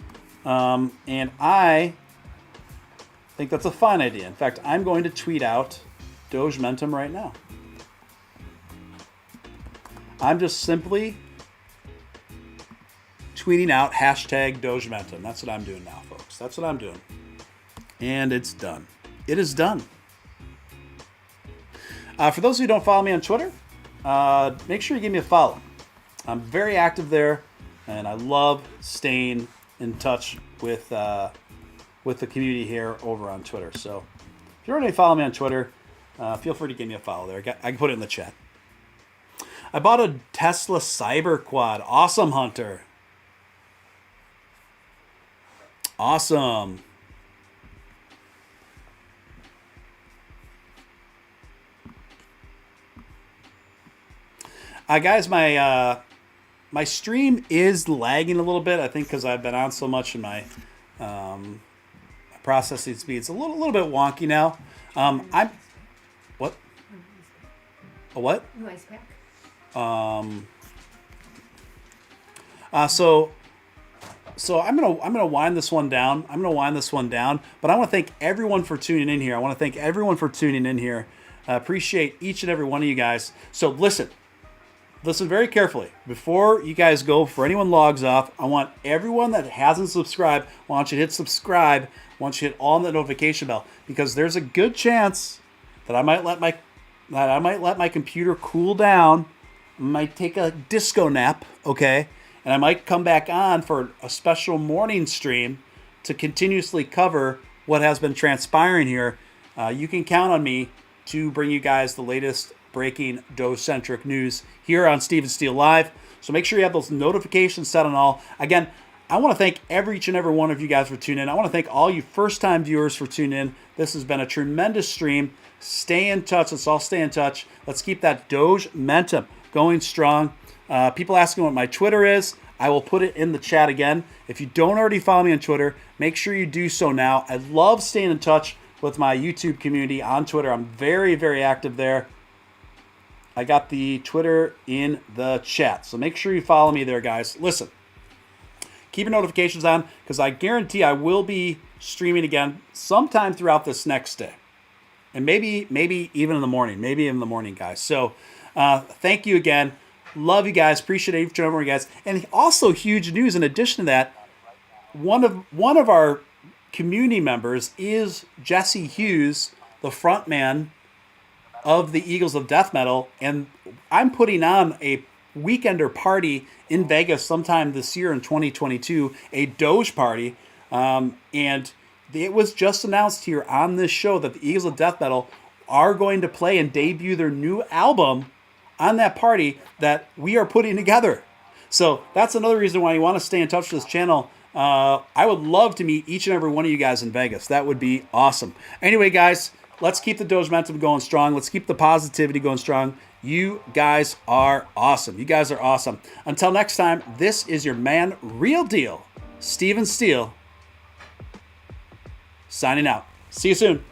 And I think that's a fine idea. In fact, I'm going to tweet out Doge Momentum right now. I'm just simply tweeting out hashtag Doge Momentum. That's what I'm doing now, folks. That's what I'm doing. And it's done. It is done. For those who don't follow me on Twitter, make sure you give me a follow. I'm very active there, and I love staying in touch with the community here over on Twitter. So if you already follow me on Twitter, feel free to give me a follow there. I can put it in the chat. I bought a Tesla Cyber Quad. Awesome, Hunter. Awesome. Guys, my stream is lagging a little bit. I think because I've been on so much and my processing speed's a little bit wonky now. I'm what? A what? Ice pack. So I'm gonna wind this one down. But I want to thank everyone for tuning in here. I appreciate each and every one of you guys. So listen very carefully before you guys go. For anyone logs off, I want everyone that hasn't subscribed. I want you to hit subscribe. I want you to hit on the notification bell, because there's a good chance that I might let my computer cool down. I might take a disco nap, okay? And I might come back on for a special morning stream to continuously cover what has been transpiring here. You can count on me to bring you guys the latest breaking Doge-centric news here on Steele Live. So make sure you have those notifications set on all. Again, I want to thank each and every one of you guys for tuning in. I want to thank all you first-time viewers for tuning in. This has been a tremendous stream. Stay in touch. Let's all stay in touch. Let's keep that Doge momentum going strong. People asking what my Twitter is. I will put it in the chat again. If you don't already follow me on Twitter, make sure you do so now. I love staying in touch with my YouTube community on Twitter. I'm very, very active there. I got the Twitter in the chat. So make sure you follow me there, guys. Listen, keep your notifications on, because I guarantee I will be streaming again sometime throughout this next day. And maybe even in the morning, guys. So thank you again. Love you guys. Appreciate each and every one of you guys. And also huge news in addition to that, one of our community members is Jesse Hughes, the front man of the Eagles of Death Metal, and I'm putting on a weekender party in Vegas sometime this year in 2022, a Doge party, and it was just announced here on this show that the Eagles of Death Metal are going to play and debut their new album on that party that we are putting together. So that's another reason why you want to stay in touch with this channel. I would love to meet each and every one of you guys in Vegas. That would be awesome. Anyway, guys, let's keep the Doge momentum going strong. Let's keep the positivity going strong. You guys are awesome. You guys are awesome. Until next time, this is your man, Real Deal, Steele, signing out. See you soon.